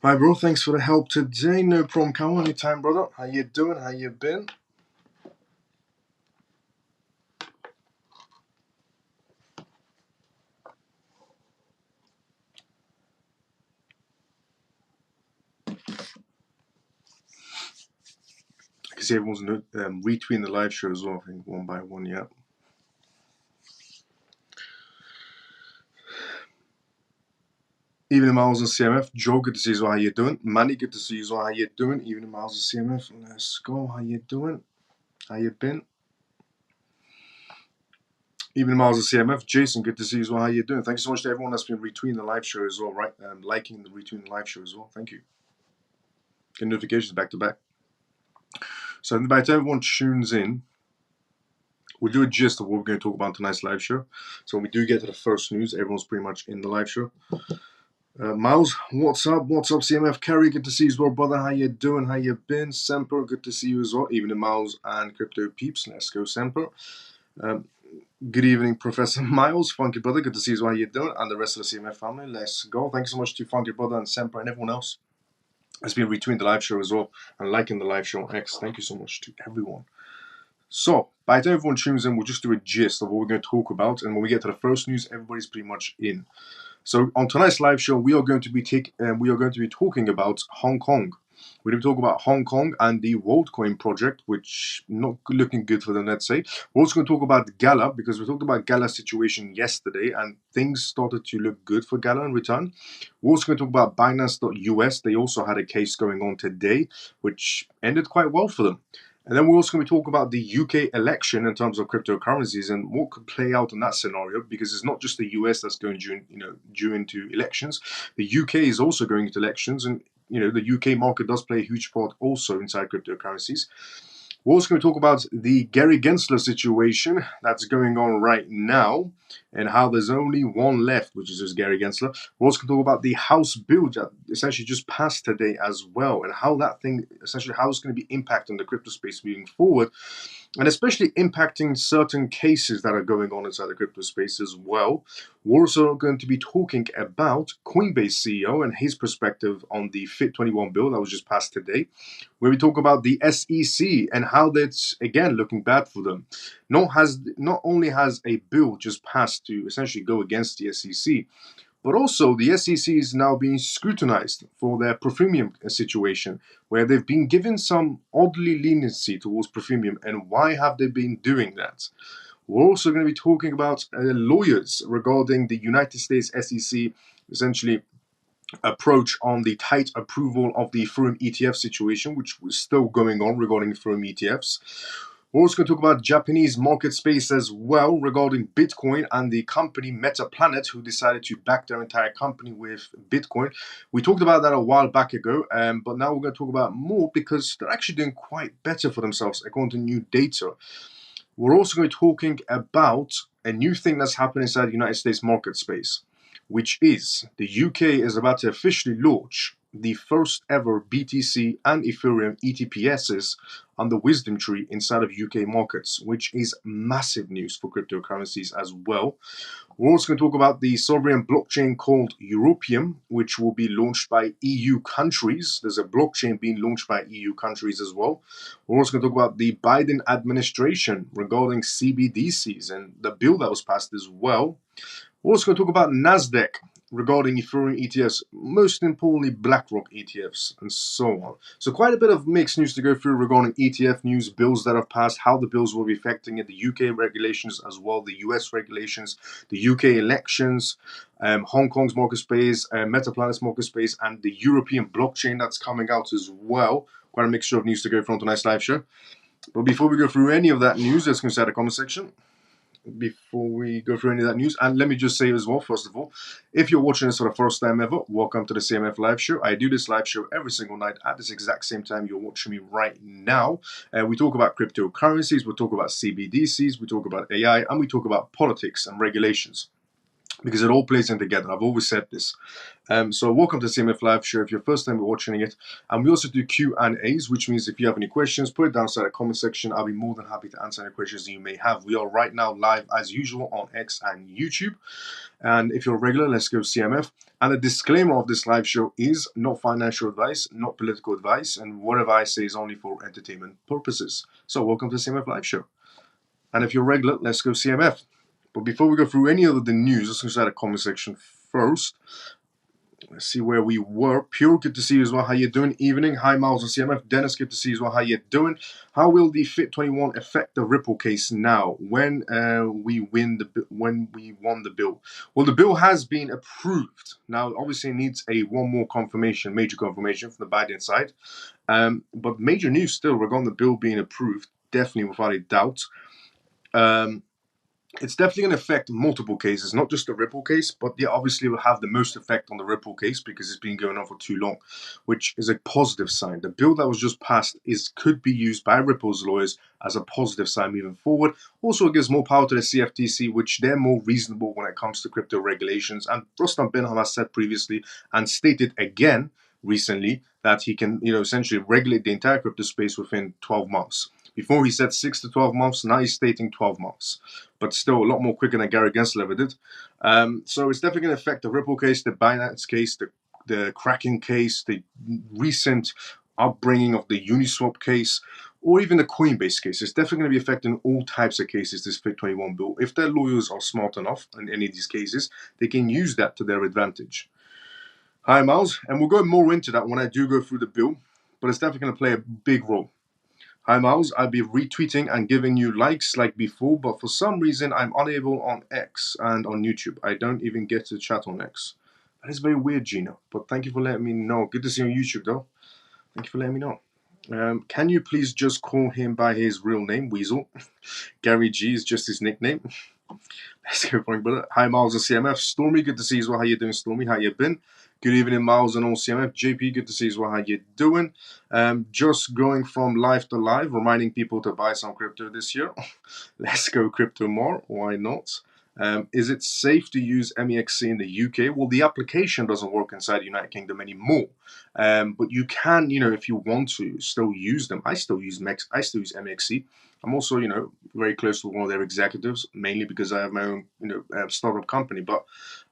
Hi, bro. Thanks for the help today. No problem, Carl. Anytime, brother. How you doing? How you been? I can see everyone's retweeting the live show as well. I think one by one, yeah. Evening, Miles and CMF. Joe, good to see you. How you doing? Manny, good to see you. How you doing? Evening, Miles and CMF. Let's go. How you doing? How you been? Evening, Miles and CMF. Jason, good to see you. How you doing? Thank you so much to everyone that's been retweeting the live show as well, right? Liking the retweeting the live show as well. Thank you. Get notifications back to back. So by the time everyone tunes in, we'll do a gist of what we're going to talk about in tonight's live show. So when we do get to the first news, everyone's pretty much in the live show. Miles, what's up? What's up, CMF? Kerry, good to see you as well, brother. How you doing? How you been? Semper, good to see you as well. Evening, Miles and Crypto Peeps. Let's go, Semper. Good evening, Professor Miles. Funky brother, good to see you as well. How you doing? And the rest of the CMF family. Let's go. Thank you so much to Funky brother and Semper and everyone else that's been retweeting the live show as well and liking the live show on X. Thank you so much to everyone. So, by the time everyone tunes in, we'll just do a gist of what we're going to talk about. And when we get to the first news, everybody's pretty much in. So, on tonight's live show, we are going to be talking about Hong Kong. We're going to talk about Hong Kong and the WorldCoin project, which not looking good for them, let's say. We're also going to talk about Gala, because we talked about Gala's situation yesterday, and things started to look good for Gala in return. We're also going to talk about Binance.US. They also had a case going on today, which ended quite well for them. And then we're also going to talk about the UK election in terms of cryptocurrencies and what could play out in that scenario, because it's not just the US that's going due into elections. The UK is also going into elections, and the UK market does play a huge part also inside cryptocurrencies. We're also going to talk about the Gary Gensler situation that's going on right now and how there's only one left, which is just Gary Gensler. We're also going to talk about the House bill that essentially just passed today as well, and how that thing, essentially how it's going to be impacting the crypto space moving forward, and especially impacting certain cases that are going on inside the crypto space as well. We're also going to be talking about Coinbase CEO and his perspective on the FIT21 bill that was just passed today, where we talk about the SEC and how that's again looking bad for them. Not only has a bill just passed to essentially go against the SEC, but also the SEC is now being scrutinized for their Profimium situation, where they've been given some oddly leniency towards Profimium, and why have they been doing that? We're also going to be talking about lawyers regarding the United States SEC essentially approach on the tight approval of the Ethereum ETF situation, which was still going on regarding Ethereum ETFs. We're also going to talk about Japanese market space as well regarding Bitcoin and the company Meta Planet, who decided to back their entire company with Bitcoin. We talked about that a while back ago, but now we're going to talk about more because they're actually doing quite better for themselves according to new data. We're also going to be talking about a new thing that's happened inside the United States market space, which is the UK is about to officially launch the first ever BTC and Ethereum ETPSs on the Wisdom Tree inside of UK markets, which is massive news for cryptocurrencies as well. We're also going to talk about the sovereign blockchain called Europeum, which will be launched by EU countries. There's a blockchain being launched by EU countries as well. We're also going to talk about the Biden administration regarding CBDCs and the bill that was passed as well. We're also going to talk about NASDAQ regarding Ethereum ETFs, most importantly BlackRock ETFs, and so on. So quite a bit of mixed news to go through regarding ETF news, bills that have passed, how the bills will be affecting it, the UK regulations as well, the US regulations, the UK elections, Hong Kong's market space, Meta Planet's market space, and the European blockchain that's coming out as well. Quite a mixture of news to go through on tonight's live show. But before we go through any of that news, let's go inside the comment section. Before we go through any of that news, and let me just say as well, first of all, if you're watching this for the first time ever, welcome to the CMF live show. I do this live show every single night at this exact same time you're watching me right now. We talk about cryptocurrencies, we talk about CBDCs, we talk about AI, and we talk about politics and regulations. because it all plays in together. I've always said this. So welcome to CMF Live Show. If you're first time watching it, and we also do Q&As, which means if you have any questions, put it down inside the comment section. I'll be more than happy to answer any questions you may have. We are right now live as usual on X and YouTube. And if you're a regular, let's go CMF. And the disclaimer of this live show is not financial advice, not political advice, and whatever I say is only for entertainment purposes. So welcome to CMF Live Show. And if you're regular, let's go CMF. But before we go through any of the news, let's go inside the comment section first. Let's see where we were. Pure, good to see you as well. How you doing? Evening. Hi, Miles and CMF. Dennis, good to see you as well. How you doing? How will the Fit 21 affect the Ripple case now when we won the bill? Well, the bill has been approved. Now, obviously, it needs one more confirmation, major confirmation from the Biden side. But major news still regarding the bill being approved, definitely without a doubt. It's definitely going to affect multiple cases, not just the Ripple case, but yeah, obviously it will have the most effect on the Ripple case because it's been going on for too long, which is a positive sign. The bill that was just passed could be used by Ripple's lawyers as a positive sign moving forward. Also, it gives more power to the CFTC, which they're more reasonable when it comes to crypto regulations. And Rostam Binham has said previously and stated again recently that he can, essentially regulate the entire crypto space within 12 months. Before he said 6 to 12 months, now he's stating 12 months. But still a lot more quicker than Gary Gensler ever did. So it's definitely going to affect the Ripple case, the Binance case, the Kraken case, the recent upbringing of the Uniswap case, or even the Coinbase case. It's definitely going to be affecting all types of cases, this Fit 21 bill. If their lawyers are smart enough in any of these cases, they can use that to their advantage. Hi, Miles. And we'll go more into that when I do go through the bill, but it's definitely going to play a big role. Hi Miles, I'll be retweeting and giving you likes like before, but for some reason I'm unable on X and on YouTube. I don't even get to chat on X. That is very weird, Gino, but thank you for letting me know. Good to see you on YouTube though. Thank you for letting me know. Can you please just call him by his real name, Weasel? Gary G is just his nickname. Let's go for it, brother. Hi Miles and CMF. Stormy, good to see you as well. How you doing, Stormy? How you been? Good evening, Miles and all CMF. JP, good to see you as well. How you doing? Just going from live to live, reminding people to buy some crypto this year. Let's go crypto more. Why not? Is it safe to use MEXC in the UK? Well, the application doesn't work inside the United Kingdom anymore. But you can, if you want to, still use them. I still use MEXC. I'm also, very close to one of their executives, mainly because I have my own, startup company. But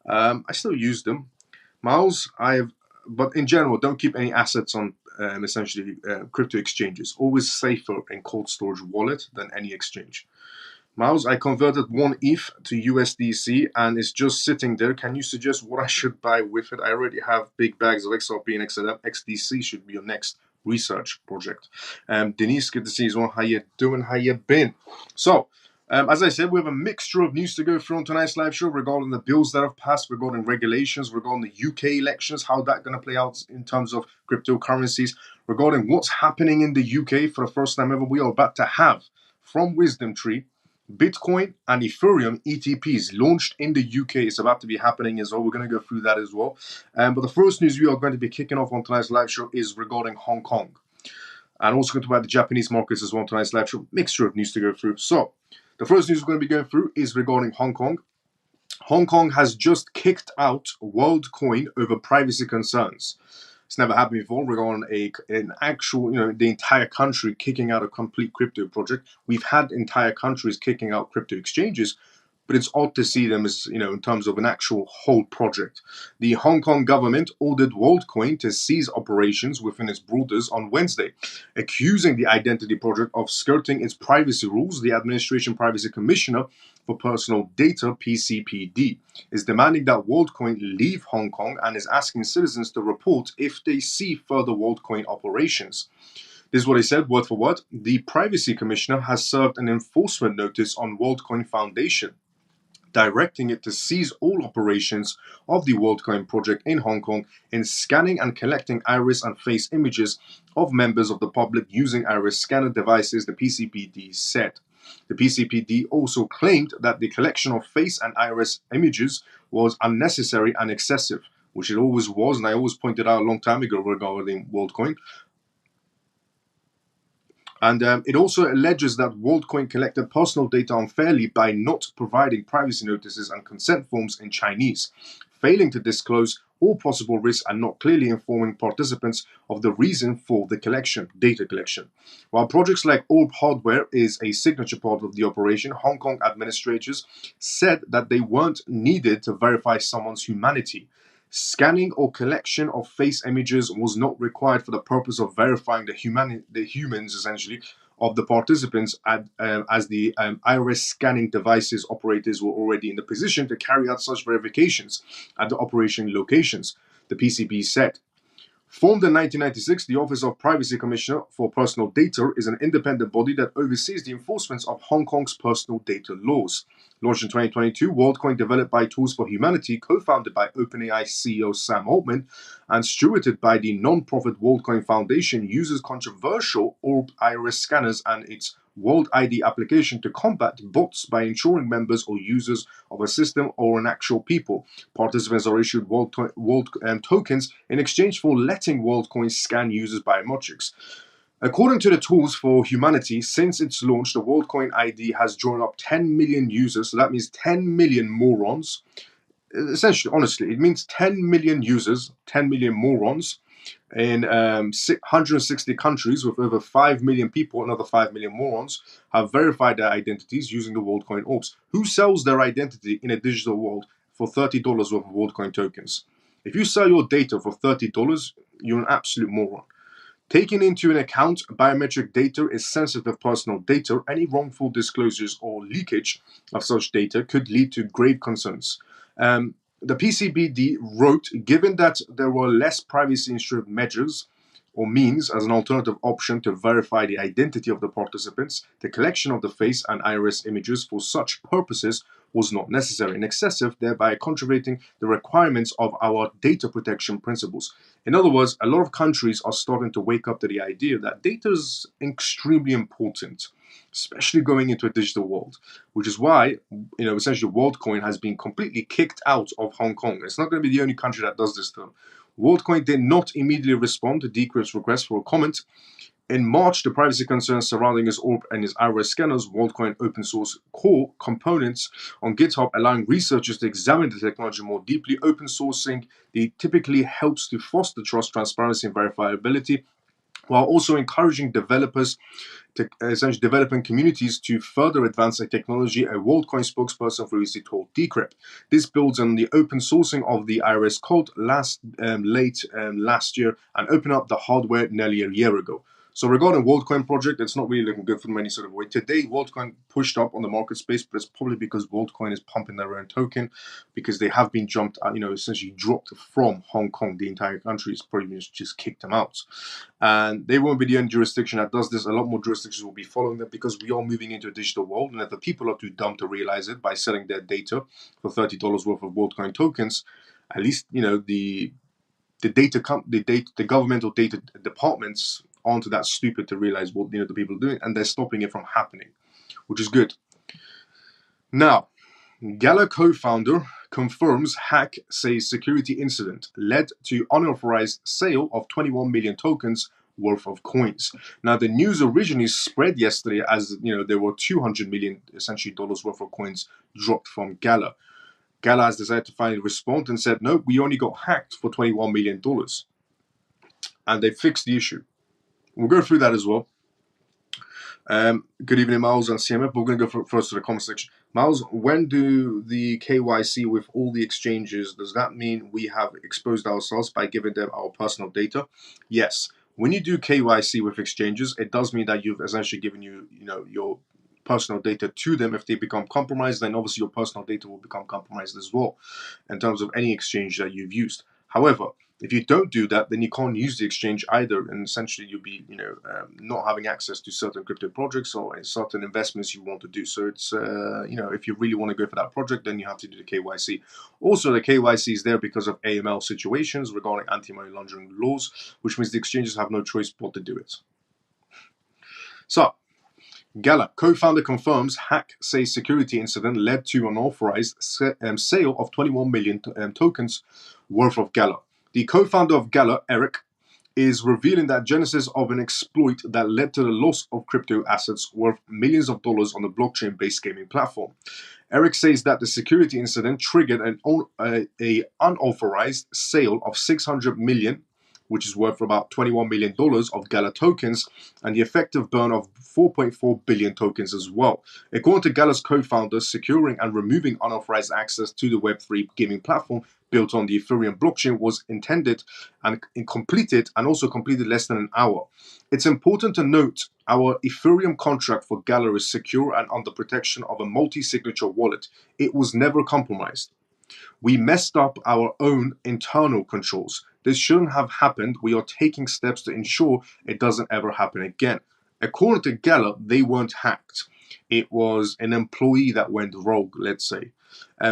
I still use them. Miles, but in general, don't keep any assets on essentially crypto exchanges. Always safer in cold storage wallet than any exchange. Miles, I converted one ETH to USDC and it's just sitting there. Can you suggest what I should buy with it? I already have big bags of XRP and XLM. XDC should be your next research project. Denise, good to see you as well. How you doing? How you been? So, as I said, we have a mixture of news to go through on tonight's live show regarding the bills that have passed, regarding regulations, regarding the UK elections, how that's going to play out in terms of cryptocurrencies, regarding what's happening in the UK for the first time ever. We are about to have from Wisdom Tree Bitcoin and Ethereum ETPs launched in the UK. It's about to be happening as well. We're going to go through that as well. But the first news we are going to be kicking off on tonight's live show is regarding Hong Kong. And also going to talk about the Japanese markets as well on tonight's live show. Mixture of news to go through. So, the first news we're going to be going through is regarding Hong Kong. Hong Kong has just kicked out WorldCoin over privacy concerns. It's never happened before regarding an actual, the entire country kicking out a complete crypto project. We've had entire countries kicking out crypto exchanges, but it's odd to see them as, in terms of an actual whole project. The Hong Kong government ordered WorldCoin to cease operations within its borders on Wednesday, accusing the Identity Project of skirting its privacy rules. The Administration Privacy Commissioner for Personal Data, PCPD, is demanding that WorldCoin leave Hong Kong and is asking citizens to report if they see further WorldCoin operations. This is what he said, word for word. The Privacy Commissioner has served an enforcement notice on WorldCoin Foundation, directing it to cease all operations of the WorldCoin project in Hong Kong in scanning and collecting iris and face images of members of the public using iris scanner devices, the PCPD said. The PCPD also claimed that the collection of face and iris images was unnecessary and excessive, which it always was, and I always pointed out a long time ago regarding WorldCoin. And it also alleges that WorldCoin collected personal data unfairly by not providing privacy notices and consent forms in Chinese, failing to disclose all possible risks and not clearly informing participants of the reason for the data collection. While projects like Orb Hardware is a signature part of the operation, Hong Kong administrators said that they weren't needed to verify someone's humanity. Scanning or collection of face images was not required for the purpose of verifying the humans, essentially, of the participants, as the iris scanning devices operators were already in the position to carry out such verifications at the operation locations, the PCB said. Formed in 1996, the Office of Privacy Commissioner for Personal Data is an independent body that oversees the enforcement of Hong Kong's personal data laws. Launched in 2022, WorldCoin, developed by Tools for Humanity, co-founded by OpenAI CEO Sam Altman, and stewarded by the non-profit WorldCoin Foundation, uses controversial Orb iris scanners and its World ID application to combat bots by ensuring members or users of a system or an actual people. Participants are issued world tokens in exchange for letting WorldCoin scan users' biometrics. According to the Tools for Humanity, since its launch, the WorldCoin ID has drawn up 10 million users, so that means 10 million morons. Essentially, honestly, it means 10 million users, 10 million morons in 160 countries with over 5 million people, another 5 million morons, have verified their identities using the WorldCoin orbs. Who sells their identity in a digital world for $30 worth of WorldCoin tokens? If you sell your data for $30, you're an absolute moron. Taking into account biometric data is sensitive personal data, any wrongful disclosures or leakage of such data could lead to grave concerns. The PCBD wrote, given that there were less privacy-intrusive measures or means as an alternative option to verify the identity of the participants, the collection of the face and iris images for such purposes was not necessary and excessive, thereby contravening the requirements of our data protection principles. In other words, a lot of countries are starting to wake up to the idea that data is extremely important, especially going into a digital world, which is why, essentially WorldCoin has been completely kicked out of Hong Kong. It's not going to be the only country that does this to them. WorldCoin did not immediately respond to Decrypt's request for a comment. In March, the privacy concerns surrounding his Orb and his iris scanners, WorldCoin open source core components on GitHub, allowing researchers to examine the technology more deeply. Open sourcing typically helps to foster trust, transparency, and verifiability, while also encouraging developers to essentially developing communities to further advance the technology, a WorldCoin spokesperson for EC told Decrypt. This builds on the open sourcing of the iris code late last year and opened up the hardware nearly a year ago. So regarding WorldCoin project, it's not really looking good from any sort of way. Today, WorldCoin pushed up on the market space, but it's probably because WorldCoin is pumping their own token, because they have been jumped, essentially dropped from Hong Kong. The entire country is pretty much just kicked them out. And they won't be the only jurisdiction that does this. A lot more jurisdictions will be following them because we are moving into a digital world. And if the people are too dumb to realize it by selling their data for $30 worth of WorldCoin tokens, at least, the governmental data departments aren't that stupid to realize what the people are doing, and they're stopping it from happening, which is good. Now, Gala co-founder confirms hack says security incident led to unauthorized sale of 21 million tokens worth of coins. Now, the news originally spread yesterday as there were 200 million essentially dollars worth of coins dropped from Gala. Gala has decided to finally respond and said, no, we only got hacked for $21 million. And they fixed the issue. We'll go through that as well. Good evening, Miles and CMF. We're going to go first to the comment section. Miles, when do the KYC with all the exchanges, does that mean we have exposed ourselves by giving them our personal data? Yes. When you do KYC with exchanges, it does mean that you've essentially given your personal data to them. If they become compromised, then obviously your personal data will become compromised as well in terms of any exchange that you've used. However, if you don't do that, then you can't use the exchange either, and essentially you'll be, not having access to certain crypto projects or certain investments you want to do. So it's, if you really want to go for that project, then you have to do the KYC. Also, the KYC is there because of AML situations regarding anti-money laundering laws, which means the exchanges have no choice but to do it. So, Gala co-founder confirms hack says security incident led to unauthorized sale of 21 million tokens worth of Gala. The co-founder of Gala, Eric, is revealing that genesis of an exploit that led to the loss of crypto assets worth millions of dollars on the blockchain-based gaming platform. Eric says that the security incident triggered a unauthorized sale of 600 million, which is worth about $21 million of Gala tokens, and the effective burn of 4.4 billion tokens as well. According to Gala's co-founders, securing and removing unauthorized access to the Web3 gaming platform built on the Ethereum blockchain was intended and completed, and also completed less than an hour. It's important to note our Ethereum contract for Gala is secure and under protection of a multi-signature wallet. It was never compromised. We messed up our own internal controls. This shouldn't have happened. We are taking steps to ensure it doesn't ever happen again. According to Gala, they weren't hacked. It was an employee that went rogue, let's say.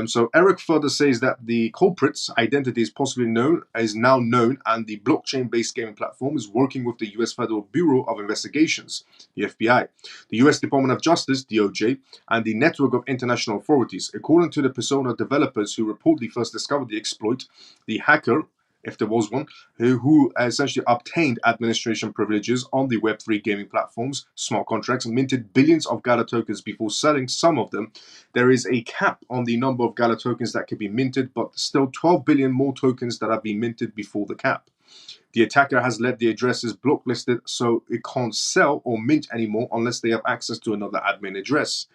So Eric further says that the culprit's identity is now known, and the blockchain-based gaming platform is working with the U.S. Federal Bureau of Investigations, the FBI, the U.S. Department of Justice, DOJ, and the network of international authorities. According to the Persona developers who reportedly first discovered the exploit, the hacker, if there was one, who essentially obtained administration privileges on the Web3 gaming platforms, smart contracts, minted billions of Gala tokens before selling some of them. There is a cap on the number of Gala tokens that can be minted, but still 12 billion more tokens that have been minted before the cap. The attacker has let the addresses blacklisted so it can't sell or mint anymore unless they have access to another admin address.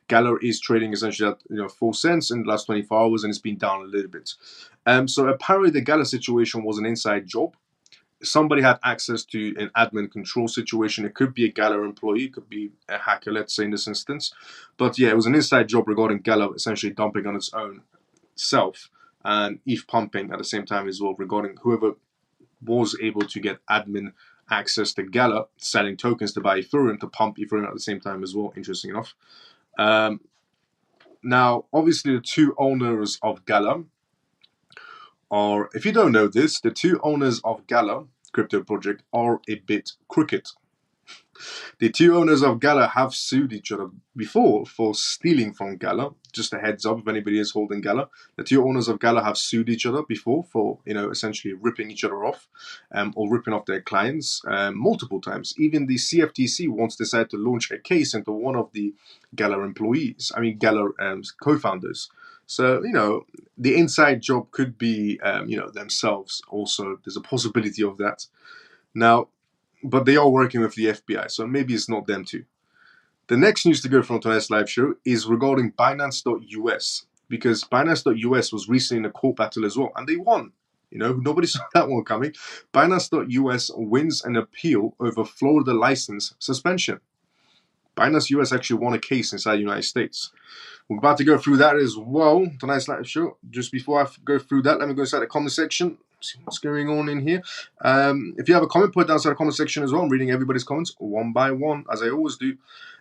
Gala is trading essentially at 4 cents in the last 24 hours, and it's been down a little bit. So apparently the Gala situation was an inside job. Somebody had access to an admin control situation. It could be a Gala employee, it could be a hacker, let's say in this instance. But yeah, it was an inside job regarding Gala essentially dumping on its own self and ETH pumping at the same time as well, regarding whoever was able to get admin access to Gala, selling tokens to buy Ethereum, to pump Ethereum at the same time as well, interesting enough. Now, obviously, the two owners of Gala are, if you don't know this, the two owners of Gala crypto project are a bit crooked. The two owners of Gala have sued each other before for stealing from Gala. Just a heads up if anybody is holding Gala. The two owners of Gala have sued each other before for, essentially ripping each other off, or ripping off their clients multiple times. Even the CFTC once decided to launch a case into one of the Gala Gala co-founders. So, the inside job could be, themselves also. There's a possibility of that. Now, but they are working with the FBI, so maybe it's not them too. The next news to go from tonight's live show is regarding Binance.us, because Binance.us was recently in a court battle as well, and they won. Nobody saw that one coming. Binance.us wins an appeal over Florida license suspension. Binance US actually won a case inside the United States. We're about to go through that as well, tonight's live show. Just before I go through that, let me go inside the comment section, see what's going on in here. If you have a comment, put it down inside the comment section as well. I'm reading everybody's comments one by one, as I always do.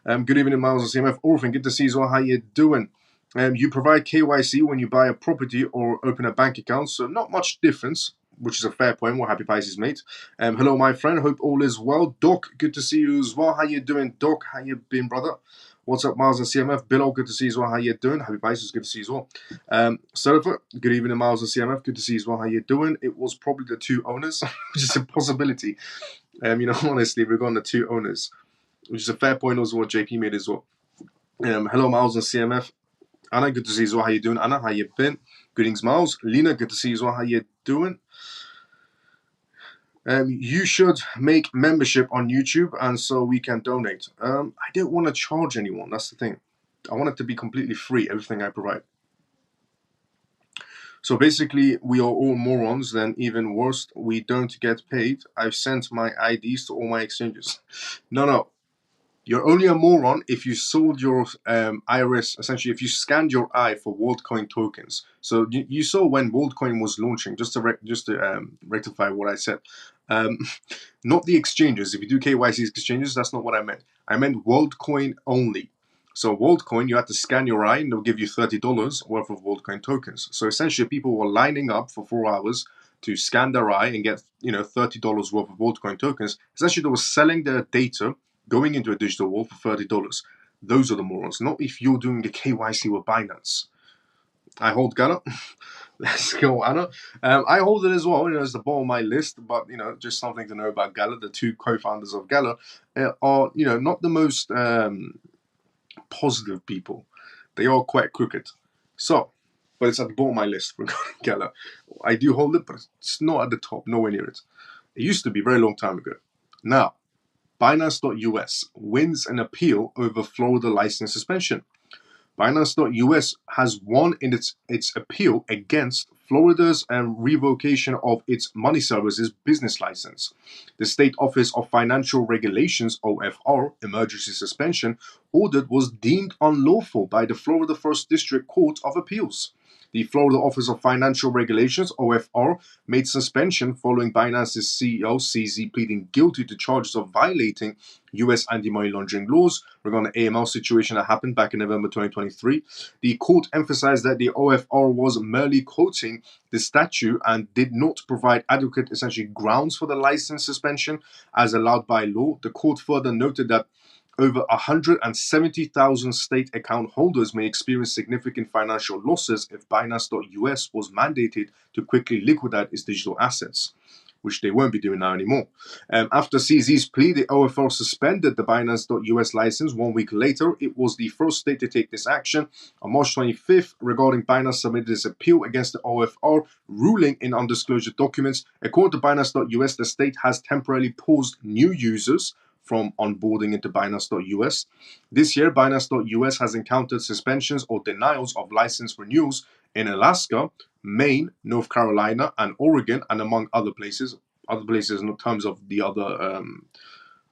Good evening, Miles and CMF. Orphan, good to see you as well. How you doing? You provide KYC when you buy a property or open a bank account, so not much difference, which is a fair point. What Happy Pisces, mate. Hello, my friend. Hope all is well. Doc, good to see you as well. How you doing, Doc? How you been, brother? What's up, Miles and CMF? Billo, good to see you as well. How you doing? Happy Pisces, good to see you as well. Sofa, good evening, Miles and CMF. Good to see you as well. How you doing? It was probably the two owners, which is a possibility. Honestly, regarding the two owners, which is a fair point as well. JP made as well. Hello, Miles and CMF. Anna, good to see you as well. How you doing, Anna? How you been? Greetings, Miles. Lena, good to see you as well. How you doing? You should make membership on YouTube, and so we can donate. I don't want to charge anyone. That's the thing. I want it to be completely free, everything I provide. So basically, we are all morons. Then even worse, we don't get paid. I've sent my IDs to all my exchanges. No. You're only a moron if you sold your iris, essentially, if you scanned your eye for WorldCoin tokens. So you saw when WorldCoin was launching, just to rectify what I said. Not the exchanges. If you do KYC exchanges, that's not what I meant. I meant WorldCoin only. So WorldCoin, you had to scan your eye and they'll give you $30 worth of WorldCoin tokens. So essentially, people were lining up for 4 hours to scan their eye and get $30 worth of WorldCoin tokens. Essentially, they were selling their data, going into a digital wall for $30. Those are the morons. Not if you're doing a KYC with Binance. I hold Gala. Let's go, Anna. I hold it as well. It's the bottom of my list, but just something to know about Gala. The two co-founders of Gala are, not the most positive people. They are quite crooked. So, but it's at the bottom of my list regarding Gala. I do hold it, but it's not at the top, nowhere near it. It used to be a very long time ago. Now, Binance.US wins an appeal over Florida license suspension. Binance.US has won in its appeal against Florida's revocation of its money services business license. The State Office of Financial Regulations (OFR) emergency suspension order was deemed unlawful by the Florida First District Court of Appeals. The Florida Office of Financial Regulations (OFR) made suspension following Binance's CEO CZ pleading guilty to charges of violating U.S. anti-money laundering laws regarding the AML situation that happened back in November 2023. The court emphasized that the OFR was merely quoting the statute and did not provide adequate, essentially, grounds for the license suspension as allowed by law. The court further noted that over 170,000 state account holders may experience significant financial losses if Binance.US was mandated to quickly liquidate its digital assets, which they won't be doing now anymore. After CZ's plea, the OFR suspended the Binance.US license. 1 week later, it was the first state to take this action. On March 25th, regarding Binance submitted its appeal against the OFR, ruling in undisclosure documents. According to Binance.US, the state has temporarily paused new users from onboarding into Binance.US. This year, Binance.US has encountered suspensions or denials of license renewals in Alaska, Maine, North Carolina, and Oregon, and among other places. Other places in terms of the other,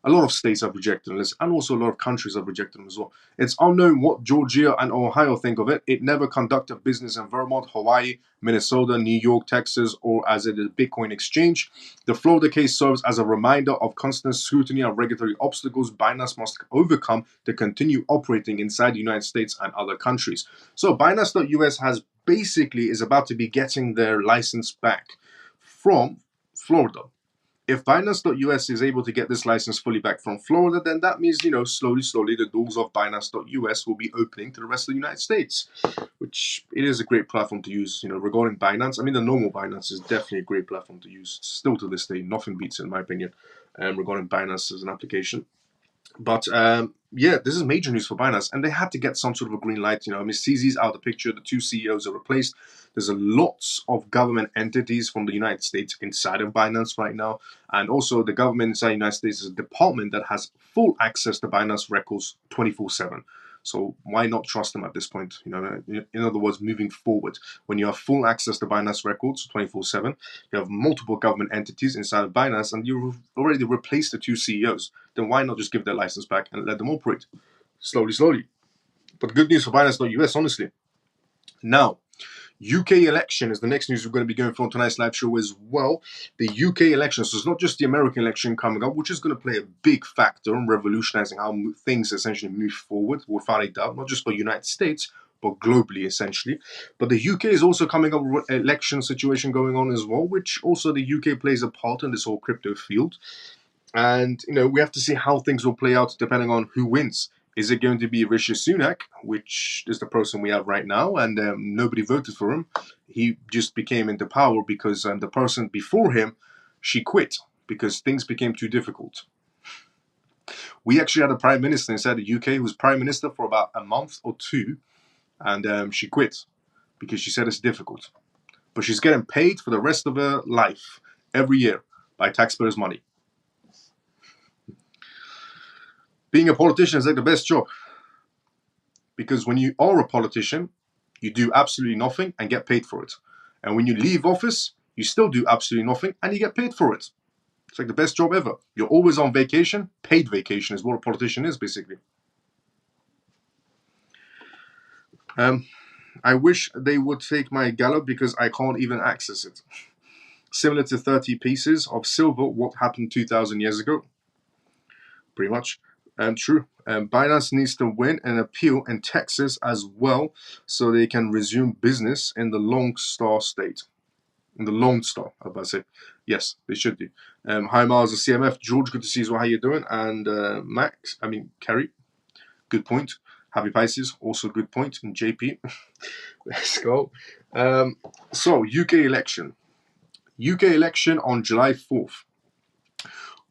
a lot of states have rejected them, and also a lot of countries have rejected them as well. It's unknown what Georgia and Ohio think of it. It never conducted business in Vermont, Hawaii, Minnesota, New York, Texas, or as it is Bitcoin exchange. The Florida case serves as a reminder of constant scrutiny and regulatory obstacles Binance must overcome to continue operating inside the United States and other countries. So Binance.US is about to be getting their license back from Florida. If Binance.US is able to get this license fully back from Florida, then that means, slowly the doors of Binance.US will be opening to the rest of the United States, which it is a great platform to use, regarding Binance. I mean, the normal Binance is definitely a great platform to use. Still to this day, nothing beats it, in my opinion, regarding Binance as an application. But yeah, this is major news for Binance, and they had to get some sort of a green light. I mean, CZ's out of the picture. The two CEOs are replaced. There's a lots of government entities from the United States inside of Binance right now, and also the government inside the United States is a department that has full access to Binance records 24/7. So why not trust them at this point? In other words, moving forward, when you have full access to Binance records 24/7, you have multiple government entities inside of Binance, and you've already replaced the two CEOs. Then why not just give their license back and let them operate slowly? But good news for Binance.US, honestly. Now, UK election is the next news we're going to be going for on tonight's live show as well. The UK election, so it's not just the American election coming up, which is going to play a big factor in revolutionizing how things essentially move forward, without a doubt, not just for the United States, but globally, essentially. But the UK is also coming up with an election situation going on as well, which also the UK plays a part in this whole crypto field. And, we have to see how things will play out depending on who wins. Is it going to be Rishi Sunak, which is the person we have right now, and nobody voted for him? He just became into power because the person before him, she quit because things became too difficult. We actually had a prime minister inside the UK who was prime minister for about a month or two, and she quit because she said it's difficult. But she's getting paid for the rest of her life every year by taxpayers' money. Being a politician is like the best job. Because when you are a politician, you do absolutely nothing and get paid for it. And when you leave office, you still do absolutely nothing and you get paid for it. It's like the best job ever. You're always on vacation. Paid vacation is what a politician is, basically. I wish they would take my Gala because I can't even access it. Similar to 30 pieces of silver, what happened 2,000 years ago? Pretty much. True. Binance needs to win an appeal in Texas as well so they can resume business in the Lone Star state. In the Lone Star, I was about to say. Yes, they should do. Hi, Miles of CMF. George, good to see you as well. How you doing? And Kerry, good point. Happy Pisces, also good point. And JP, let's go. So UK election. UK election on July 4th.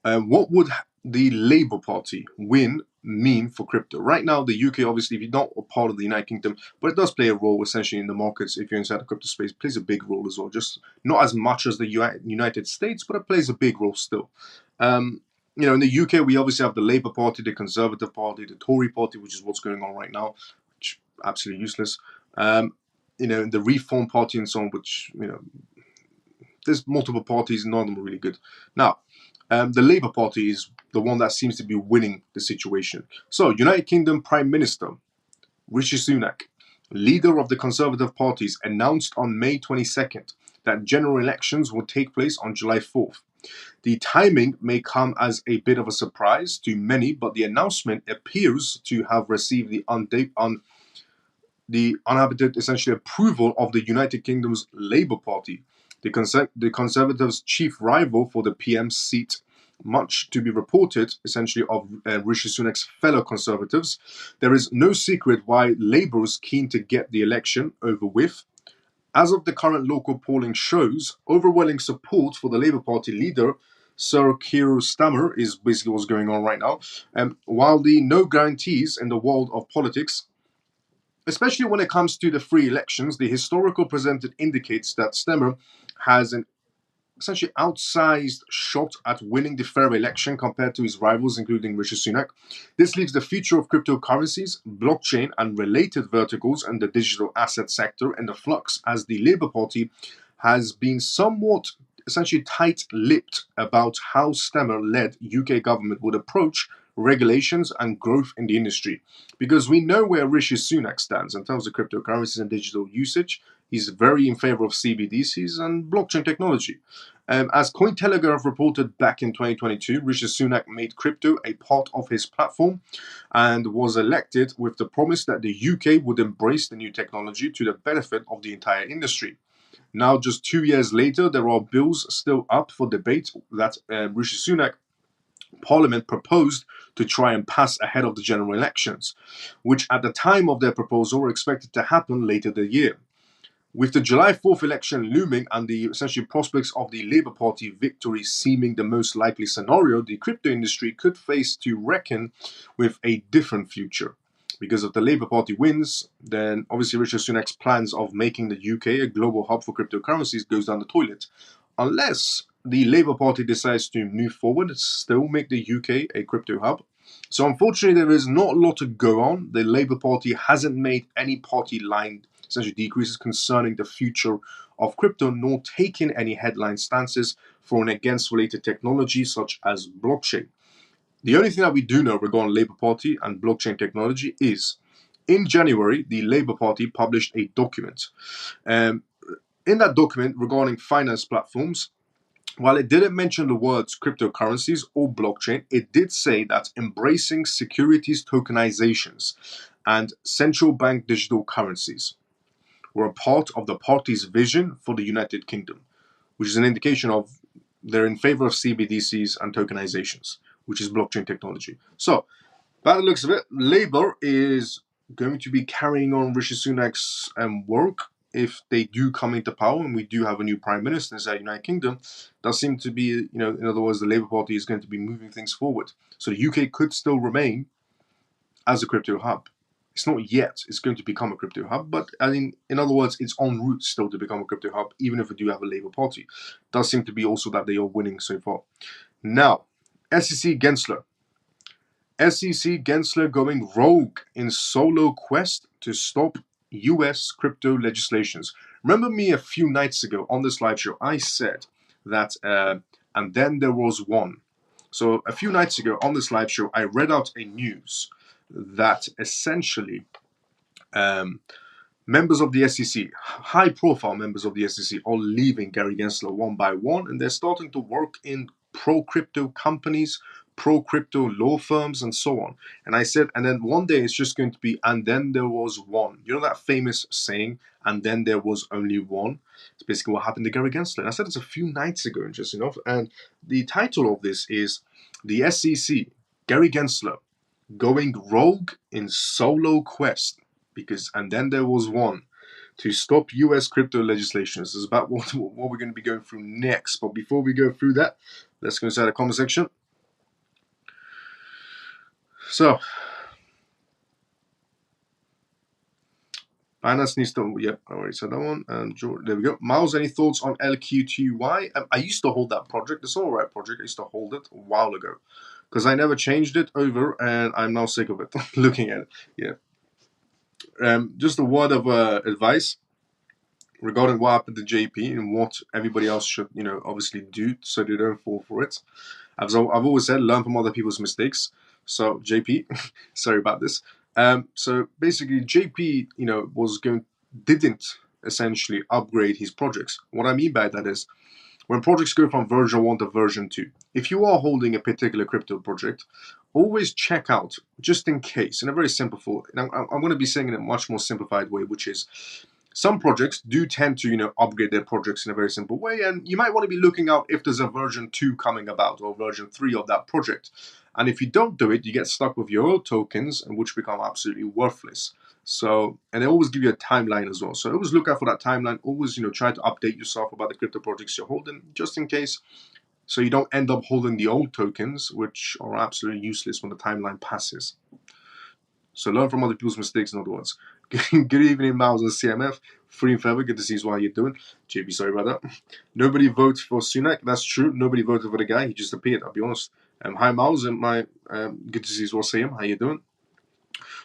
What would the Labour Party win mean for crypto? Right now, the UK, obviously, if you're not a part of the United Kingdom, but it does play a role essentially in the markets. If you're inside the crypto space, it plays a big role as well. Just not as much as the United States, but it plays a big role still. In the UK, we obviously have the Labour Party, the Conservative Party, the Tory Party, which is what's going on right now, which absolutely useless. The Reform Party and so on, which there's multiple parties, none of them are really good. Now, the Labour Party is the one that seems to be winning the situation. So, United Kingdom Prime Minister Rishi Sunak, leader of the Conservative parties, announced on May 22nd that general elections will take place on July 4th. The timing may come as a bit of a surprise to many, but the announcement appears to have received the uninhibited, essentially, approval of the United Kingdom's Labour Party, the Conservatives' chief rival for the PM seat. Much to be reported, essentially, of Rishi Sunak's fellow Conservatives. There is no secret why Labour is keen to get the election over with. As of the current local polling shows, overwhelming support for the Labour Party leader, Sir Keir Starmer, is basically what's going on right now. While the no guarantees in the world of politics, especially when it comes to the free elections, the historical presented indicates that Stemmer has an essentially outsized shot at winning the fair election compared to his rivals, including Rishi Sunak. This leaves the future of cryptocurrencies, blockchain, and related verticals in the digital asset sector in the flux, as the Labour Party has been somewhat essentially tight-lipped about how Stemmer-led UK government would approach regulations and growth in the industry. Because we know where Rishi Sunak stands in terms of cryptocurrencies and digital usage. He's very in favor of CBDCs and blockchain technology. As Cointelegraph reported back in 2022, Rishi Sunak made crypto a part of his platform and was elected with the promise that the UK would embrace the new technology to the benefit of the entire industry. Now, just 2 years later, there are bills still up for debate that Rishi Sunak Parliament proposed to try and pass ahead of the general elections, which at the time of their proposal were expected to happen later the year. With the July 4th election looming and the essentially prospects of the Labour Party victory seeming the most likely scenario, the crypto industry could face to reckon with a different future. Because if the Labour Party wins, then obviously Rishi Sunak's plans of making the UK a global hub for cryptocurrencies goes down the toilet. Unless the Labour Party decides to move forward and still make the UK a crypto hub. So unfortunately, there is not a lot to go on. The Labour Party hasn't made any party line essentially decreases concerning the future of crypto, nor taking any headline stances for and against related technology such as blockchain. The only thing that we do know regarding Labour Party and blockchain technology is, in January, the Labour Party published a document. In that document regarding finance platforms, while it didn't mention the words cryptocurrencies or blockchain, it did say that embracing securities tokenizations and central bank digital currencies were a part of the party's vision for the United Kingdom, which is an indication of they're in favor of CBDCs and tokenizations, which is blockchain technology. So, by the looks of it, Labour is going to be carrying on Rishi Sunak's work if they do come into power and we do have a new prime minister in the United Kingdom. Does seem to be, in other words, the Labour Party is going to be moving things forward. So the UK could still remain as a crypto hub. It's not yet. It's going to become a crypto hub, but in other words, it's en route still to become a crypto hub, even if we do have a Labour Party. It does seem to be also that they are winning so far. Now, SEC Gensler. SEC Gensler going rogue in solo quest to stop US crypto legislations. Remember me a few nights ago on this live show, I said that, and then there was one. So a few nights ago on this live show, I read out a news that essentially members of the SEC, high-profile members of the SEC, are leaving Gary Gensler one by one, and they're starting to work in pro-crypto companies, pro-crypto law firms, and so on. And I said, and then one day it's just going to be, and then there was one. You know that famous saying, and then there was only one? It's basically what happened to Gary Gensler. And I said it's a few nights ago, interesting enough. And the title of this is The SEC, Gary Gensler, going rogue in solo quest, and then there was one to stop US crypto legislation. This is about what we're going to be going through next. But before we go through that, let's go inside the comment section. So, Binance needs to, yep, I already said that one. And there we go. Miles, any thoughts on LQ2Y? I used to hold that project. It's an alright project. I used to hold it a while ago because I never changed it over, and I'm now sick of it. Looking at it, yeah. Just a word of advice regarding what happened to JP and what everybody else should, obviously do so they don't fall for it. I've always said, learn from other people's mistakes. So JP, sorry about this. So basically, JP, didn't essentially upgrade his projects. What I mean by that is, when projects go from version 1 to version 2, if you are holding a particular crypto project, always check out, just in case, in a very simple, and I'm going to be saying in a much more simplified way, which is, some projects do tend to, upgrade their projects in a very simple way, and you might want to be looking out if there's a version 2 coming about or version 3 of that project. And if you don't do it, you get stuck with your old tokens, and which become absolutely worthless. So, and they always give you a timeline as well. So always look out for that timeline. Always, try to update yourself about the crypto projects you're holding, just in case, so you don't end up holding the old tokens, which are absolutely useless when the timeline passes. So learn from other people's mistakes, in other words. Good evening, Miles and CMF. Free and forever. Good to see you. How you're doing. JP, sorry about that. Nobody votes for Sunak. That's true. Nobody voted for the guy. He just appeared, I'll be honest. Hi, Miles, and my good to see you. Sam. How you doing?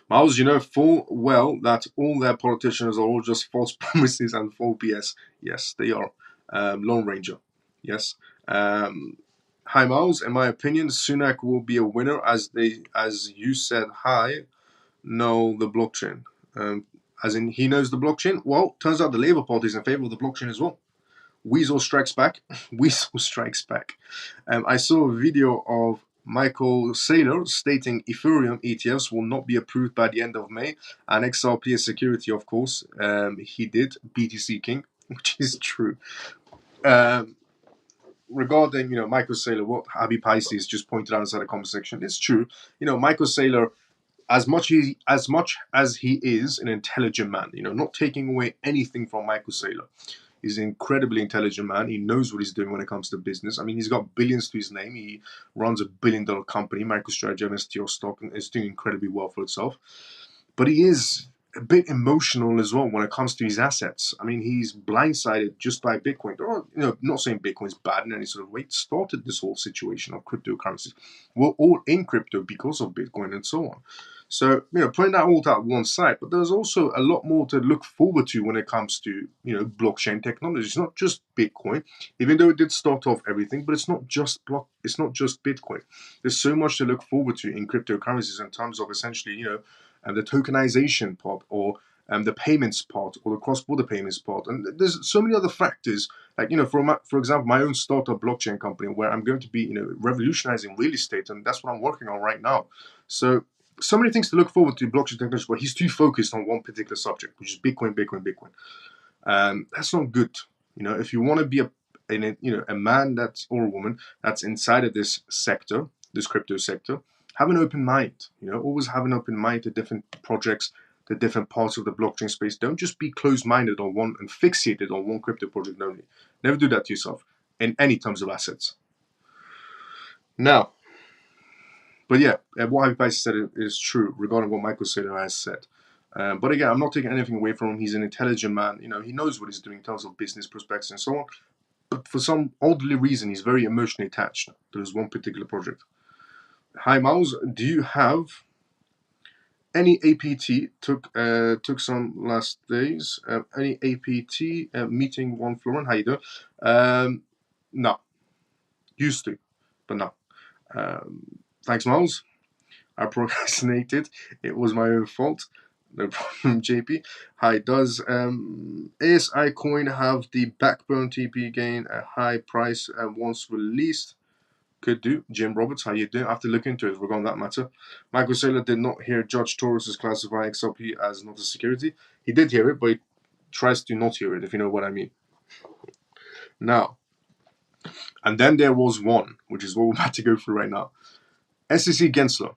Miles, you know full well that all their politicians are all just false promises and full BS. Yes, they are. Lone Ranger. Yes. Hi, Miles. In my opinion, Sunak will be a winner, as you said. Hi. Know the blockchain. As in, he knows the blockchain. Well, turns out the Labour Party is in favor of the blockchain as well. Weasel strikes back. Weasel strikes back. I saw a video of Michael Saylor stating Ethereum ETFs will not be approved by the end of May, and XRP is security, of course. He did, BTC King, which is true. Regarding, Michael Saylor, what Abby Pisces just pointed out inside the comment section, it's true. Michael Saylor, as much as he is an intelligent man, not taking away anything from Michael Saylor. He's an incredibly intelligent man. He knows what he's doing when it comes to business. I mean, he's got billions to his name. He runs $1 billion company, MicroStrategy, MSTR stock, and is doing incredibly well for itself. But he is a bit emotional as well when it comes to his assets. I mean, he's blindsided just by Bitcoin. Or, not saying Bitcoin is bad in any sort of way. It started this whole situation of cryptocurrencies. We're all in crypto because of Bitcoin and so on. So, putting that all to one side, but there's also a lot more to look forward to when it comes to, blockchain technology. It's not just Bitcoin, even though it did start off everything, but it's not just Bitcoin. There's so much to look forward to in cryptocurrencies in terms of essentially, the tokenization part, or the payments part, or the cross-border payments part. And there's so many other factors, like, for example, my own startup blockchain company, where I'm going to be, revolutionizing real estate, and that's what I'm working on right now. So many things to look forward to blockchain technology, but he's too focused on one particular subject, which is Bitcoin, Bitcoin, Bitcoin. That's not good. If you want to be a man or a woman that's inside of this sector, this crypto sector, have an open mind. Always have an open mind to different projects, to different parts of the blockchain space. Don't just be closed-minded on one and fixated on one crypto project only. Never do that to yourself in any terms of assets. Now, but yeah, what Happy Pisces said is true regarding what Michael Saylor has said. But again, I'm not taking anything away from him. He's an intelligent man. He knows what he's doing in terms of business prospects and so on. But for some oddly reason, he's very emotionally attached to this one particular project. Hi, Miles. Do you have any APT? Took some last days. Any APT meeting one Florent? How you doing? No. Used to, but no. Thanks, Miles. I procrastinated. It was my own fault. No problem, JP. Hi, does ASI coin have the backbone TP gain a high price once released? Could do. Jim Roberts, how you doing? I have to look into it regarding that matter. Michael Saylor did not hear Judge Torres classify XRP as not a security. He did hear it, but he tries to not hear it, if you know what I mean. Now, and then there was one, which is what we're about to go through right now. SEC Gensler.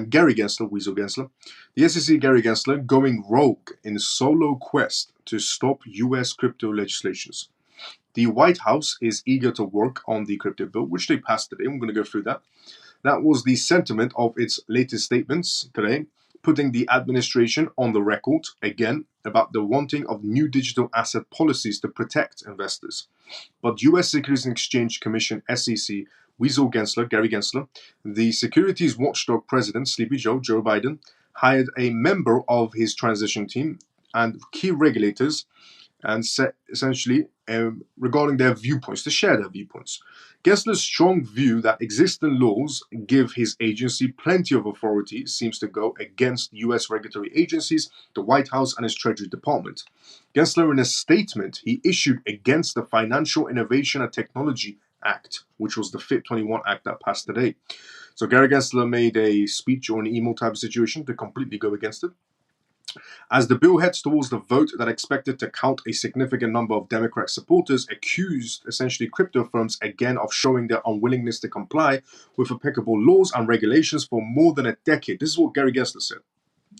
Gary Gensler, Weasel Gensler, the SEC Gary Gensler going rogue in solo quest to stop US crypto legislations. The White House is eager to work on the crypto bill, which they passed today. I'm going to go through that. That was the sentiment of its latest statements today, putting the administration on the record again about the wanting of new digital asset policies to protect investors. But US Securities and Exchange Commission SEC Weasel Gensler, Gary Gensler, the securities watchdog president, Sleepy Joe Biden, hired a member of his transition team and key regulators and essentially regarding their viewpoints, to share their viewpoints. Gensler's strong view that existing laws give his agency plenty of authority seems to go against US regulatory agencies, the White House, and his Treasury Department. Gensler, in a statement he issued against the Financial Innovation and Technology Act, which was the FIT21 Act that passed today. So Gary Gensler made a speech or an email type of situation to completely go against it. As the bill heads towards the vote that expected to count a significant number of Democrat supporters, accused essentially crypto firms again of showing their unwillingness to comply with applicable laws and regulations for more than a decade. This is what Gary Gensler said.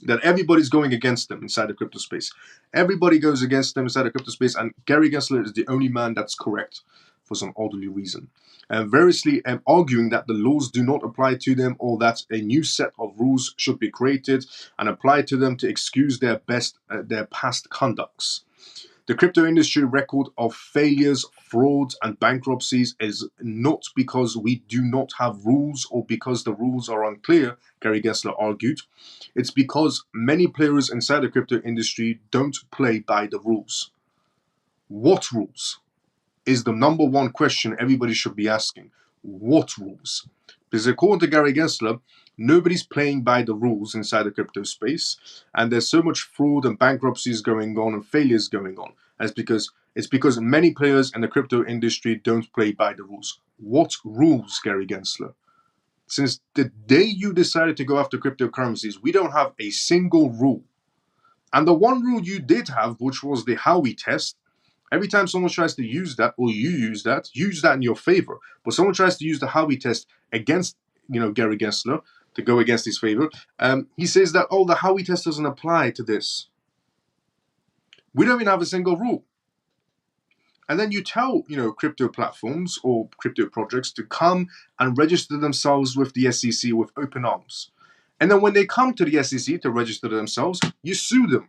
That everybody's going against them inside the crypto space. Everybody goes against them inside the crypto space, and Gary Gensler is the only man that's correct for some orderly reason. Variously arguing that the laws do not apply to them or that a new set of rules should be created and applied to them to excuse their past conducts. The crypto industry record of failures, frauds, and bankruptcies is not because we do not have rules or because the rules are unclear, Gary Gensler argued. It's because many players inside the crypto industry don't play by the rules. What rules is the number one question everybody should be asking. What rules? Because according to Gary Gensler, nobody's playing by the rules inside the crypto space, and there's so much fraud and bankruptcies going on and failures going on. And it's because many players in the crypto industry don't play by the rules. What rules, Gary Gensler? Since the day you decided to go after cryptocurrencies, we don't have a single rule. And the one rule you did have, which was the Howey test, every time someone tries to use that, or you use that in your favor. But someone tries to use the Howey test against, Gary Gensler to go against his favor. He says that, the Howey test doesn't apply to this. We don't even have a single rule. And then you tell, crypto platforms or crypto projects to come and register themselves with the SEC with open arms. And then when they come to the SEC to register themselves, you sue them.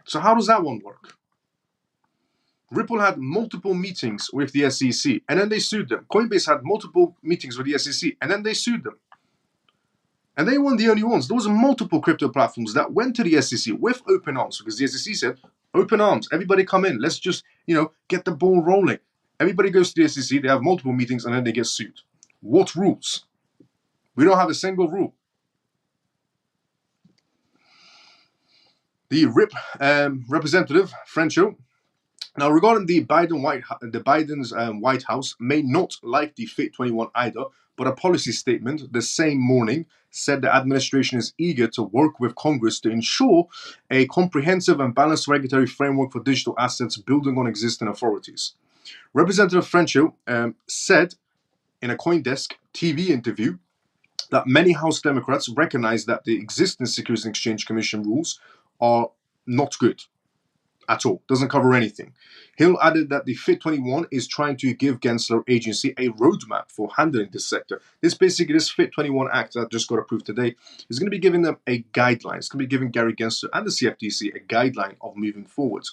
So how does that one work? Ripple had multiple meetings with the SEC, and then they sued them. Coinbase had multiple meetings with the SEC, and then they sued them. And they weren't the only ones. There was multiple crypto platforms that went to the SEC with open arms, because the SEC said, open arms, everybody come in. Let's just, get the ball rolling. Everybody goes to the SEC, they have multiple meetings, and then they get sued. What rules? We don't have a single rule. The RIP representative, Frencho. Now, regarding the Biden's White House may not like the FIT21 either, but a policy statement the same morning said the administration is eager to work with Congress to ensure a comprehensive and balanced regulatory framework for digital assets building on existing authorities. Representative Frencho said in a CoinDesk TV interview that many House Democrats recognize that the existing Securities and Exchange Commission rules are not good at all, doesn't cover anything. Hill added that the FIT21 is trying to give Gensler agency a roadmap for handling this sector. This FIT21 Act that just got approved today is going to be giving them a guideline. It's going to be giving Gary Gensler and the CFTC a guideline of moving forward.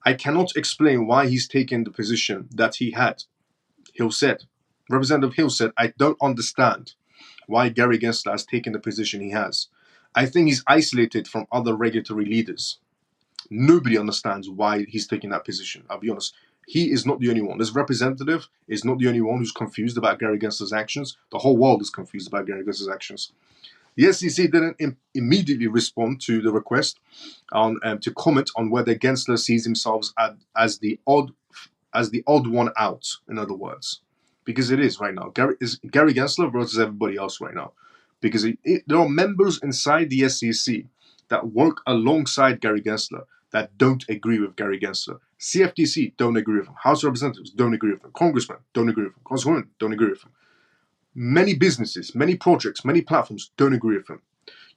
I cannot explain why he's taken the position that he had, Hill said. Representative Hill said, I don't understand why Gary Gensler has taken the position he has. I think he's isolated from other regulatory leaders. Nobody understands why he's taking that position. I'll be honest. He is not the only one. This representative is not the only one who's confused about Gary Gensler's actions. The whole world is confused about Gary Gensler's actions. The SEC didn't immediately respond to the request to comment on whether Gensler sees himself as the odd one out. In other words, because it is right now. Gary Gensler versus everybody else right now, because there are members inside the SEC that work alongside Gary Gensler that don't agree with Gary Gensler. CFTC don't agree with him. House Representatives don't agree with him. Congressmen don't agree with him. Congresswomen don't agree with him. Many businesses, many projects, many platforms don't agree with him.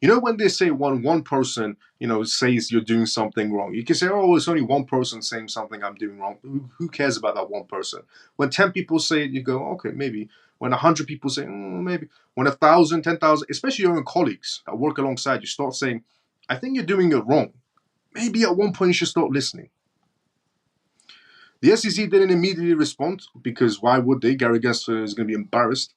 You know, when they say one person, says you're doing something wrong, you can say, oh, it's only one person saying something I'm doing wrong. Who cares about that one person? When 10 people say it, you go, okay, maybe. When 100 people say, maybe. When 1,000, 10,000, especially your own colleagues that work alongside you, start saying, I think you're doing it wrong. Maybe at one point you should start listening. The SEC didn't immediately respond because why would they? Gary Gensler is going to be embarrassed.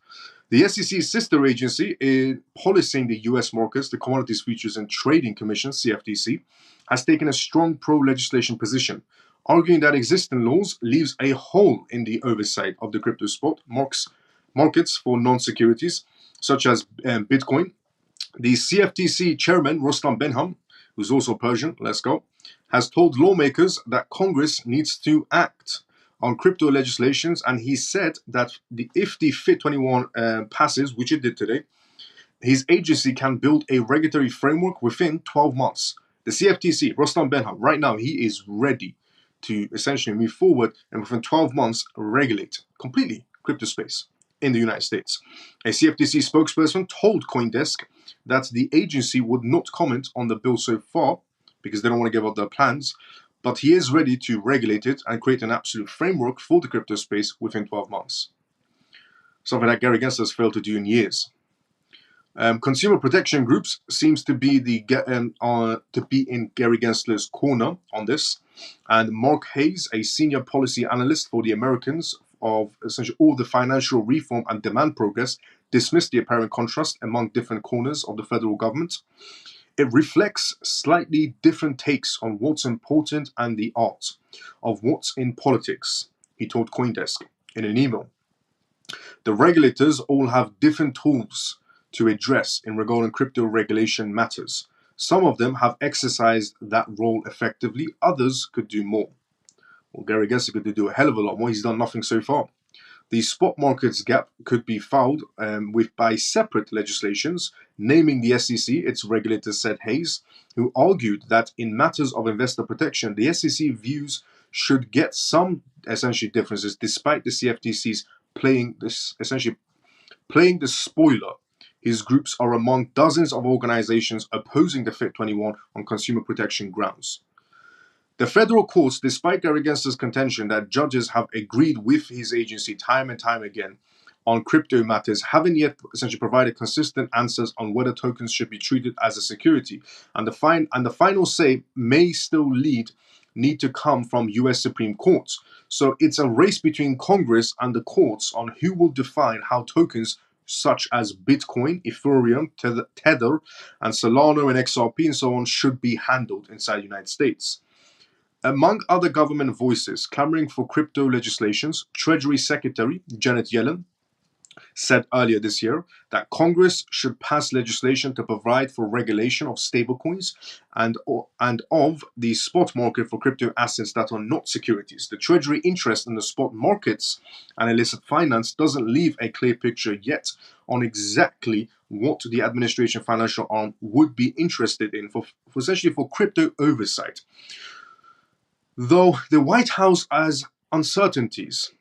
The SEC's sister agency in policing the US markets, the Commodities Futures and Trading Commission, CFTC, has taken a strong pro-legislation position, arguing that existing laws leaves a hole in the oversight of the crypto spot markets for non-securities, such as Bitcoin. The CFTC chairman, Rostam Benham, who's also Persian, let's go, has told lawmakers that Congress needs to act on crypto legislations, and he said that if the FIT21 passes, which it did today, his agency can build a regulatory framework within 12 months. The CFTC, Rostam Benham, right now he is ready to essentially move forward and within 12 months regulate completely crypto space in the United States. A CFTC spokesperson told CoinDesk that the agency would not comment on the bill so far because they don't want to give up their plans, but he is ready to regulate it and create an absolute framework for the crypto space within 12 months. Something that Gary Gensler has failed to do in years. Consumer protection groups seems to be in Gary Gensler's corner on this, and Mark Hayes, a senior policy analyst for the Americans of essentially all the financial reform and demand progress, dismissed the apparent contrast among different corners of the federal government. It reflects slightly different takes on what's important and the art of what's in politics, he told CoinDesk in an email. The regulators all have different tools to address in regarding crypto regulation matters. Some of them have exercised that role effectively, others could do more. Well, Gary Gensler could do a hell of a lot more. He's done nothing so far. The spot markets gap could be fouled by separate legislations, naming the SEC, its regulator, said Hayes, who argued that in matters of investor protection, the SEC views should get some essentially differences, despite the CFTC's playing the spoiler. His groups are among dozens of organizations opposing the FIT21 on consumer protection grounds. The federal courts, despite Gary Gensler's contention that judges have agreed with his agency time and time again on crypto matters, haven't yet essentially provided consistent answers on whether tokens should be treated as a security. And the final say may still need to come from US Supreme Courts. So it's a race between Congress and the courts on who will define how tokens such as Bitcoin, Ethereum, Tether, and Solana and XRP and so on should be handled inside the United States. Among other government voices clamoring for crypto legislations, Treasury Secretary Janet Yellen said earlier this year that Congress should pass legislation to provide for regulation of stablecoins and of the spot market for crypto assets that are not securities. The Treasury interest in the spot markets and illicit finance doesn't leave a clear picture yet on exactly what the administration financial arm would be interested in for essentially for crypto oversight. Though the White House has uncertainties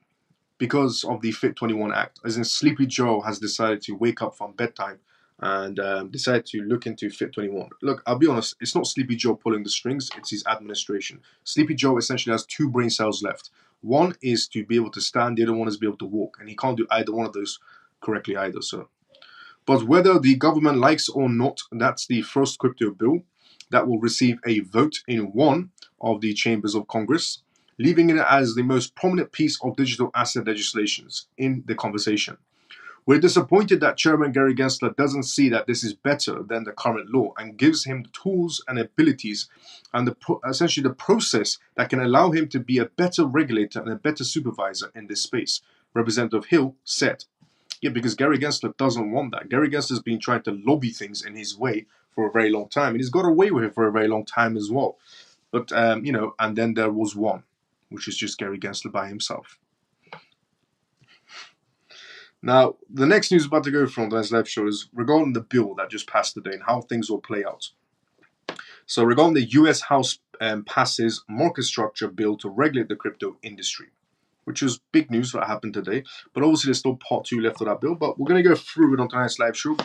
because of the FIT21 Act, as in Sleepy Joe has decided to wake up from bedtime and decide to look into FIT21. Look, I'll be honest, it's not Sleepy Joe pulling the strings, it's his administration. Sleepy Joe essentially has two brain cells left. One is to be able to stand, the other one is to be able to walk, and he can't do either one of those correctly either, so. But whether the government likes or not, that's the first crypto bill that will receive a vote in one of the chambers of Congress, leaving it as the most prominent piece of digital asset legislations in the conversation. We're disappointed that Chairman Gary Gensler doesn't see that this is better than the current law and gives him the tools and abilities and essentially the process that can allow him to be a better regulator and a better supervisor in this space, Representative Hill said. Yeah, because Gary Gensler doesn't want that. Gary Gensler's been trying to lobby things in his way for a very long time, and he's got away with it for a very long time as well. But, and then there was one, which is just Gary Gensler by himself. Now, the next news about to go from tonight's live show is regarding the bill that just passed today and how things will play out. So regarding the US House passes market structure bill to regulate the crypto industry. which is big news that happened today. But obviously, there's still part 2 left of that bill. But we're going to go through it on tonight's live show.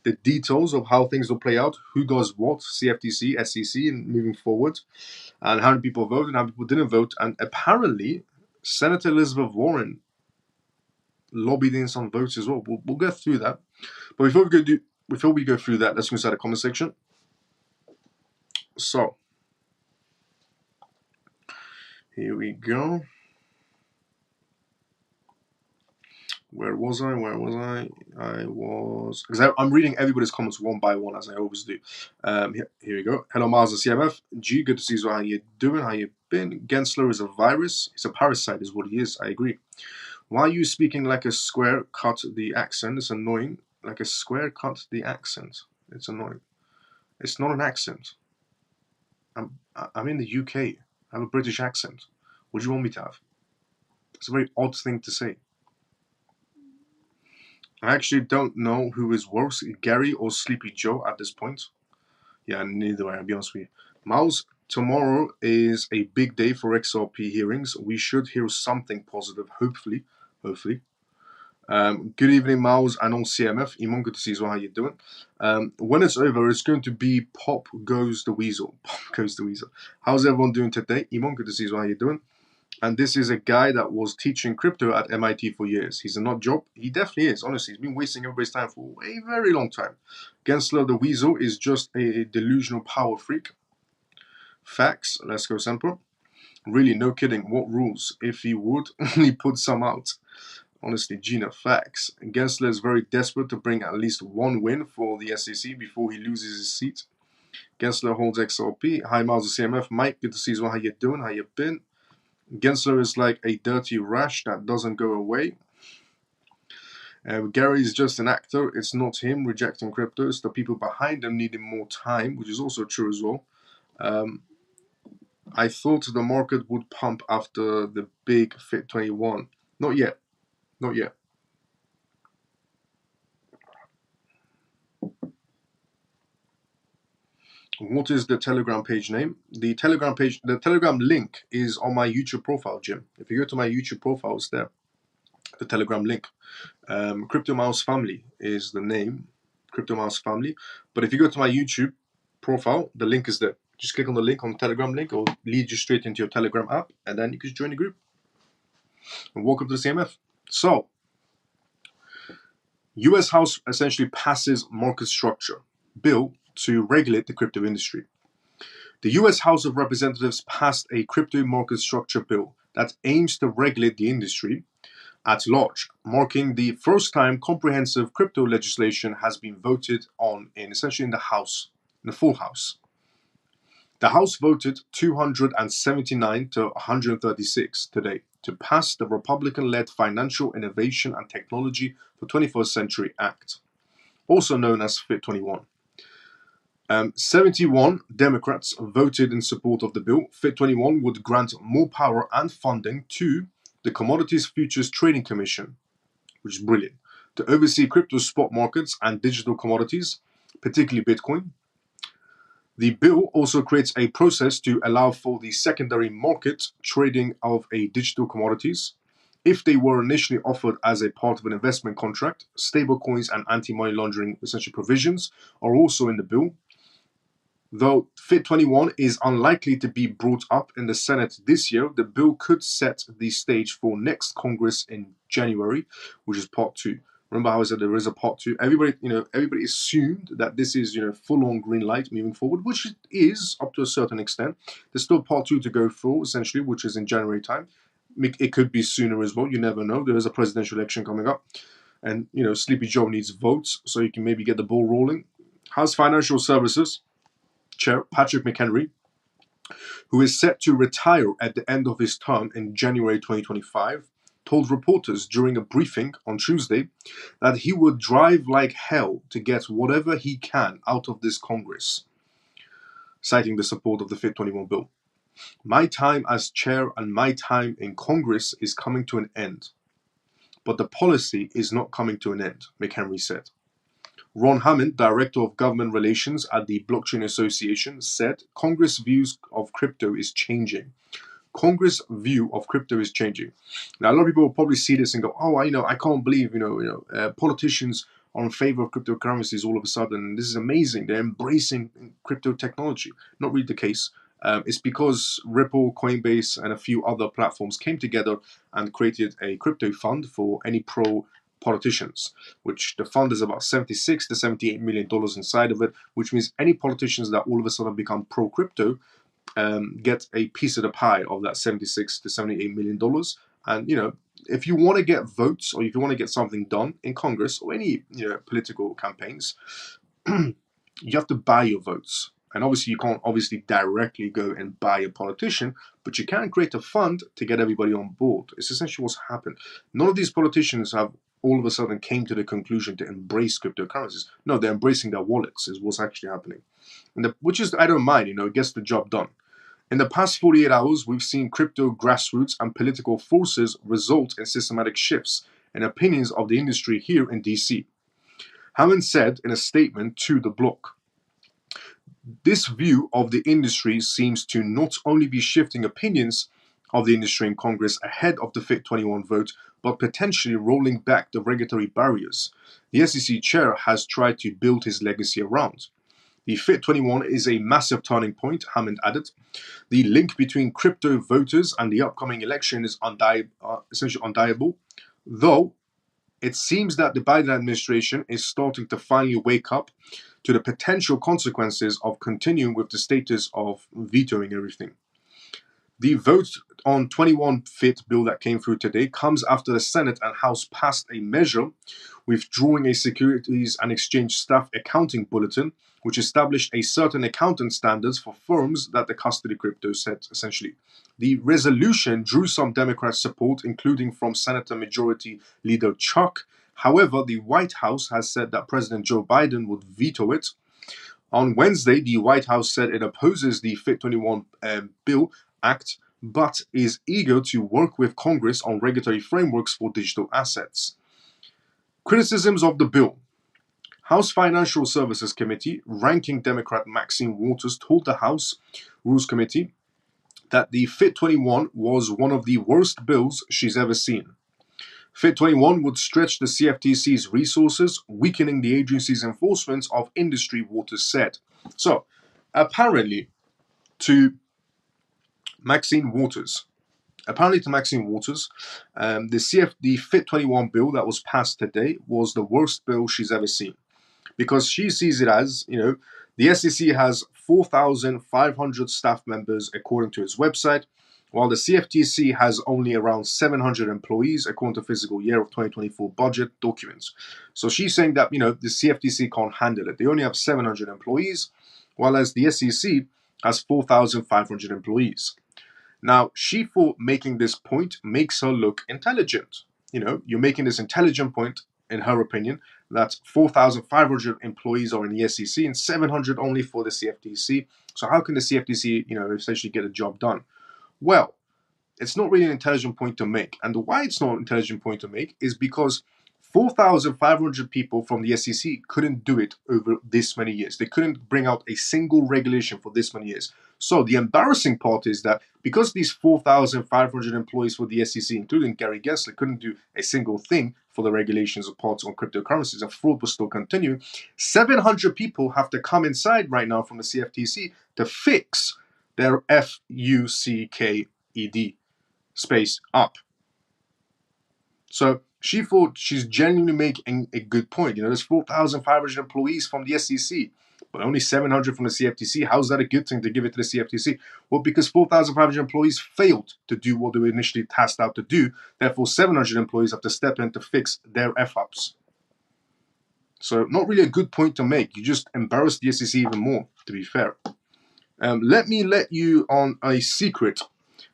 The details of how things will play out, who does what, CFTC, SEC, and moving forward, and how many people voted and how many people didn't vote. And apparently, Senator Elizabeth Warren lobbied in some votes as well. We'll go through that. But before we go through that, let's go inside the comment section. So, here we go. Where was I? Because I'm reading everybody's comments one by one, as I always do. Here we go. Hello, Miles of CMF. G, good to see you. How you doing? How you been? Gensler is a virus. He's a parasite, is what he is. I agree. Why are you speaking like a square? Cut the accent. It's annoying. Like a square, cut the accent. It's annoying. It's not an accent. I'm in the UK. I have a British accent. What do you want me to have? It's a very odd thing to say. I actually don't know who is worse, Gary or Sleepy Joe at this point. Yeah, neither way, I'll be honest with you. Miles, tomorrow is a big day for XRP hearings. We should hear something positive, hopefully. Good evening, Miles, and on CMF. Iman, good to see you. How you doing? When it's over, it's going to be Pop Goes the Weasel. Pop Goes the Weasel. How's everyone doing today? Iman, good to see you. How you doing? And this is a guy that was teaching crypto at MIT for years. He's a nut job. He definitely is. Honestly, he's been wasting everybody's time for a very long time. Gensler the Weasel is just a delusional power freak. Facts. Let's go simple. Really, no kidding. What rules? If he would, only put some out. Honestly, Gina, facts. Gensler is very desperate to bring at least one win for the SEC before he loses his seat. Gensler holds XRP. Hi, Miles of CMF. Mike, good to see you. How you doing? How you been? Gensler is like a dirty rash that doesn't go away. Gary is just an actor. It's not him rejecting crypto. It's the people behind him needing more time, which is also true as well. I thought the market would pump after the big FIT21. Not yet. What is the Telegram page name? The Telegram link is on my YouTube profile, Jim. If you go to my YouTube profile, it's there. The Telegram link. Crypto Mouse Family is the name. Crypto Mouse Family. But if you go to my YouTube profile, the link is there. Just click on the link on the Telegram link. It'll lead you straight into your Telegram app, and then you can join the group. And welcome to the CMF. So, US House essentially passes market structure bill to regulate the crypto industry. The US House of Representatives passed a crypto market structure bill that aims to regulate the industry at large, marking the first time comprehensive crypto legislation has been voted on essentially in the House, in the full House. The House voted 279 to 136 today to pass the Republican-led Financial Innovation and Technology for 21st Century Act, also known as FIT21. 71 Democrats voted in support of the bill. FIT21 would grant more power and funding to the Commodities Futures Trading Commission, which is brilliant, to oversee crypto spot markets and digital commodities, particularly Bitcoin. The bill also creates a process to allow for the secondary market trading of digital commodities. If they were initially offered as a part of an investment contract, stablecoins and anti-money laundering essential provisions are also in the bill. Though FIT21 is unlikely to be brought up in the Senate this year, the bill could set the stage for next Congress in January, which is part 2. Remember how I said there is a part 2? Everybody assumed that this is, full-on green light moving forward, which it is up to a certain extent. There's still part 2 to go through, essentially, which is in January time. It could be sooner as well. You never know. There is a presidential election coming up, and Sleepy Joe needs votes, so you can maybe get the ball rolling. House Financial Services Chair Patrick McHenry, who is set to retire at the end of his term in January 2025, told reporters during a briefing on Tuesday that he would drive like hell to get whatever he can out of this Congress, citing the support of the FIT21 bill. My time as chair and my time in Congress is coming to an end, but the policy is not coming to an end, McHenry said. Ron Hammond, Director of Government Relations at the Blockchain Association, said Congress' views of crypto is changing. Congress' view of crypto is changing. Now, a lot of people will probably see this and go, "Oh, I can't believe, politicians are in favor of cryptocurrencies all of a sudden. This is amazing. They're embracing crypto technology." Not really the case. It's because Ripple, Coinbase, and a few other platforms came together and created a crypto fund for any pro politicians, which the fund is about $76 to $78 million inside of it, which means any politicians that all of a sudden become pro crypto get a piece of the pie of that $76 to $78 million. And if you want to get votes, or if you want to get something done in Congress or any political campaigns, you have to buy your votes. And obviously, you can't directly go and buy a politician, but you can create a fund to get everybody on board. It's essentially what's happened. None of these politicians have all of a sudden came to the conclusion to embrace cryptocurrencies. No, they're embracing their wallets is what's actually happening. Which is, I don't mind, it gets the job done. In the past 48 hours, we've seen crypto grassroots and political forces result in systematic shifts in opinions of the industry here in DC. Hammond said in a statement to the block, "This view of the industry seems to not only be shifting opinions of the industry in Congress ahead of the FIT21 vote, but potentially rolling back the regulatory barriers the SEC chair has tried to build his legacy around. The FIT21 is a massive turning point," Hammond added. "The link between crypto voters and the upcoming election is essentially undeniable, though it seems that the Biden administration is starting to finally wake up to the potential consequences of continuing with the status of vetoing everything." The vote on 21 FIT bill that came through today comes after the Senate and House passed a measure withdrawing a Securities and Exchange Staff Accounting Bulletin, which established a certain accounting standards for firms that the custody crypto set, essentially. The resolution drew some Democrat support, including from Senator Majority Leader Chuck. However, the White House has said that President Joe Biden would veto it. On Wednesday, the White House said it opposes the FIT21 bill act, but is eager to work with Congress on regulatory frameworks for digital assets. Criticisms of the bill. House Financial Services Committee, ranking Democrat Maxine Waters, told the House Rules Committee that the FIT21 was one of the worst bills she's ever seen. FIT21 would stretch the CFTC's resources, weakening the agency's enforcement of industry, Waters said. So, apparently, to Maxine Waters, the FIT21 bill that was passed today was the worst bill she's ever seen. Because she sees it as, the SEC has 4,500 staff members according to its website, while the CFTC has only around 700 employees according to fiscal year of 2024 budget documents. So she's saying that, the CFTC can't handle it. They only have 700 employees, while as the SEC has 4,500 employees. Now, she thought making this point makes her look intelligent. You're making this intelligent point, in her opinion, that 4,500 employees are in the SEC and 700 only for the CFTC. So how can the CFTC, essentially get a job done? Well, it's not really an intelligent point to make. And why it's not an intelligent point to make is because 4,500 people from the SEC couldn't do it over this many years. They couldn't bring out a single regulation for this many years. So the embarrassing part is that because these 4,500 employees for the SEC, including Gary Gensler, couldn't do a single thing for the regulations of parts on cryptocurrencies and fraud was still continuing, 700 people have to come inside right now from the CFTC to fix their FUCKED space up. So she thought she's genuinely making a good point. There's 4,500 employees from the SEC, but only 700 from the CFTC. How's that a good thing to give it to the CFTC? Well, because 4,500 employees failed to do what they were initially tasked out to do. Therefore, 700 employees have to step in to fix their F-ups. So not really a good point to make. You just embarrass the SEC even more, to be fair. Let me let you on a secret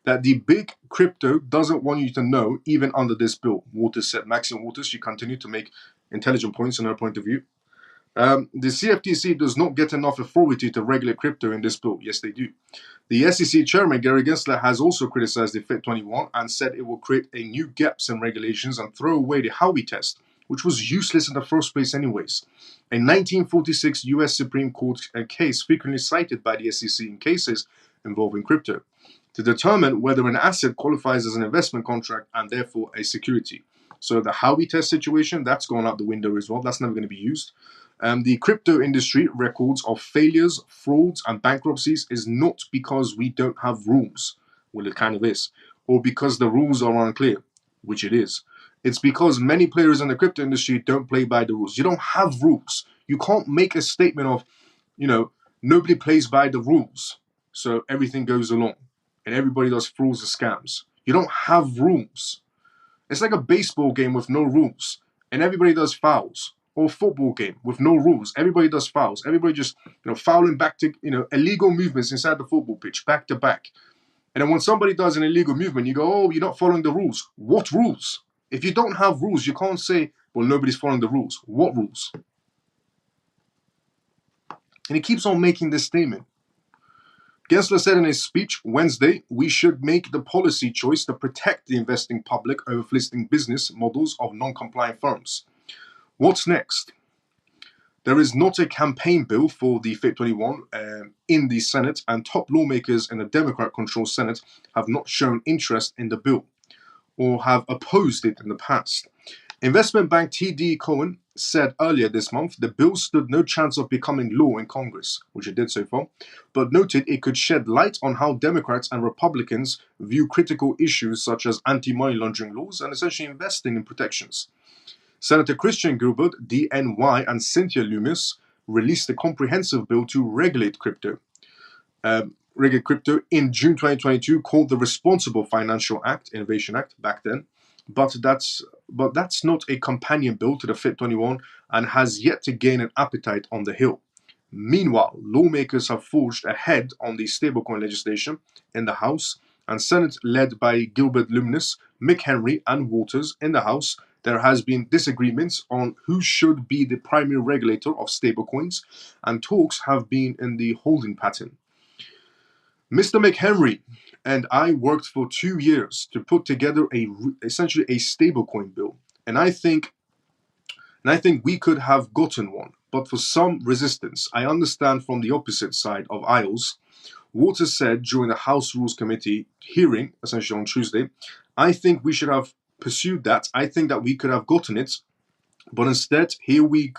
that the big crypto doesn't want you to know, even under this bill. Waters said. Maxine Waters, she continued to make intelligent points in her point of view. The CFTC does not get enough authority to regulate crypto in this bill. Yes, they do. The SEC chairman, Gary Gensler, has also criticized the FIT21 and said it will create a new gaps in regulations and throw away the Howey test, which was useless in the first place anyways. A 1946 U.S. Supreme Court case frequently cited by the SEC in cases involving crypto. to determine whether an asset qualifies as an investment contract and therefore a security. So the how we test situation, that's gone out the window as well. That's never going to be used. The crypto industry records of failures, frauds, and bankruptcies is not because we don't have rules, well, it kind of is, or because the rules are unclear, which it is. It's because many players in the crypto industry don't play by the rules. You don't have rules. You can't make a statement of, nobody plays by the rules, so everything goes along and everybody does frauds and scams. You don't have rules. It's like a baseball game with no rules and everybody does fouls. Or a football game with no rules. Everybody does fouls. Everybody just, fouling back to, illegal movements inside the football pitch, back to back. And then when somebody does an illegal movement, you go, oh, you're not following the rules. What rules? If you don't have rules, you can't say, well, nobody's following the rules. What rules? And he keeps on making this statement. Gensler said in his speech Wednesday, we should make the policy choice to protect the investing public over flisting business models of non-compliant firms. What's next? There is not a campaign bill for the FIT21 in the Senate, and top lawmakers in the Democrat-controlled Senate have not shown interest in the bill or have opposed it in the past. Investment bank TD Cowen said earlier this month the bill stood no chance of becoming law in Congress, which it did so far, but noted it could shed light on how Democrats and Republicans view critical issues such as anti-money laundering laws and essentially investing in protections. Senator Christian Gilbert, DNY, and Cynthia Lummis released a comprehensive bill to regulate crypto. In June 2022, called the Responsible Financial Act, Innovation Act, back then. But that's not a companion bill to the FIT21 and has yet to gain an appetite on the Hill. Meanwhile, lawmakers have forged ahead on the stablecoin legislation in the House and Senate, led by Gilbert Lummis, Mick Henry, and Waters. In the House, there has been disagreements on who should be the primary regulator of stablecoins, and talks have been in the holding pattern. Mr. McHenry and I worked for 2 years to put together essentially a stablecoin bill, and I think we could have gotten one, but for some resistance. I understand from the opposite side of aisles. Waters said during the House Rules Committee hearing, essentially on Tuesday, I think we should have pursued that. I think that we could have gotten it, but instead, here we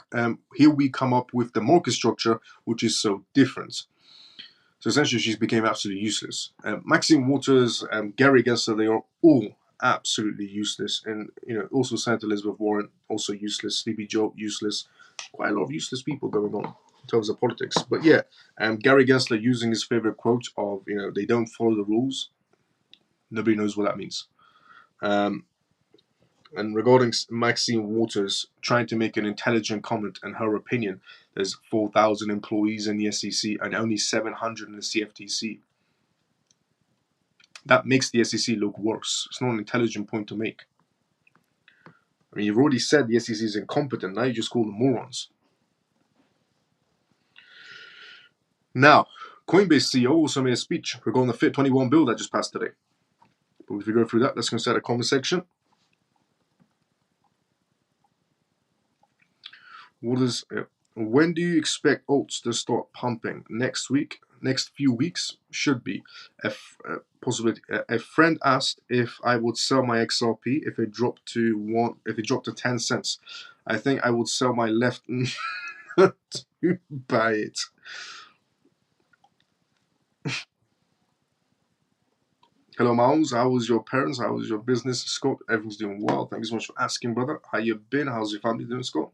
come up with the market structure, which is so different. So essentially, she's became absolutely useless. Maxine Waters, Gary Gensler, they are all absolutely useless. And, also Senator Elizabeth Warren, also useless. Sleepy Joe, useless. Quite a lot of useless people going on in terms of politics. But yeah, Gary Gensler using his favorite quote of, they don't follow the rules. Nobody knows what that means. And regarding Maxine Waters trying to make an intelligent comment in her opinion, there's 4,000 employees in the SEC and only 700 in the CFTC. That makes the SEC look worse. It's not an intelligent point to make. I mean, you've already said the SEC is incompetent. Now you just call them morons. Now, Coinbase CEO also made a speech regarding the FIT21 bill that just passed today. But if we go through that, let's go inside the comment section. When do you expect alts to start pumping? Next week? Next few weeks? Should be. Possibility. A friend asked if I would sell my XRP if it dropped to 10 cents. I think I would sell my left to buy it. Hello, Miles. How was your parents? How was your business? Scott, everything's doing well. Thank you so much for asking, brother. How you been? How's your family doing, Scott?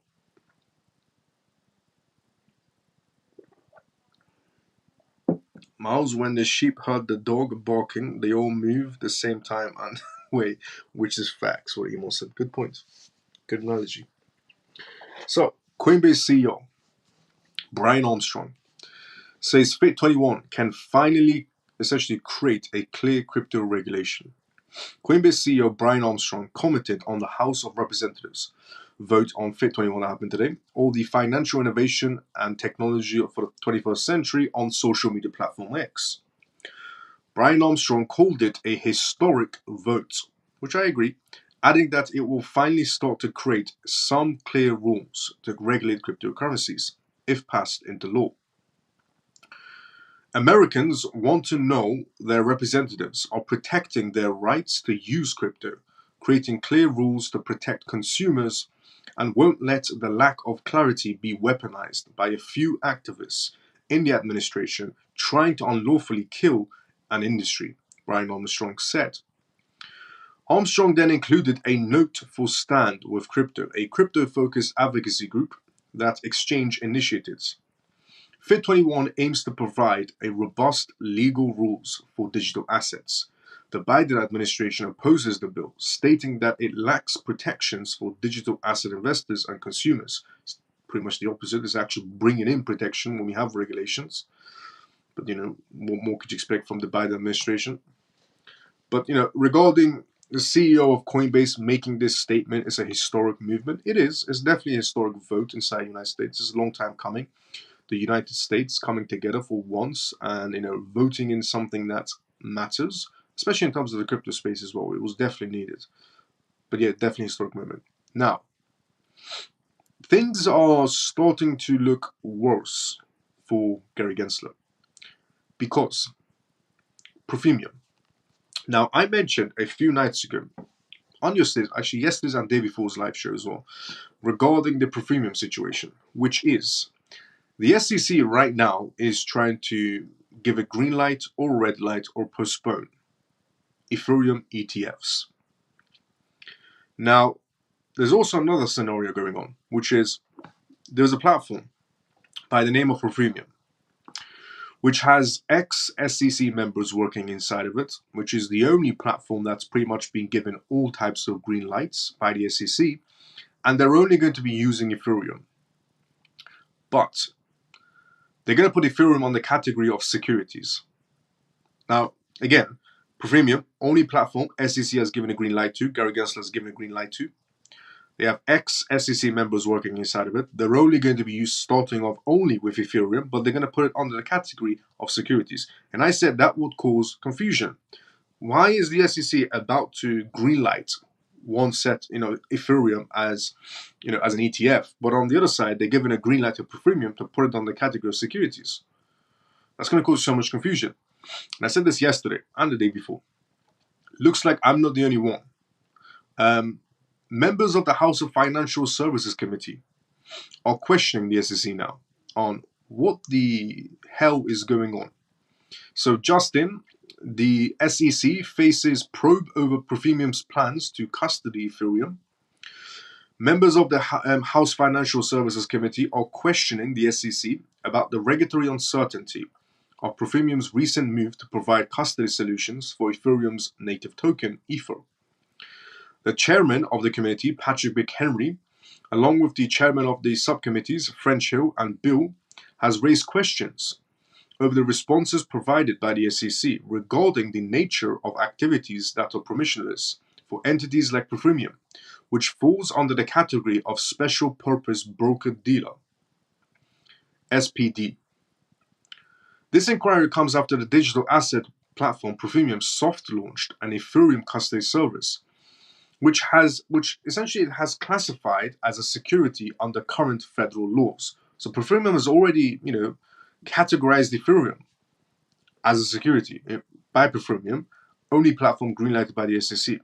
Miles, when the sheep heard the dog barking, they all move the same time and way, which is facts, what Emo said. Good point. Good analogy. So, Coinbase CEO Brian Armstrong says FIT21 can finally essentially create a clear crypto regulation. Coinbase CEO Brian Armstrong commented on the House of Representatives vote on FIT21 that happened today, or the financial innovation and technology for the 21st century on social media platform X. Brian Armstrong called it a historic vote, which I agree, adding that it will finally start to create some clear rules to regulate cryptocurrencies, if passed into law. Americans want to know their representatives are protecting their rights to use crypto, creating clear rules to protect consumers, and won't let the lack of clarity be weaponized by a few activists in the administration trying to unlawfully kill an industry, Brian Armstrong said. Armstrong then included a note for Stand with Crypto, a crypto-focused advocacy group that Exchange initiated. Fit21 aims to provide a robust legal rules for digital assets. The Biden administration opposes the bill, stating that it lacks protections for digital asset investors and consumers. It's pretty much the opposite. It's actually bringing in protection when we have regulations. But, what more could you expect from the Biden administration? But, regarding the CEO of Coinbase making this statement is a historic movement. It is. It's definitely a historic vote inside the United States. It's a long time coming. The United States coming together for once and voting in something that matters, especially in terms of the crypto space as well. It was definitely needed. But yeah, definitely a historic moment. Now, things are starting to look worse for Gary Gensler because Profemium. Now, I mentioned a few nights ago on your stage, actually yesterday's and day before's live show as well, regarding the Profemium situation, which is the SEC right now is trying to give a green light or red light or postpone Ethereum ETFs. Now, there's also another scenario going on, which is there's a platform by the name of Profemium, which has ex-SEC members working inside of it, which is the only platform that's pretty much been given all types of green lights by the SEC, and they're only going to be using Ethereum. But they're going to put Ethereum on the category of securities. Now, again, Profemium, only platform SEC has given a green light to, Gary Gensler has given a green light to. They have ex-SEC members working inside of it. They're only going to be used starting off only with Ethereum, but they're going to put it under the category of securities. And I said that would cause confusion. Why is the SEC about to greenlight one set, Ethereum as an ETF, but on the other side they're giving a green light to Profemium to put it on the category of securities? That's going to cause so much confusion. And I said this yesterday and the day before. Looks like I'm not the only one. Members of the House of Financial Services Committee are questioning the SEC now on what the hell is going on. So just in, the SEC faces probe over Profemium's plans to custody Ethereum. Members of the House Financial Services Committee are questioning the SEC about the regulatory uncertainty of Profemium's recent move to provide custody solutions for Ethereum's native token, Ether. The chairman of the committee, Patrick Henry, along with the chairman of the subcommittees, French Hill and Bill, has raised questions over the responses provided by the SEC regarding the nature of activities that are permissionless for entities like Profemium, which falls under the category of Special Purpose Broker-Dealer, SPD. This inquiry comes after the digital asset platform Profemium soft-launched an Ethereum custody service, which essentially it has classified as a security under current federal laws. So Profemium has already, categorized Ethereum as a security by Profemium, only platform greenlighted by the SEC.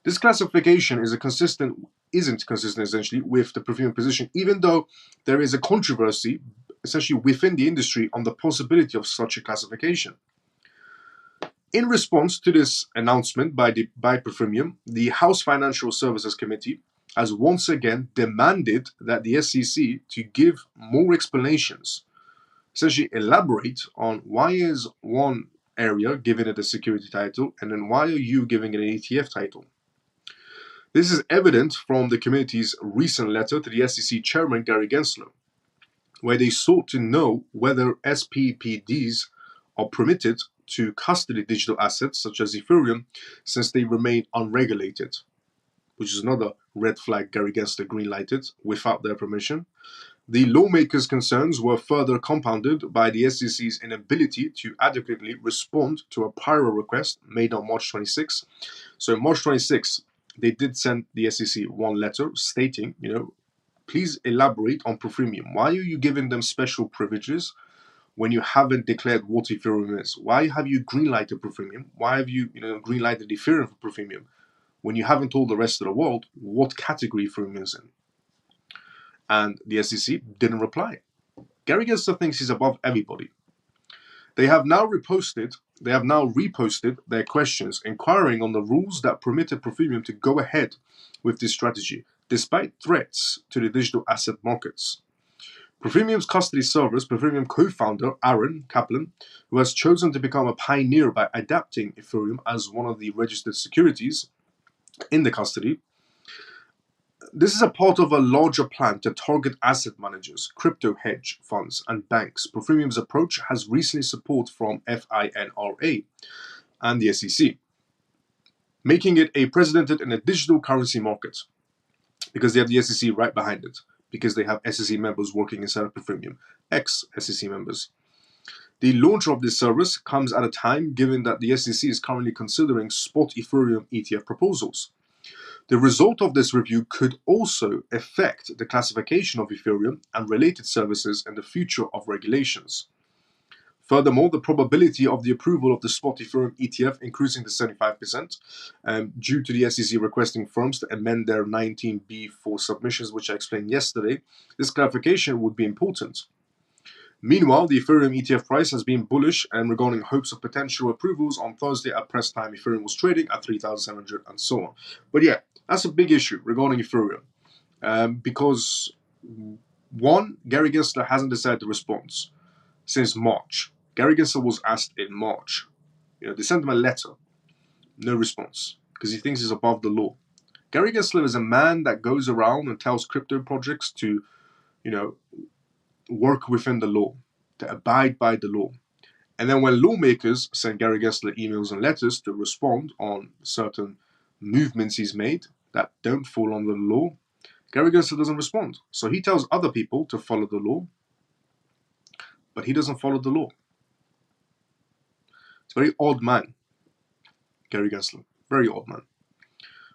This classification isn't consistent essentially with the Profemium position, even though there is a controversy essentially within the industry on the possibility of such a classification. In response to this announcement by Profemium, the House Financial Services Committee has once again demanded that the SEC to give more explanations, essentially elaborate on why is one area giving it a security title and then why are you giving it an ETF title. This is evident from the committee's recent letter to the SEC chairman Gary Gensler, where they sought to know whether SPPDs are permitted to custody digital assets such as Ethereum since they remain unregulated, which is another red flag Gary Gensler greenlighted without their permission. The lawmakers' concerns were further compounded by the SEC's inability to adequately respond to a prior request made on March 26. So on March 26, they did send the SEC one letter stating, please elaborate on Profemium. Why are you giving them special privileges? when you haven't declared what Ethereum is? Why have you greenlighted Profemium? Why have you, greenlighted Ethereum for Profemium when you haven't told the rest of the world what category Ethereum is in? And the SEC didn't reply. Gary Gensler thinks he's above everybody. They have now reposted their questions inquiring on the rules that permitted Profemium to go ahead with this strategy, despite threats to the digital asset markets. Profemium's custody service, Profemium co-founder Aaron Kaplan, who has chosen to become a pioneer by adapting Ethereum as one of the registered securities in the custody. This is a part of a larger plan to target asset managers, crypto hedge funds, and banks. Profemium's approach has recently support from FINRA and the SEC, making it a precedented in a digital currency market, because they have the SEC right behind it, because they have SEC members working inside of Profemium, ex-SEC members. The launch of this service comes at a time given that the SEC is currently considering spot Ethereum ETF proposals. The result of this review could also affect the classification of Ethereum and related services in the future of regulations. Furthermore, the probability of the approval of the spot Ethereum ETF increasing to 75% due to the SEC requesting firms to amend their 19B4 submissions, which I explained yesterday. This clarification would be important. Meanwhile, the Ethereum ETF price has been bullish, and regarding hopes of potential approvals on Thursday at press time, Ethereum was trading at 3,700 and so on. But yeah, that's a big issue regarding Ethereum, because one, Gary Gensler hasn't decided to respond since March. Gary Gensler was asked in March. They sent him a letter, no response, because he thinks he's above the law. Gary Gensler is a man that goes around and tells crypto projects to, work within the law, to abide by the law. And then when lawmakers send Gary Gensler emails and letters to respond on certain movements he's made that don't fall under the law, Gary Gensler doesn't respond. So he tells other people to follow the law, but he doesn't follow the law. It's a very odd man, Gary Gensler. Very odd man.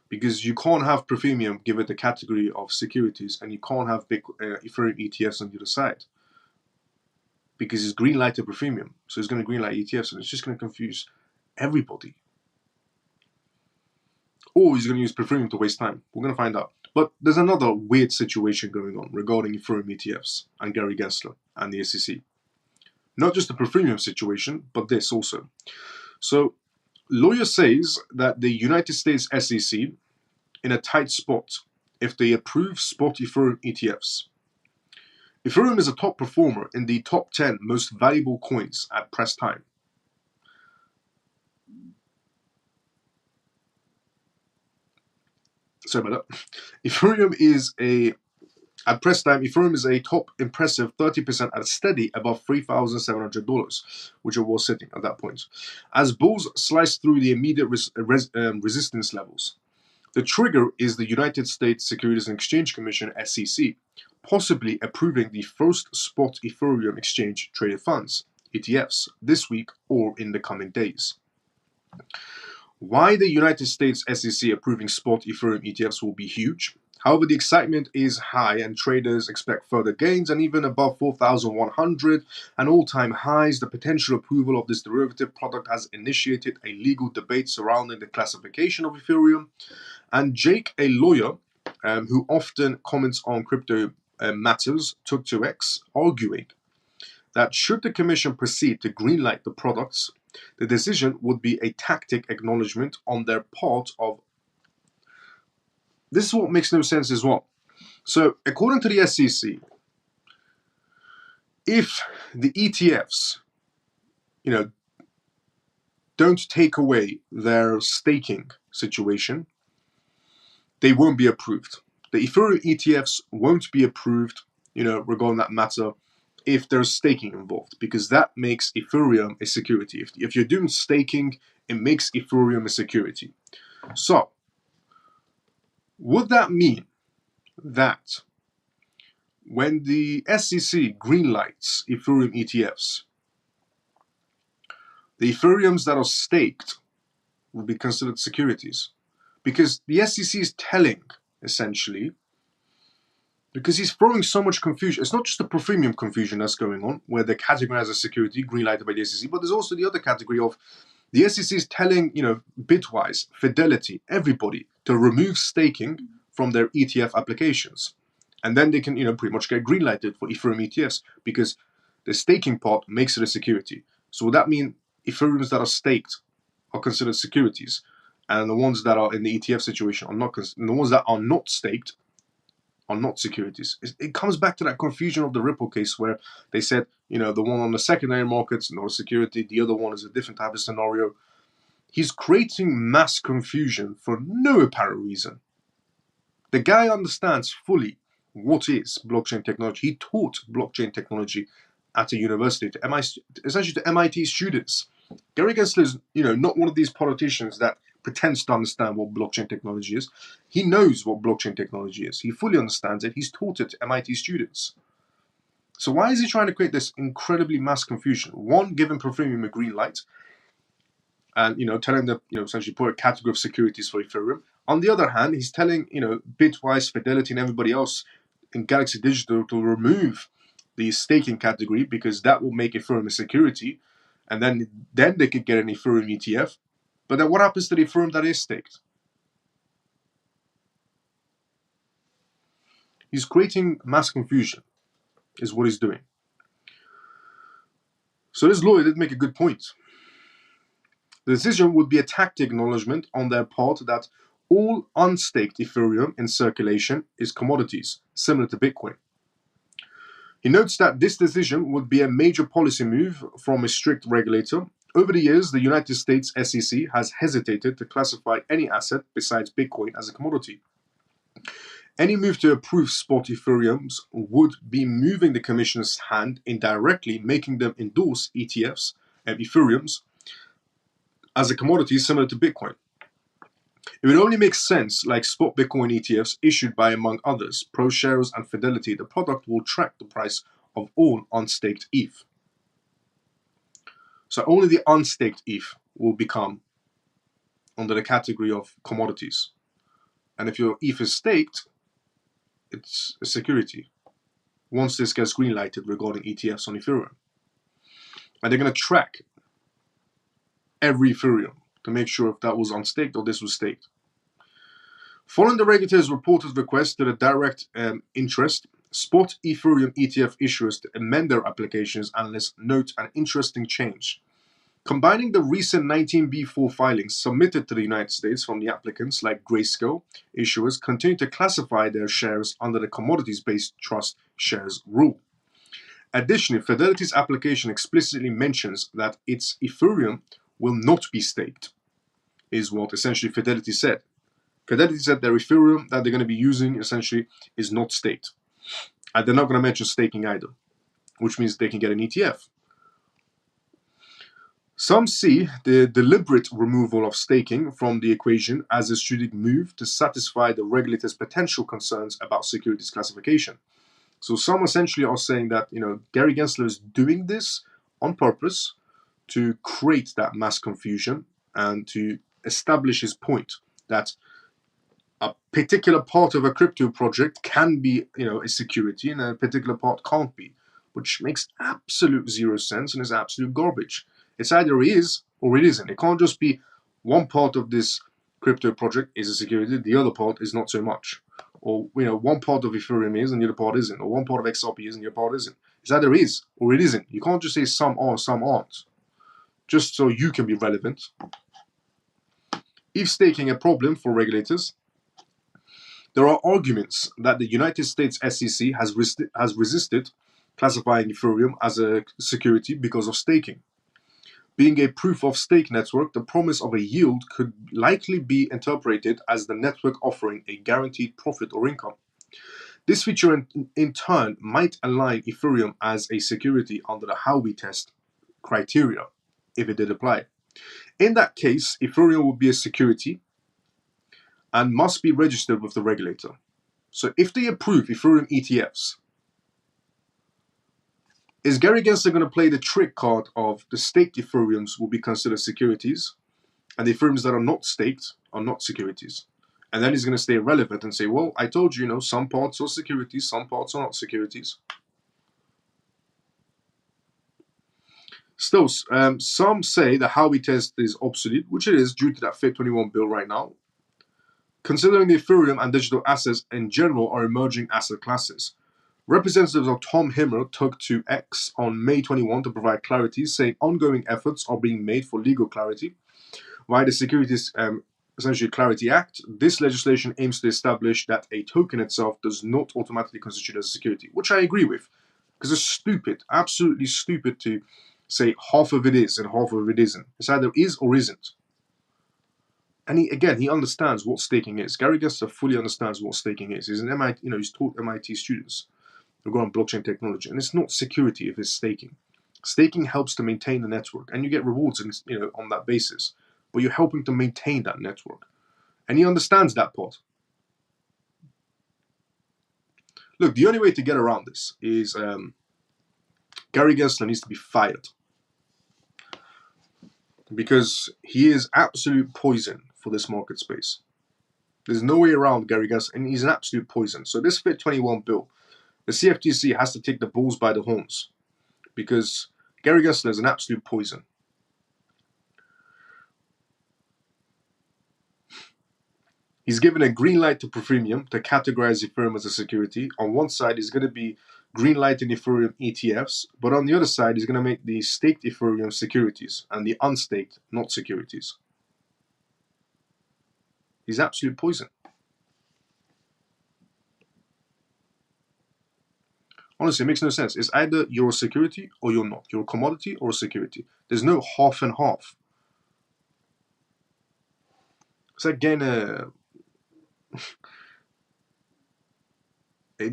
Because you can't have Profemium give it the category of securities, and you can't have big Ethereum ETFs on the other side. Because he's green-lighted Profemium, so he's going to green-light ETFs, and it's just going to confuse everybody. Or he's going to use Profemium to waste time. We're going to find out. But there's another weird situation going on regarding Ethereum ETFs and Gary Gensler and the SEC. Not just the Profemium situation, but this also. So, lawyer says that the United States SEC in a tight spot if they approve spot Ethereum ETFs. Ethereum is a top performer in the top 10 most valuable coins at press time. Sorry about that. Ethereum is at press time, Ethereum is a top impressive 30% at steady above $3,700, which it was sitting at that point, as bulls slice through the immediate resistance levels. The trigger is the United States Securities and Exchange Commission, SEC, possibly approving the first spot Ethereum exchange traded funds, ETFs, this week or in the coming days. Why the United States SEC approving spot Ethereum ETFs will be huge. However, the excitement is high and traders expect further gains, and even above 4,100 and all-time highs. The potential approval of this derivative product has initiated a legal debate surrounding the classification of Ethereum. And Jake, a lawyer who often comments on crypto matters, took to X, arguing that should the commission proceed to greenlight the products, the decision would be a tactic acknowledgement on their part of. This is what makes no sense as well. So, according to the SEC, if the ETFs, don't take away their staking situation, they won't be approved. The Ethereum ETFs won't be approved, regarding that matter, if there's staking involved, because that makes Ethereum a security. If you're doing staking, it makes Ethereum a security. So, would that mean that when the SEC greenlights Ethereum ETFs, the Ethereums that are staked will be considered securities? Because the SEC is telling, essentially, because he's throwing so much confusion. It's not just the premium confusion that's going on, where they're categorized as security, green lighted by the SEC, but there's also the other category of the SEC is telling, Bitwise, Fidelity, everybody to remove staking from their ETF applications. And then they can, pretty much get green lighted for Ethereum ETFs because the staking part makes it a security. So would that mean Ethereums that are staked are considered securities, and the ones that are in the ETF situation are not, and the ones that are not staked are not securities? It comes back to that confusion of the Ripple case where they said, the one on the secondary markets not a security, the other one is a different type of scenario. He's creating mass confusion for no apparent reason. The guy understands fully what is blockchain technology. He taught blockchain technology at a university essentially to MIT students. Gary Gensler is, not one of these politicians that pretends to understand what blockchain technology is. He knows what blockchain technology is. He fully understands it. He's taught it to MIT students. So why is he trying to create this incredibly mass confusion? One, giving Ethereum a green light, and telling them, essentially put a category of securities for Ethereum. On the other hand, he's telling, Bitwise, Fidelity, and everybody else in Galaxy Digital to remove the staking category because that will make Ethereum a security, and then they could get an Ethereum ETF. But then what happens to the Ethereum that is staked? He's creating mass confusion, is what he's doing. So this lawyer did make a good point. The decision would be a tacit acknowledgement on their part that all unstaked Ethereum in circulation is commodities, similar to Bitcoin. He notes that this decision would be a major policy move from a strict regulator. Over the years, the United States SEC has hesitated to classify any asset besides Bitcoin as a commodity. Any move to approve spot Ethereums would be moving the Commission's hand indirectly, making them endorse ETFs and Ethereums as a commodity similar to Bitcoin. It would only make sense like spot Bitcoin ETFs issued by, among others, ProShares and Fidelity. The product will track the price of all unstaked ETH. So only the unstaked ETH will become under the category of commodities. And if your ETH is staked, it's a security. Once this gets green-lighted regarding ETFs on Ethereum. And they're going to track every Ethereum to make sure if that was unstaked or this was staked. Following the regulator's reported request to the direct interest, spot Ethereum ETF issuers to amend their applications, analysts note an interesting change. Combining the recent 19B4 filings submitted to the United States from the applicants like Grayscale, issuers continue to classify their shares under the commodities-based trust shares rule. Additionally, Fidelity's application explicitly mentions that its Ethereum will not be staked, is what essentially Fidelity said. Fidelity said their Ethereum that they're going to be using essentially is not staked. And they're not going to mention staking either, which means they can get an ETF. Some see the deliberate removal of staking from the equation as a strategic move to satisfy the regulator's potential concerns about securities classification. So some essentially are saying that, Gary Gensler is doing this on purpose to create that mass confusion and to establish his point that a particular part of a crypto project can be, a security and a particular part can't be, which makes absolute zero sense and is absolute garbage. It's either it is or it isn't. It can't just be one part of this crypto project is a security, the other part is not so much. Or, one part of Ethereum is and the other part isn't. Or one part of XRP is and the other part isn't. It's either is or it isn't. You can't just say some are, some aren't. Just so you can be relevant. If staking a problem for regulators, there are arguments that the United States SEC has resisted classifying Ethereum as a security because of staking. Being a proof-of-stake network, the promise of a yield could likely be interpreted as the network offering a guaranteed profit or income. This feature in turn might align Ethereum as a security under the Howey test criteria, if it did apply. In that case, Ethereum would be a security and must be registered with the regulator. So if they approve Ethereum ETFs, is Gary Gensler going to play the trick card of the staked Ethereums will be considered securities, and the Ethereums that are not staked are not securities? And then he's going to stay relevant and say, well, I told you, some parts are securities, some parts are not securities. Still, some say the Howey test is obsolete, which it is due to that FIT21 bill right now. Considering the Ethereum and digital assets in general are emerging asset classes. Representatives of Tom Himmer took to X on May 21 to provide clarity, saying ongoing efforts are being made for legal clarity. Via the Securities essentially Clarity Act, this legislation aims to establish that a token itself does not automatically constitute as a security, which I agree with, because it's stupid, absolutely stupid to say half of it is and half of it isn't. It's either is or isn't. And he understands what staking is. Gary Gensler fully understands what staking is. He's an MIT, he's taught MIT students regarding blockchain technology, and it's not security if it's staking. Staking helps to maintain the network, and you get rewards, on that basis. But you're helping to maintain that network, and he understands that part. Look, the only way to get around this is Gary Gensler needs to be fired, because he is absolute poison for this market space. There's no way around Gary Gensler, and he's an absolute poison. So this FIT21 bill, the CFTC has to take the bulls by the horns, because Gary Gensler is an absolute poison. He's given a green light to Premium to categorize Ethereum as a security. On one side, he's going to be green lighting Ethereum ETFs, but on the other side, he's going to make the staked Ethereum securities and the unstaked not securities. He's absolute poison. Honestly, it makes no sense. It's either you're a security or you're not. You're a commodity or a security. There's no half and half. It's like getting a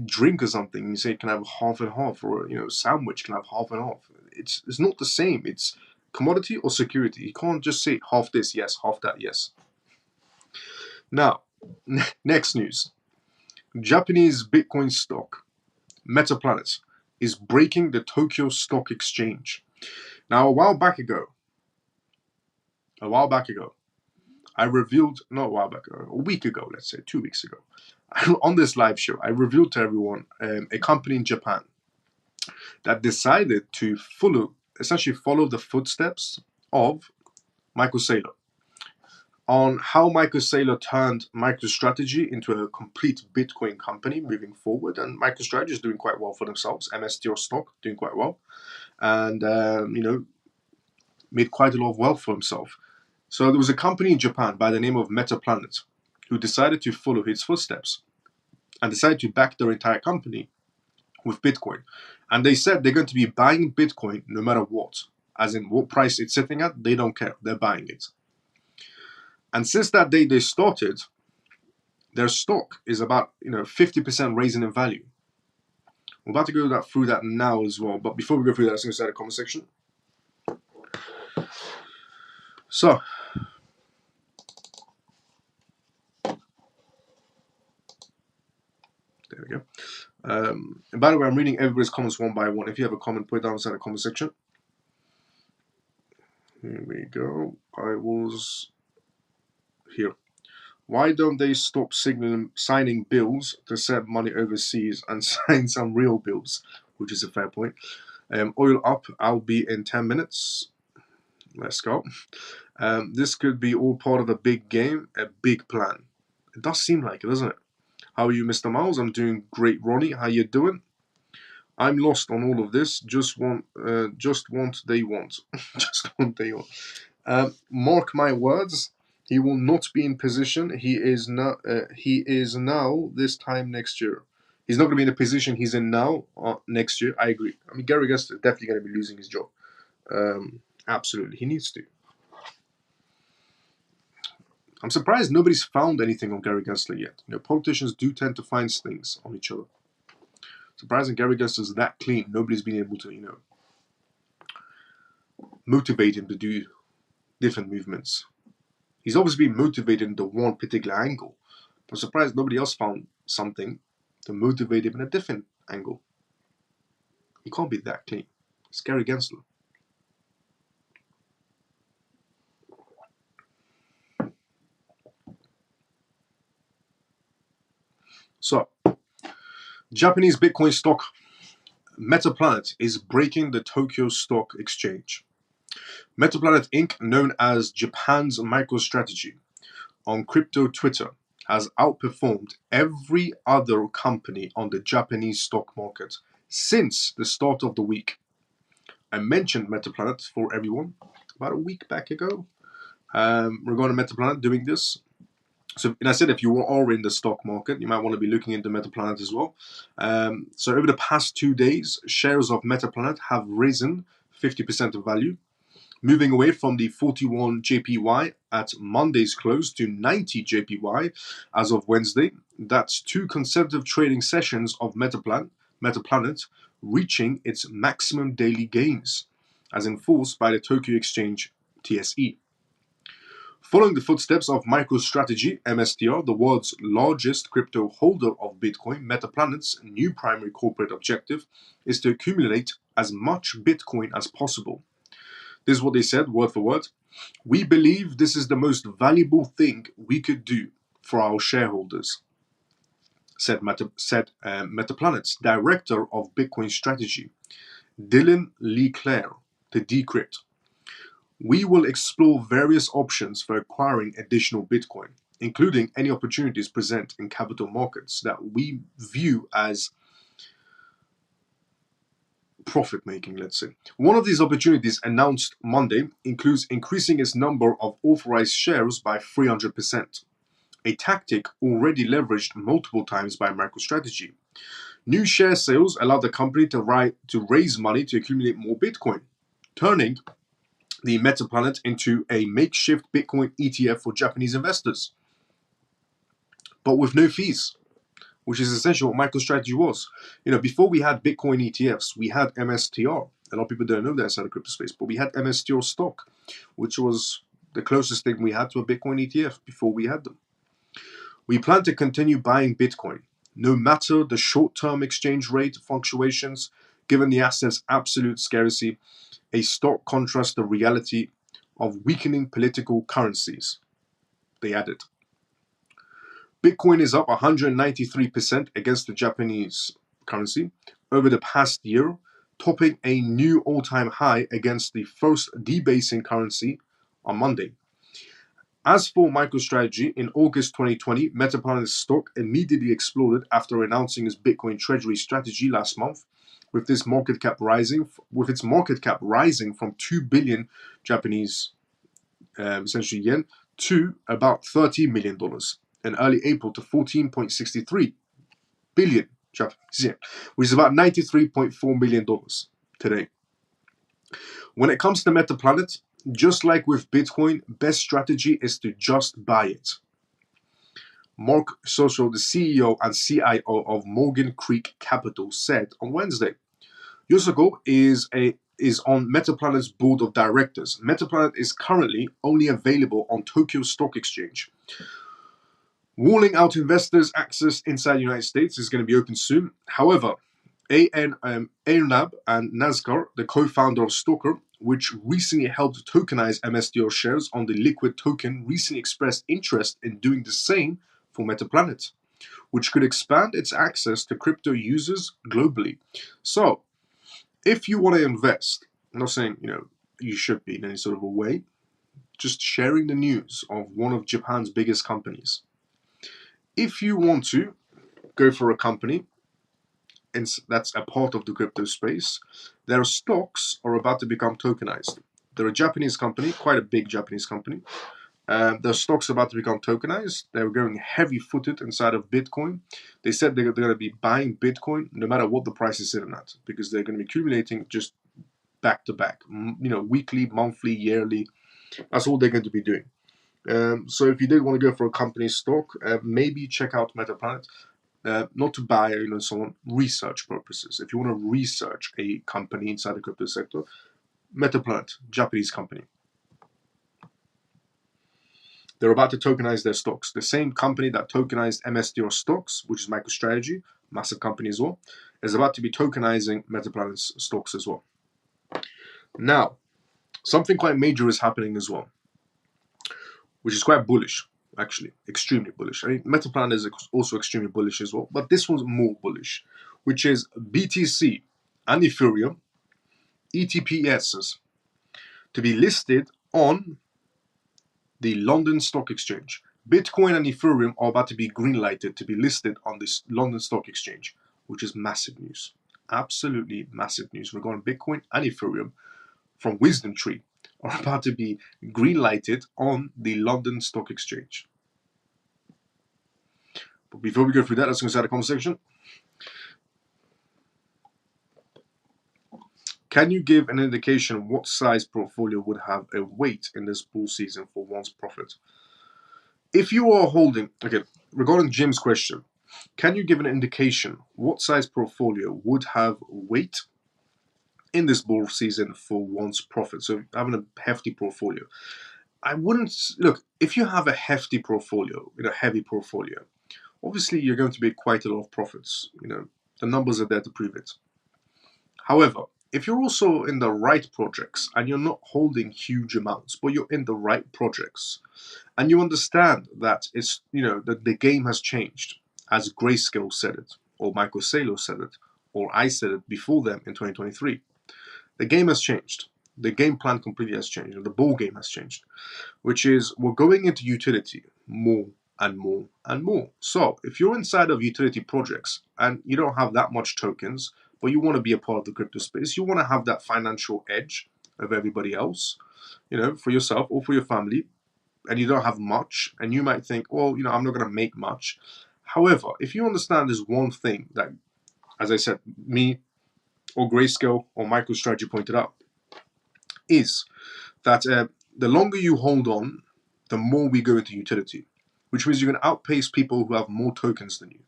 drink or something. You say it can have half and half, or a sandwich can have half and half. It's not the same. It's commodity or security. You can't just say half this, yes, half that, yes. Now, next news. Japanese Bitcoin stock, Metaplanet, is breaking the Tokyo Stock Exchange. Now, a while back ago, I revealed, not a while back ago, a week ago, let's say, 2 weeks ago, on this live show, I revealed to everyone a company in Japan that decided to essentially follow the footsteps of Michael Saylor, on how Michael Saylor turned MicroStrategy into a complete Bitcoin company moving forward. And MicroStrategy is doing quite well for themselves. MSTR stock doing quite well, and made quite a lot of wealth for himself. So there was a company in Japan by the name of Metaplanet who decided to follow his footsteps and decided to back their entire company with Bitcoin. And they said they're going to be buying Bitcoin no matter what. As in what price it's sitting at, they don't care. They're buying it. And since that day they started, their stock is about 50% raising in value. We're about to go through that now as well. But before we go through that, let's go inside the comment section. So, there we go. And by the way, I'm reading everybody's comments one by one. If you have a comment, put it down inside the comment section. Here we go. I was here. Why don't they stop signing bills to send money overseas and sign some real bills? Which is a fair point. Oil up. I'll be in 10 minutes. Let's go. This could be all part of a big game, a big plan. It does seem like it, doesn't it? How are you, Mr. Miles? I'm doing great, Ronnie. How you doing? I'm lost on all of this. Just want they want. Just want they want. Mark my words. He will not be in position. He is now this time next year. He's not going to be in the position he's in now next year. I agree. I mean, Gary Gensler is definitely going to be losing his job. Absolutely, he needs to. I'm surprised nobody's found anything on Gary Gensler yet. Politicians do tend to find things on each other. Surprising, Gary Gensler is that clean. Nobody's been able to, motivate him to do different movements. He's obviously been motivated into one particular angle. I'm surprised nobody else found something to motivate him in a different angle. He can't be that clean. It's Gary Gensler. So, Japanese Bitcoin stock Metaplanet is breaking the Tokyo Stock Exchange. Metaplanet Inc., known as Japan's MicroStrategy on crypto Twitter, has outperformed every other company on the Japanese stock market since the start of the week. I mentioned Metaplanet for everyone about a week back ago regarding Metaplanet doing this. So, and I said if you are in the stock market, you might want to be looking into Metaplanet as well. So over the past 2 days, shares of Metaplanet have risen 50% of value, moving away from the 41 JPY at Monday's close to 90 JPY as of Wednesday. That's 2 consecutive trading sessions of Metaplanet reaching its maximum daily gains, as enforced by the Tokyo Exchange TSE. Following the footsteps of MicroStrategy, MSTR, the world's largest crypto holder of Bitcoin, Metaplanet's new primary corporate objective is to accumulate as much Bitcoin as possible. This is what they said, word for word. We believe this is the most valuable thing we could do for our shareholders, said Metaplanet's director of Bitcoin strategy, Dylan Leclerc, to Decrypt. We will explore various options for acquiring additional Bitcoin, including any opportunities present in capital markets that we view as profit-making, let's say. One of these opportunities announced Monday includes increasing its number of authorized shares by 300%, a tactic already leveraged multiple times by MicroStrategy. New share sales allow the company to raise money to accumulate more Bitcoin, turning the Metaplanet into a makeshift Bitcoin ETF for Japanese investors, but with no fees, which is essentially what MicroStrategy was. Before we had Bitcoin ETFs, we had MSTR. A lot of people don't know that inside the crypto space, but we had MSTR stock, which was the closest thing we had to a Bitcoin ETF before we had them. We plan to continue buying Bitcoin, no matter the short-term exchange rate fluctuations, given the asset's absolute scarcity, a stark contrast to the reality of weakening political currencies, they added. Bitcoin is up 193% against the Japanese currency over the past year, topping a new all-time high against the first debasing currency on Monday. As for MicroStrategy, in August 2020, Metaplanet's stock immediately exploded after announcing its Bitcoin treasury strategy last month, with its market cap rising from 2 billion Japanese essentially yen to about $30 million in early April to 14.63 billion Japanese yen, which is about $93.4 million today. When it comes to Metaplanet, just like with Bitcoin, best strategy is to just buy it. Mark Social, the CEO and CIO of Morgan Creek Capital, said on Wednesday. Yosuko is on Metaplanet's board of directors. Metaplanet is currently only available on Tokyo Stock Exchange. Ruling out investors' access inside the United States is going to be open soon. However, Arnab and Nazgar, the co-founder of Stalker, which recently helped tokenize MSTR shares on the liquid token, recently expressed interest in doing the same for Metaplanet, which could expand its access to crypto users globally. So, if you want to invest, I'm not saying you should be in any sort of a way, just sharing the news of one of Japan's biggest companies. If you want to go for a company and that's a part of the crypto space, their stocks are about to become tokenized. They're a Japanese company, quite a big Japanese company. Their stocks are about to become tokenized. They're going heavy-footed inside of Bitcoin. They said they're going to be buying Bitcoin no matter what the price is sitting at, because they're going to be accumulating just back to back, weekly, monthly, yearly. That's all they're going to be doing. So if you did want to go for a company stock, maybe check out Metaplanet. Not to buy or someone research purposes. If you want to research a company inside the crypto sector, Metaplanet, Japanese company. They're about to tokenize their stocks. The same company that tokenized MSTR stocks, which is MicroStrategy, massive company as well, is about to be tokenizing Metaplanet's stocks as well. Now, something quite major is happening as well, which is quite bullish. actually, extremely bullish. I mean, Metaplan is also extremely bullish as well, but this one's more bullish, which is BTC and Ethereum, ETPSs, to be listed on the London Stock Exchange. Bitcoin and Ethereum are about to be green-lighted to be listed on this London Stock Exchange, which is massive news. Absolutely massive news regarding Bitcoin and Ethereum from Wisdom Tree are about to be green-lighted on the London Stock Exchange. But before we go through that, let's go start the conversation. Can you give an indication what size portfolio would have a weight in this bull season for one's profit? If you are holding, okay, regarding Jim's question, can you give an indication what size portfolio would have weight in this bull season for one's profit? So having a hefty portfolio. I wouldn't, look, if you have a hefty portfolio, heavy portfolio, obviously you're going to make quite a lot of profits. The numbers are there to prove it. However, if you're also in the right projects and you're not holding huge amounts, but you're in the right projects, and you understand that it's that the game has changed, as Grayscale said it, or Michael Saylor said it, or I said it before them in 2023. The game has changed. The game plan completely has changed, and the ball game has changed, which is we're going into utility more and more and more. So if you're inside of utility projects and you don't have that much tokens, but you want to be a part of the crypto space, you want to have that financial edge of everybody else, for yourself or for your family, and you don't have much, and you might think, well, I'm not going to make much. However, if you understand there's one thing that, as I said, me or Grayscale or MicroStrategy pointed out, is that the longer you hold on, the more we go into utility, which means you can outpace people who have more tokens than you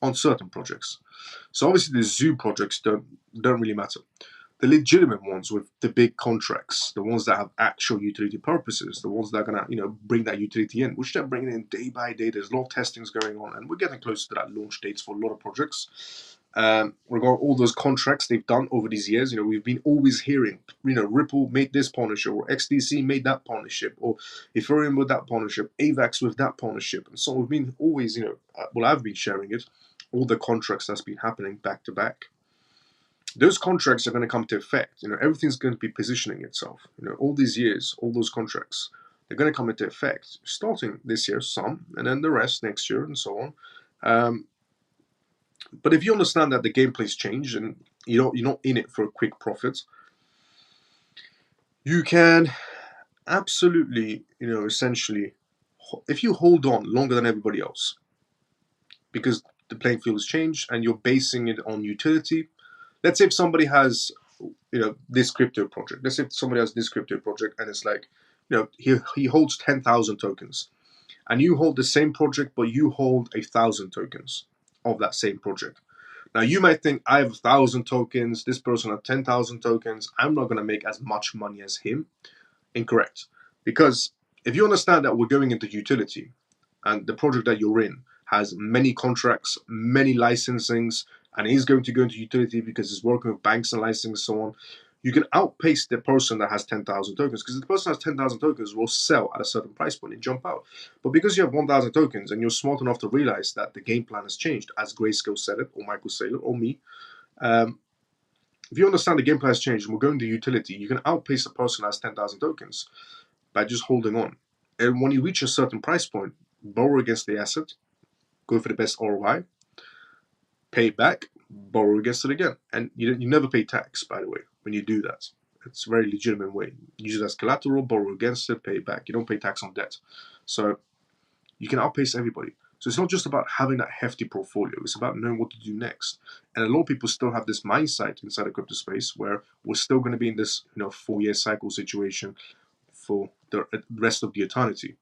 on certain projects. So obviously the zoo projects don't really matter. The legitimate ones with the big contracts, the ones that have actual utility purposes, the ones that are gonna bring that utility in, which they're bringing in day by day. There's a lot of testings going on, and we're getting closer to that launch dates for a lot of projects. Regarding all those contracts they've done over these years, we've been always hearing, Ripple made this partnership, or XDC made that partnership, or Ethereum with that partnership, AVAX with that partnership, and so we've been always, I've been sharing it, all the contracts that's been happening back to back. Those contracts are going to come to effect. Everything's going to be positioning itself. All these years, all those contracts, they're going to come into effect starting this year, some, and then the rest next year, and so on. But if you understand that the gameplay's changed and you're not in it for a quick profit, you can absolutely, essentially, if you hold on longer than everybody else, because the playing field has changed and you're basing it on utility. Let's say if somebody has, this crypto project. Let's say if somebody has this crypto project and it's like, he holds 10,000 tokens, and you hold the same project, but you hold 1,000 tokens of that same project. Now you might think, I have 1,000 tokens. This person has 10,000 tokens. I'm not going to make as much money as him. Incorrect, because if you understand that we're going into utility, and the project that you're in has many contracts, many licensings, and he's going to go into utility because he's working with banks and licensing and so on, you can outpace the person that has 10,000 tokens, because the person that has 10,000 tokens will sell at a certain price point and jump out. But because you have 1,000 tokens and you're smart enough to realize that the game plan has changed, as Grayscale said it, or Michael Saylor, or me, if you understand the game plan has changed and we're going to utility, you can outpace the person that has 10,000 tokens by just holding on. And when you reach a certain price point, borrow against the asset, go for the best ROI, pay it back, borrow against it again. And you never pay tax, by the way, when you do that. It's a very legitimate way. Use it as collateral, borrow against it, pay it back. You don't pay tax on debt. So you can outpace everybody. So it's not just about having that hefty portfolio. It's about knowing what to do next. And a lot of people still have this mindset inside the crypto space where we're still going to be in this 4-year cycle situation for the rest of the eternity.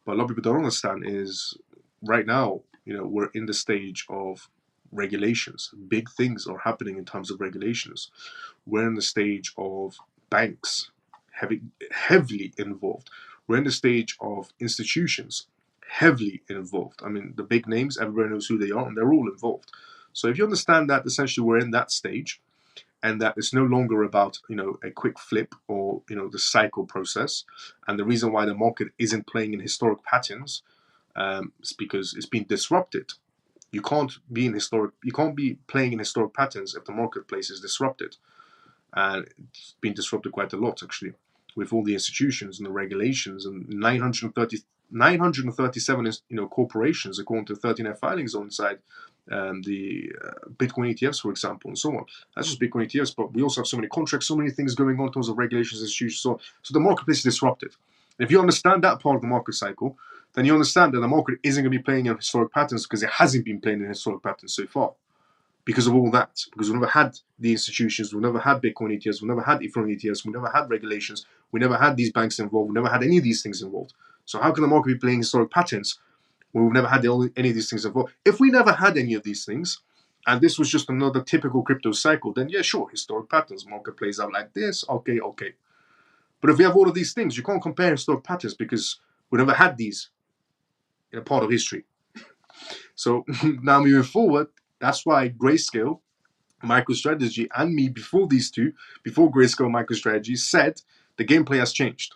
But a lot of people don't understand is right now, we're in the stage of regulations. Big things are happening in terms of regulations. We're in the stage of banks heavily involved. We're in the stage of institutions heavily involved. I mean, the big names, everybody knows who they are, and they're all involved. So if you understand that essentially we're in that stage, and that it's no longer about, a quick flip or, the cycle process. And the reason why the market isn't playing in historic patterns is because it's been disrupted. You can't be playing in historic patterns if the marketplace is disrupted. And it's been disrupted quite a lot, actually, with all the institutions and the regulations, and 937 corporations, according to 13F filings on inside the Bitcoin ETFs, for example, and so on. That's just Bitcoin ETFs, but we also have so many contracts, so many things going on in terms of regulations, institutions, so the marketplace is disrupted. And if you understand that part of the market cycle, then you understand that the market isn't going to be playing in historic patterns, because it hasn't been playing in historic patterns so far. Because of all that, because we never had the institutions, we never had Bitcoin ETFs, we never had Ethereum ETFs, we never had regulations, we never had these banks involved, we never had any of these things involved. So how can the market be playing historic patterns when we've never had any of these things involved? If we never had any of these things, and this was just another typical crypto cycle, then yeah, sure, historic patterns, market plays out like this, okay. But if we have all of these things, you can't compare historic patterns, because we never had these in a part of history. So now moving forward, that's why Grayscale, MicroStrategy, and me, before Grayscale, MicroStrategy, said the gameplay has changed.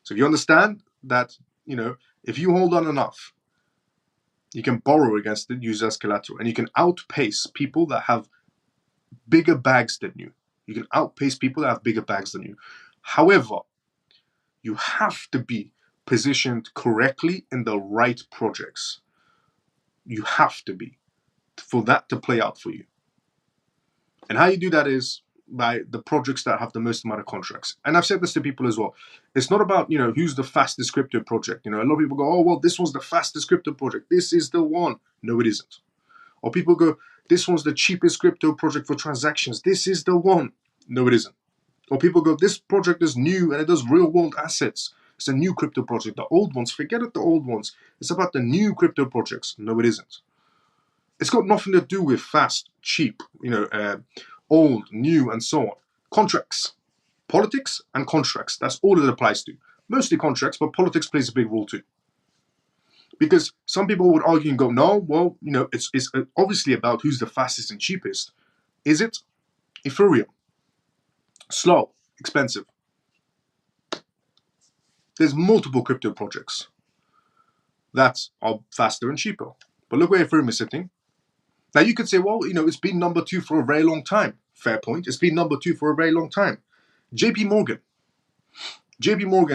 So if you understand that, if you hold on enough, you can borrow against it, use as collateral, and you can outpace people that have bigger bags than you. You can outpace people that have bigger bags than you. However, you have to be positioned correctly in the right projects. You have to be, for that to play out for you. And how you do that is by the projects that have the most amount of contracts. And I've said this to people as well. It's not about, who's the fastest crypto project. A lot of people go, oh, well, this one's the fastest crypto project. This is the one. No, it isn't. Or people go, this one's the cheapest crypto project for transactions. This is the one. No, it isn't. Or people go, this project is new and it does real world assets. It's a new crypto project. The old ones, forget it, the old ones. It's about the new crypto projects. No, it isn't. It's got nothing to do with fast, cheap, old, new, and so on. Contracts. Politics and contracts. That's all it applies to. Mostly contracts, but politics plays a big role too. Because some people would argue and go, no, well, it's obviously about who's the fastest and cheapest. Is it? Ethereum. Slow. Expensive. There's multiple crypto projects that are faster and cheaper. But look where Ethereum is sitting. Now you could say, well, it's been number 2 for a very long time. Fair point. It's been number 2 for a very long time. JP Morgan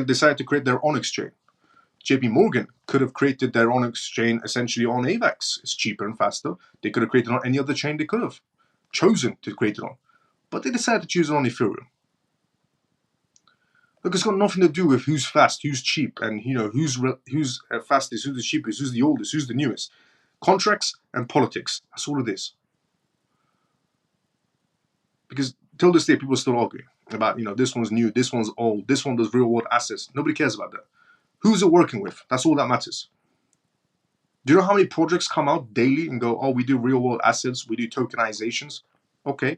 decided to create their own exchange. JP Morgan could have created their own exchange essentially on AVAX. It's cheaper and faster. They could have created it on any other chain they could have chosen to create it on. But they decided to choose it on Ethereum. Look, it's got nothing to do with who's fast, who's cheap, and who's fastest, who's the cheapest, who's the oldest, who's the newest. Contracts and politics. That's all it is. Because till this day, people are still arguing about, this one's new, this one's old, this one does real world assets. Nobody cares about that. Who's it working with? That's all that matters. Do you know how many projects come out daily and go, oh, we do real world assets, we do tokenizations? Okay.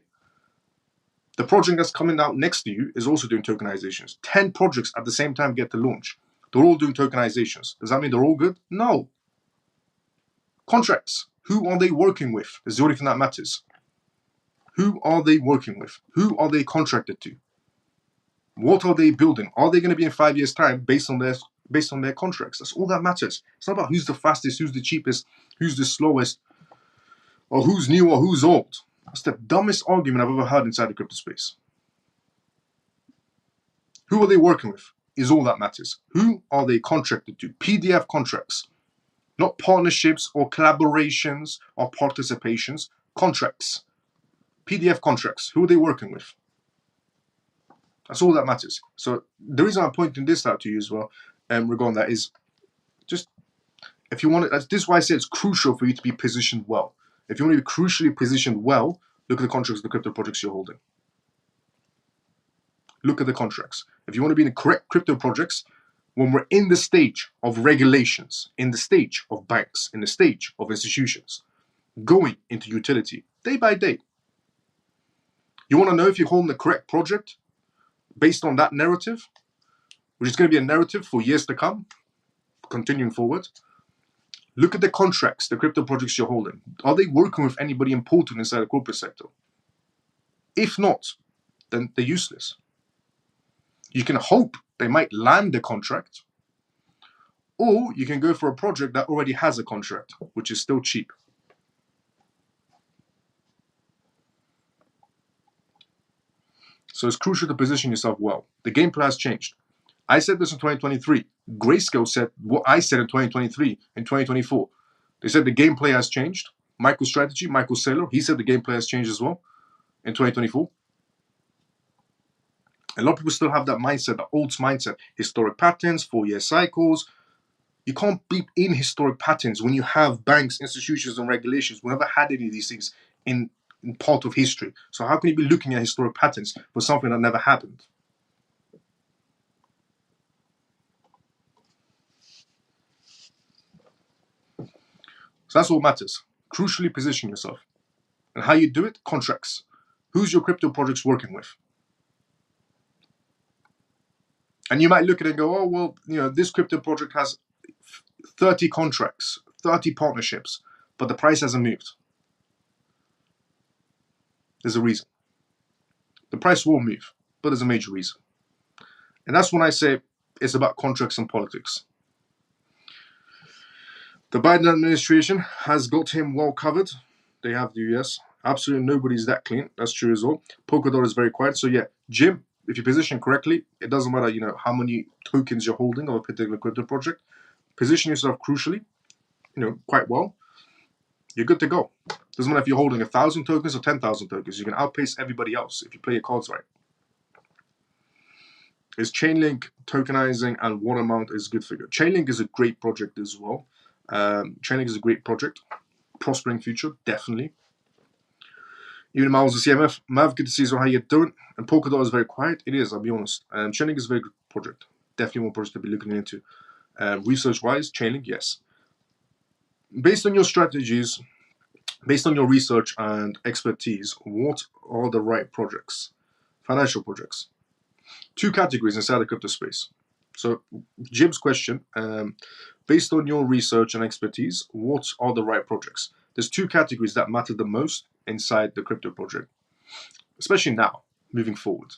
The project that's coming out next to you is also doing tokenizations. 10 projects at the same time get to launch. They're all doing tokenizations. Does that mean they're all good? No. Contracts. Who are they working with? Is the only thing that matters. Who are they working with? Who are they contracted to? What are they building? Are they going to be in 5 years' time based on their contracts? That's all that matters. It's not about who's the fastest, who's the cheapest, who's the slowest, or who's new or who's old. That's the dumbest argument I've ever heard inside the crypto space. Who are they working with is all that matters. Who are they contracted to? PDF contracts. Not partnerships or collaborations or participations. Contracts. PDF contracts. Who are they working with? That's all that matters. So the reason I'm pointing this out to you as well, regarding that, is just if you want to, this is why I say it's crucial for you to be positioned well. If you want to be crucially positioned well, look at the contracts of the crypto projects you're holding. Look at the contracts. If you want to be in the correct crypto projects, when we're in the stage of regulations, in the stage of banks, in the stage of institutions, going into utility day by day, you want to know if you're holding the correct project based on that narrative, which is going to be a narrative for years to come, continuing forward. Look at the contracts, the crypto projects you're holding. Are they working with anybody important inside the corporate sector? If not, then they're useless. You can hope they might land the contract, or you can go for a project that already has a contract, which is still cheap. So it's crucial to position yourself well. The gameplay has changed. I said this in 2023. Grayscale said what I said in 2023 and 2024. They said the gameplay has changed. MicroStrategy, Michael Saylor, he said the gameplay has changed as well in 2024. A lot of people still have that mindset, the old mindset, historic patterns, 4-year cycles. You can't be in historic patterns when you have banks, institutions, and regulations. We never had any of these things in part of history. So how can you be looking at historic patterns for something that never happened? So that's what matters. Crucially position yourself. And how you do it? Contracts. Who's your crypto projects working with? And you might look at it and go, oh, well, this crypto project has 30 contracts, 30 partnerships, but the price hasn't moved. There's a reason. The price will move, but there's a major reason. And that's when I say it's about contracts and politics. The Biden administration has got him well covered. They have the US. Absolutely nobody's that clean. That's true as well. Polkadot is very quiet. So yeah, Jim, if you position correctly, it doesn't matter, how many tokens you're holding of a particular crypto project. Position yourself crucially, quite well. You're good to go. Doesn't matter if you're holding 1,000 tokens or 10,000 tokens. You can outpace everybody else if you play your cards right. Is Chainlink tokenizing and what amount is good for you? Chainlink is a great project as well. Chainlink is a great project. Prospering future, definitely. Even Miles the CMF, Mav, good to see you. How you doing? And Polkadot is very quiet. It is, I'll be honest. Chainlink is a very good project. Definitely one project to be looking into. Research-wise, Chainlink, yes. Based on your strategies, based on your research and expertise, what are the right projects? Financial projects. Two categories inside the crypto space. So Jim's question, based on your research and expertise, what are the right projects? There's two categories that matter the most inside the crypto project, especially now, moving forward.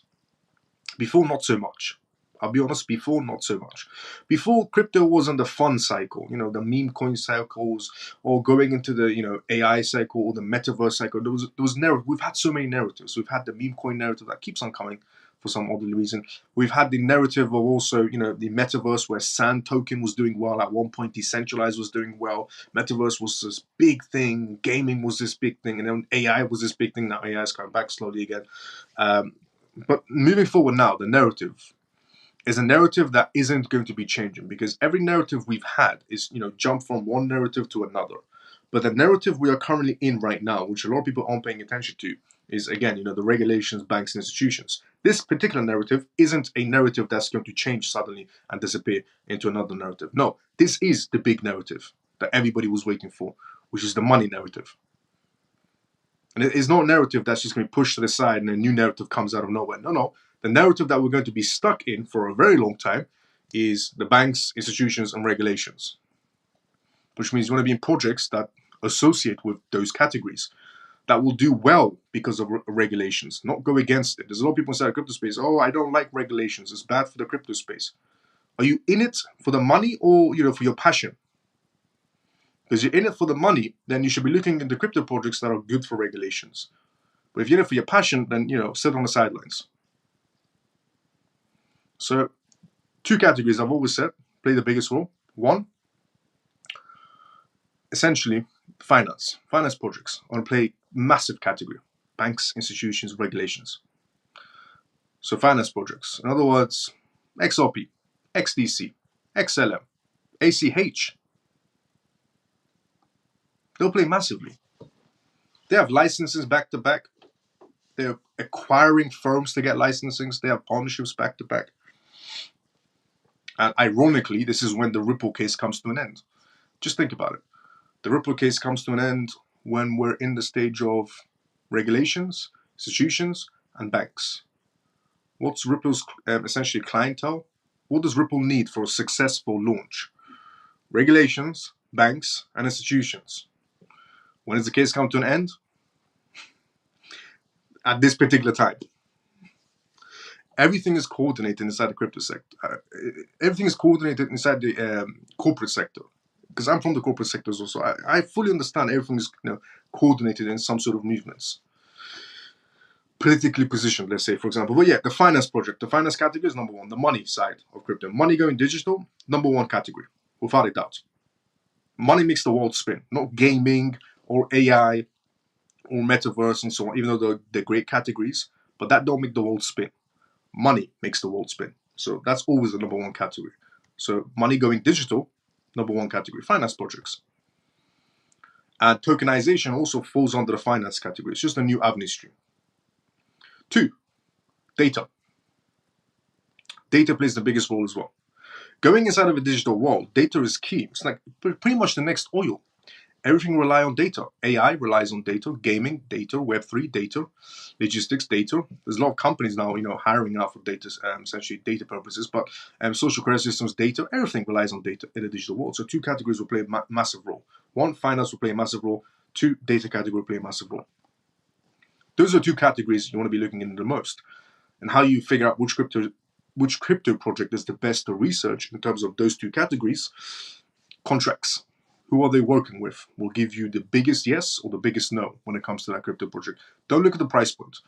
Before, not so much. I'll be honest, before, not so much. Before, crypto was on the fun cycle, the meme coin cycles, or going into the, AI cycle or the metaverse cycle. There was narrative. We've had so many narratives. We've had the meme coin narrative that keeps on coming for some odd reason. We've had the narrative of also, the metaverse where Sand token was doing well. At one point, Decentralized was doing well. Metaverse was this big thing. Gaming was this big thing. And then AI was this big thing. Now AI is coming back slowly again. But moving forward now, the narrative is a narrative that isn't going to be changing, because every narrative we've had is, jump from one narrative to another. But the narrative we are currently in right now, which a lot of people aren't paying attention to, is again, the regulations, banks, and institutions. This particular narrative isn't a narrative that's going to change suddenly and disappear into another narrative. No, this is the big narrative that everybody was waiting for, which is the money narrative. And it is not a narrative that's just going to be pushed to the side and a new narrative comes out of nowhere. No. The narrative that we're going to be stuck in for a very long time is the banks, institutions, and regulations, which means you want to be in projects that associate with those categories, that will do well because of regulations, not go against it. There's a lot of people inside the crypto space, oh, I don't like regulations, it's bad for the crypto space. Are you in it for the money or for your passion? Because you're in it for the money, then you should be looking into crypto projects that are good for regulations. But if you're in it for your passion, then sit on the sidelines. So, two categories I've always said play the biggest role. One, essentially, finance projects are going to play massive category. Banks, institutions, regulations. So finance projects. In other words, XRP, XDC, XLM, ACH. They'll play massively. They have licenses back to back. They're acquiring firms to get licensings. They have partnerships back to back. And ironically, this is when the Ripple case comes to an end. Just think about it. The Ripple case comes to an end when we're in the stage of regulations, institutions, and banks. What's Ripple's essentially clientele? What does Ripple need for a successful launch? Regulations, banks, and institutions. When does the case come to an end? at this particular time. Everything is coordinated inside the crypto sector. Everything is coordinated inside the corporate sector. Because I'm from the corporate sectors also. I fully understand everything is coordinated in some sort of movements. Politically positioned, let's say, for example. But yeah, the finance project, the finance category is number one. The money side of crypto. Money going digital, number one category, without a doubt. Money makes the world spin, not gaming or AI or metaverse and so on, even though they're great categories, but that don't make the world spin. Money makes the world spin. So that's always the number one category. So money going digital, number one category. Finance projects. And tokenization also falls under the finance category. It's just a new avenue stream. 2, data. Data plays the biggest role as well. Going inside of a digital world, data is key. It's like pretty much the next oil. Everything relies on data. AI relies on data. Gaming, data. Web3, data. Logistics, data. There's a lot of companies now, hiring out for data, essentially data purposes. But social credit systems, data. Everything relies on data in a digital world. So 2 categories will play a massive role. 1, finance will play a massive role. 2, data category will play a massive role. Those are 2 categories you want to be looking into the most, and how you figure out which crypto project is the best to research in terms of those 2 categories. Contracts. Who are they working with will give you the biggest yes or the biggest no when it comes to that crypto project. Don't look at the price point.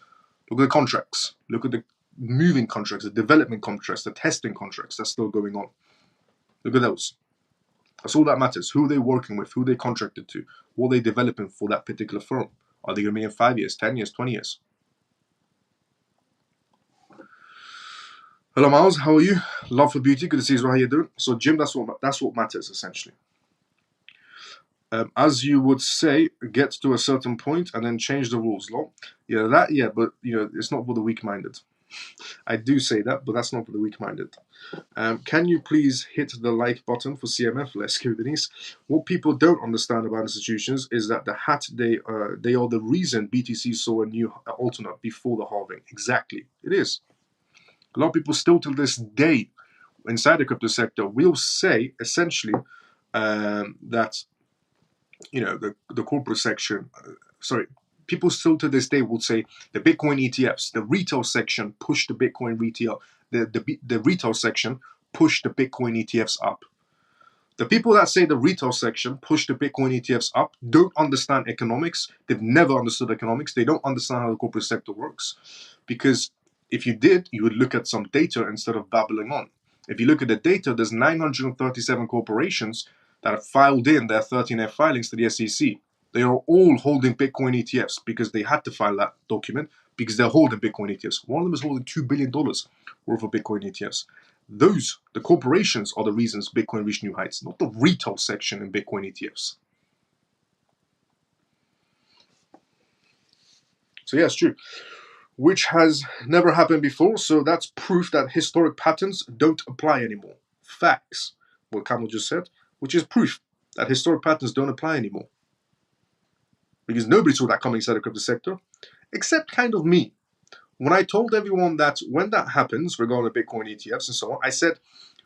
Look at the contracts. Look at the moving contracts, the development contracts, the testing contracts that's still going on. Look at those. That's all that matters. Who are they working with? Who are they contracted to? What are they developing for that particular firm? Are they going to be in 5 years, 10 years, 20 years? Hello, Miles. How are you? Love for beauty. Good to see you. How you doing? So, Jim, that's what matters essentially. As you would say, get to a certain point and then change the rules. Law, yeah, but it's not for the weak-minded. I do say that, but that's not for the weak-minded. Can you please hit the like button for CMF? Let's go, Denise. What people don't understand about institutions is that they are the reason BTC saw a new alternate before the halving. Exactly, it is. A lot of people still to this day inside the crypto sector will say essentially that the corporate section, people still to this day would say the Bitcoin ETFs, the retail section pushed the Bitcoin retail, the retail section pushed the Bitcoin ETFs up. The people that say the retail section pushed the Bitcoin ETFs up don't understand economics. They've never understood economics. They don't understand how the corporate sector works. Because if you did, you would look at some data instead of babbling on. If you look at the data, there's 937 corporations that have filed in their 13F filings to the SEC. They are all holding Bitcoin ETFs because they had to file that document because they're holding Bitcoin ETFs. One of them is holding $2 billion worth of Bitcoin ETFs. The corporations are the reasons Bitcoin reached new heights, not the retail section in Bitcoin ETFs. So yeah, it's true. Which has never happened before, so that's proof that historic patterns don't apply anymore. Facts, what Camel just said, which is proof that historic patterns don't apply anymore. Because nobody saw that coming inside the crypto sector, except kind of me. When I told everyone that when that happens regarding Bitcoin ETFs and so on, I said,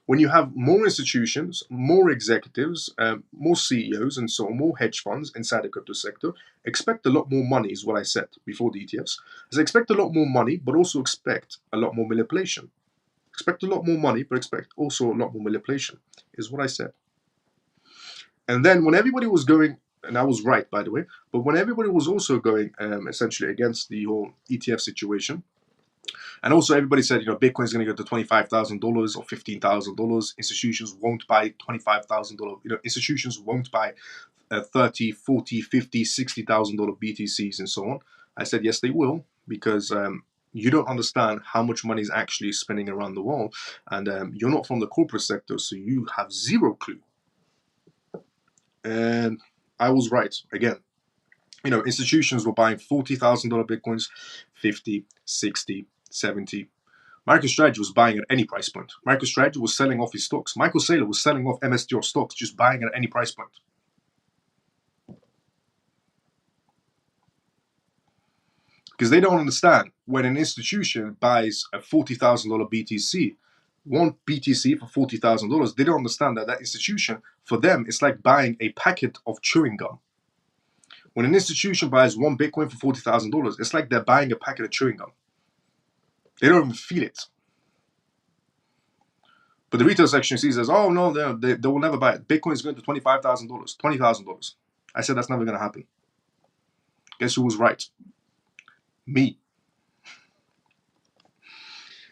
when you have more institutions, more executives, more CEOs and so on, more hedge funds inside the crypto sector, expect a lot more money is what I said before the ETFs. I expect a lot more money, but also expect a lot more manipulation. Expect a lot more money, but expect also a lot more manipulation is what I said. And then when everybody was going, and I was right, by the way, but when everybody was also going essentially against the whole ETF situation, and also everybody said, Bitcoin is going to go to $25,000 or $15,000. Institutions won't buy $25,000. Institutions won't buy $30,000, $40,000, $50,000, $60,000 BTCs and so on. I said, yes, they will, because you don't understand how much money is actually spinning around the world. And you're not from the corporate sector, so you have zero clue. And I was right again. Institutions were buying $40,000 Bitcoins, 50, 60, 70. MicroStrategy was buying at any price point. MicroStrategy was selling off his stocks. Michael Saylor was selling off MSTR stocks, just buying at any price point. Because they don't understand when an institution buys a $40,000 BTC, one BTC for $40,000, they don't understand that institution, for them, it's like buying a packet of chewing gum. When an institution buys one Bitcoin for $40,000, it's like they're buying a packet of chewing gum. They don't even feel it. But the retail section sees as, oh no, they will never buy it. Bitcoin is going to $25,000, $20,000. I said that's never going to happen. Guess who was right? Me.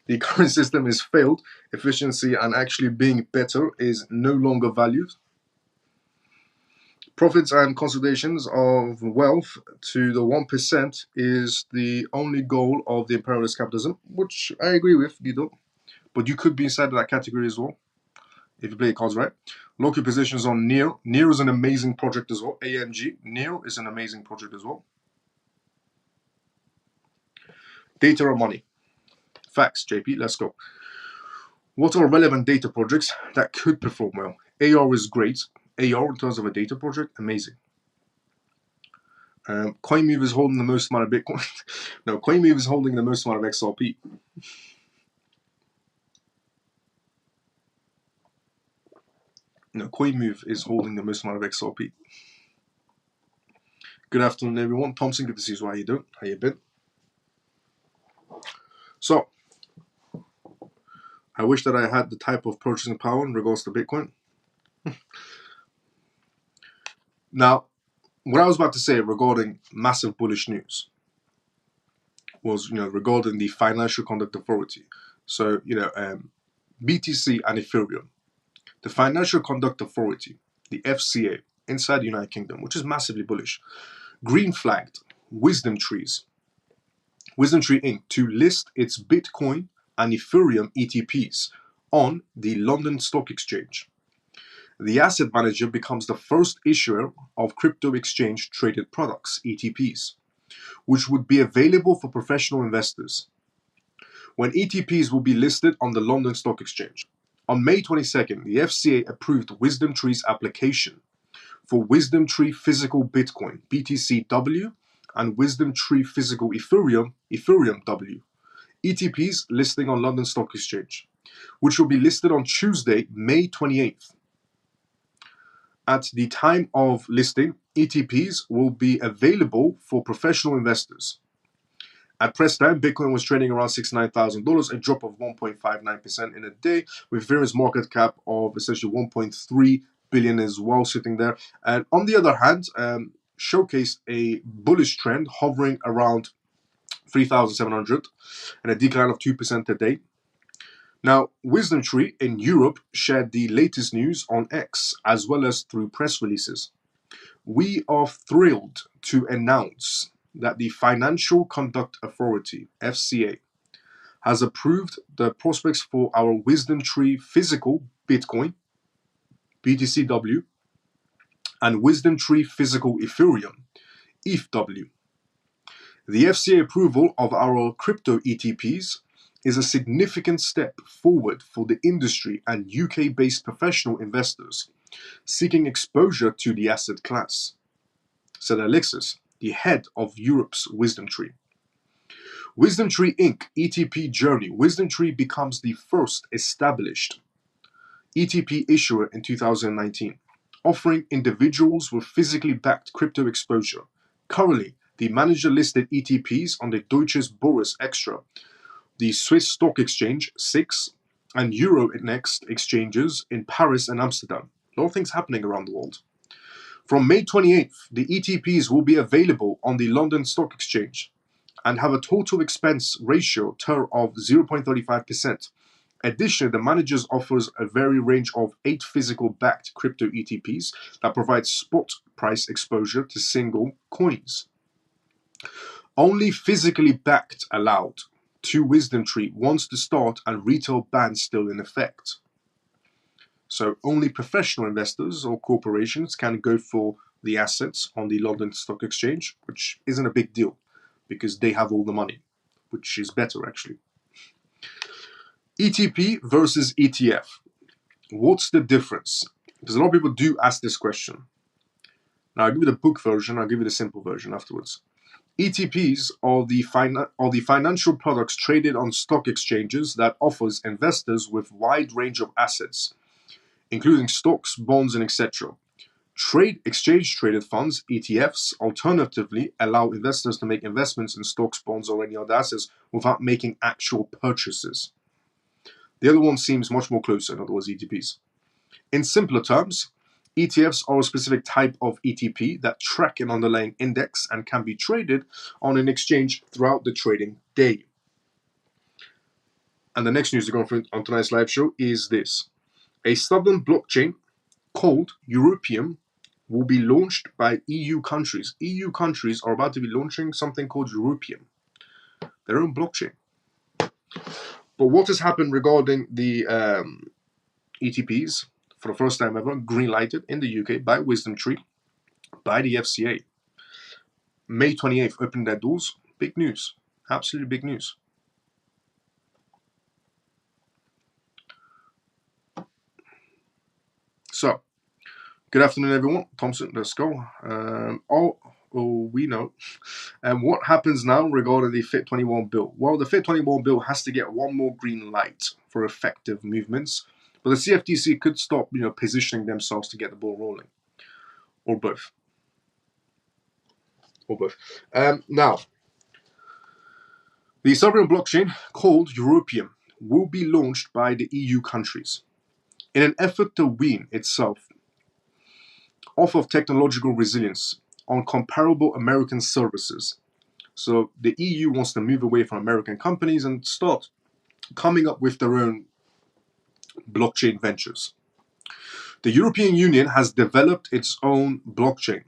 The current system is failed. Efficiency and actually being better is no longer valued. Profits and consolidations of wealth to the 1% is the only goal of the imperialist capitalism, which I agree with, Guido. But you could be inside of that category as well, if you play your cards right. Lock your positions on NEAR. NEAR is an amazing project as well. AMG. NEAR is an amazing project as well. Data or money? Facts, JP. Let's go. What are relevant data projects that could perform well? AR is great. AR in terms of a data project, amazing. CoinMove is holding the most amount of Bitcoin. No, CoinMove is holding the most amount of XRP. No, CoinMove is holding the most amount of XRP. Good afternoon, everyone. Thompson, good to see you. How you doing? How you been? So, I wish that I had the type of purchasing power in regards to Bitcoin. Now, what I was about to say regarding massive bullish news was, regarding the Financial Conduct Authority. So, BTC and Ethereum. The Financial Conduct Authority, the FCA, inside the United Kingdom, which is massively bullish, green flagged Wisdom Tree Inc. to list its Bitcoin and Ethereum ETPs on the London Stock Exchange. The asset manager becomes the first issuer of crypto exchange traded products, ETPs, which would be available for professional investors when ETPs will be listed on the London Stock Exchange. On May 22nd, the FCA approved Wisdom Tree's application for Wisdom Tree Physical Bitcoin, BTCW, and Wisdom Tree Physical Ethereum, EthereumW, ETPs listing on London Stock Exchange, which will be listed on Tuesday, May 28th. At the time of listing, ETPs will be available for professional investors. At press time, Bitcoin was trading around $69,000, a drop of 1.59% in a day, with Ethereum's market cap of essentially 1.3 billion as well sitting there. And on the other hand, showcased a bullish trend hovering around 3,700 and a decline of 2% a day. Now, Wisdom Tree in Europe shared the latest news on X as well as through press releases. We are thrilled to announce that the Financial Conduct Authority, FCA, has approved the prospects for our Wisdom Tree Physical Bitcoin, BTCW, and Wisdom Tree Physical Ethereum, ETHW. The FCA approval of our crypto ETPs is a significant step forward for the industry and UK-based professional investors seeking exposure to the asset class, said Alexis, the head of Europe's Wisdom Tree. Wisdom Tree Inc. ETP journey. Wisdom Tree becomes the first established ETP issuer in 2019, offering individuals with physically backed crypto exposure. Currently, the manager listed ETPs on the Deutsches Börse Extra, the Swiss Stock Exchange, SIX, and Euronext exchanges in Paris and Amsterdam. A lot of things happening around the world. From May 28th, the ETPs will be available on the London Stock Exchange and have a total expense ratio TER of 0.35%. Additionally, the managers offers a very range of 8 physical backed crypto ETPs that provide spot price exposure to single coins. Only physically backed allowed to Wisdom Tree wants to start and retail ban still in effect. So only professional investors or corporations can go for the assets on the London Stock Exchange, which isn't a big deal because they have all the money, which is better actually. ETP versus ETF. What's the difference? Because a lot of people do ask this question. Now I'll give you the book version, I'll give you the simple version afterwards. ETPs are the financial products traded on stock exchanges that offers investors with wide range of assets, including stocks, bonds, and etc., Exchange traded funds, ETFs, alternatively allow investors to make investments in stocks, bonds, or any other assets without making actual purchases. The other one seems much more closer, in other words, ETPs. In simpler terms, ETFs are a specific type of ETP that track an underlying index and can be traded on an exchange throughout the trading day. And the next news to go on tonight's live show is this. A stubborn blockchain called Europeum will be launched by EU countries. EU countries are about to be launching something called Europeum, their own blockchain. But what has happened regarding the ETPs, for the first time ever, green-lighted in the UK by Wisdom Tree, by the FCA. May 28th, opened their doors. Big news. Absolutely big news. So, good afternoon, everyone. Thompson, let's go. We know. And what happens now regarding the Fit 21 bill? Well, the Fit 21 bill has to get one more green light for effective movements, but the CFTC could stop, positioning themselves to get the ball rolling, or both. Now, the sovereign blockchain called Europeum will be launched by the EU countries in an effort to wean itself off of technological resilience on comparable American services. So the EU wants to move away from American companies and start coming up with their own blockchain ventures. The European Union has developed its own blockchain.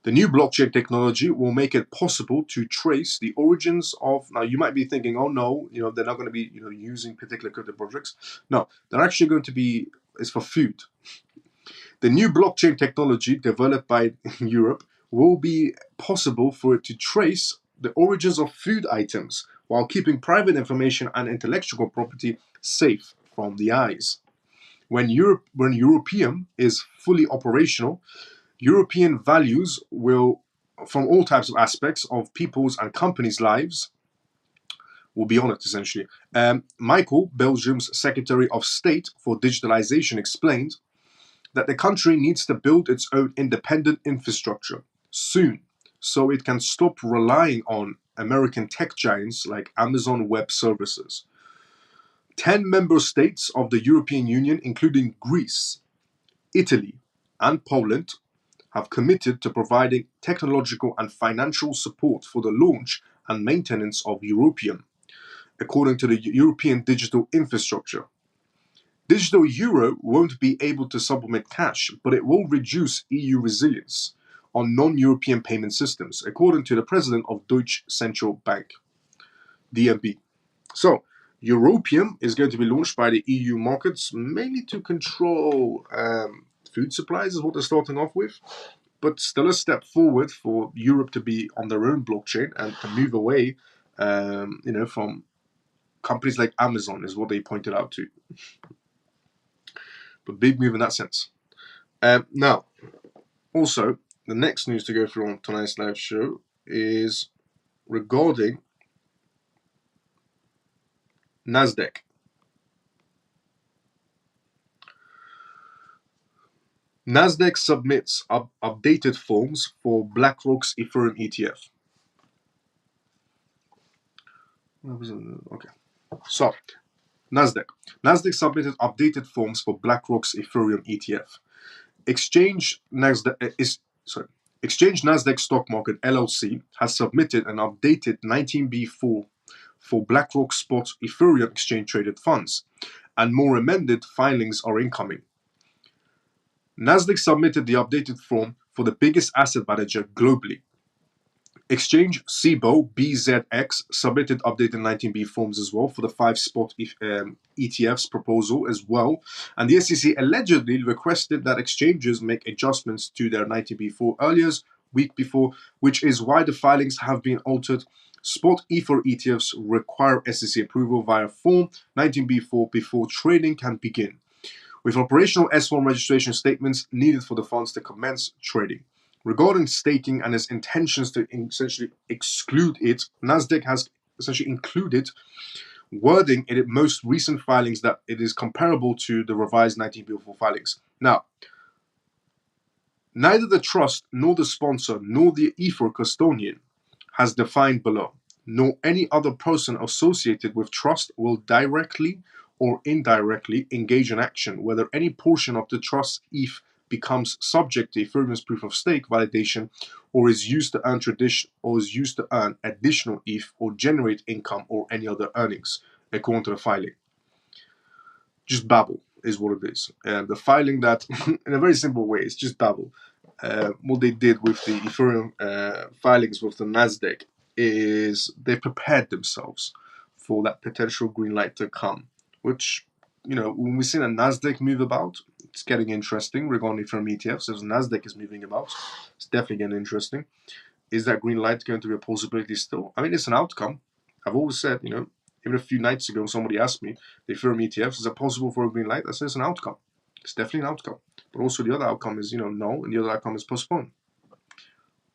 The new blockchain technology will make it possible to trace the origins of. Now, you might be thinking, "Oh no, they're not going to be, using particular crypto projects." No, they're actually going to be. It's for food. The new blockchain technology developed by Europe will be possible for it to trace the origins of food items while keeping private information and intellectual property safe from the eyes. When Europeum is fully operational, European values will, from all types of aspects of people's and companies' lives, will be on it, essentially. Michael, Belgium's Secretary of State for Digitalization, explained that the country needs to build its own independent infrastructure soon, so it can stop relying on American tech giants like Amazon Web Services. 10 member states of the European Union, including Greece, Italy, and Poland, have committed to providing technological and financial support for the launch and maintenance of Europeum, according to the European Digital Infrastructure. Digital euro won't be able to supplement cash, but it will reduce EU resilience on non-European payment systems, according to the president of Deutsche Central Bank, DNB. So, Europeum is going to be launched by the EU markets, mainly to control food supplies, is what they're starting off with, but still a step forward for Europe to be on their own blockchain and to move away, from companies like Amazon, is what they pointed out to. But big move in that sense. Now, also, the next news to go through on tonight's live show is regarding Nasdaq. Nasdaq submits updated forms for BlackRock's Ethereum ETF. Okay, so Nasdaq submitted updated forms for BlackRock's Ethereum ETF. Exchange Nasdaq Stock Market LLC has submitted an updated 19B4 for BlackRock spot Ethereum exchange traded funds, and more amended filings are incoming. Nasdaq submitted the updated form for the biggest asset manager globally. Exchange Cboe BZX submitted updated 19B forms as well for the 5 spot ETFs proposal as well, and the SEC allegedly requested that exchanges make adjustments to their 19B4 earlier week before, which is why the filings have been altered. Spot Ether ETFs require SEC approval via Form 19B4 before trading can begin, with operational S1 registration statements needed for the funds to commence trading. Regarding staking and its intentions to essentially exclude it, Nasdaq has essentially included wording in its most recent filings that it is comparable to the revised 19B4 filings. Now, Neither the trust, nor the sponsor, nor the E4 custodian has defined below, nor any other person associated with trust will directly or indirectly engage in action, whether any portion of the trust ETH becomes subject to Ethereum's proof of stake validation or is used to earn additional ETH or generate income or any other earnings, according to the filing. Just Babel is what it is. And the filing that, in a very simple way, it's just Babel. What they did with the Ethereum filings with the Nasdaq is they prepared themselves for that potential green light to come. Which, when we've seen a Nasdaq move about, it's getting interesting regarding Ethereum ETFs. As Nasdaq is moving about, it's definitely getting interesting. Is that green light going to be a possibility still? I mean, it's an outcome. I've always said, even a few nights ago, somebody asked me, the Ethereum ETFs, is it possible for a green light? I said it's an outcome. It's definitely an outcome. But also the other outcome is, no, and the other outcome is postponed.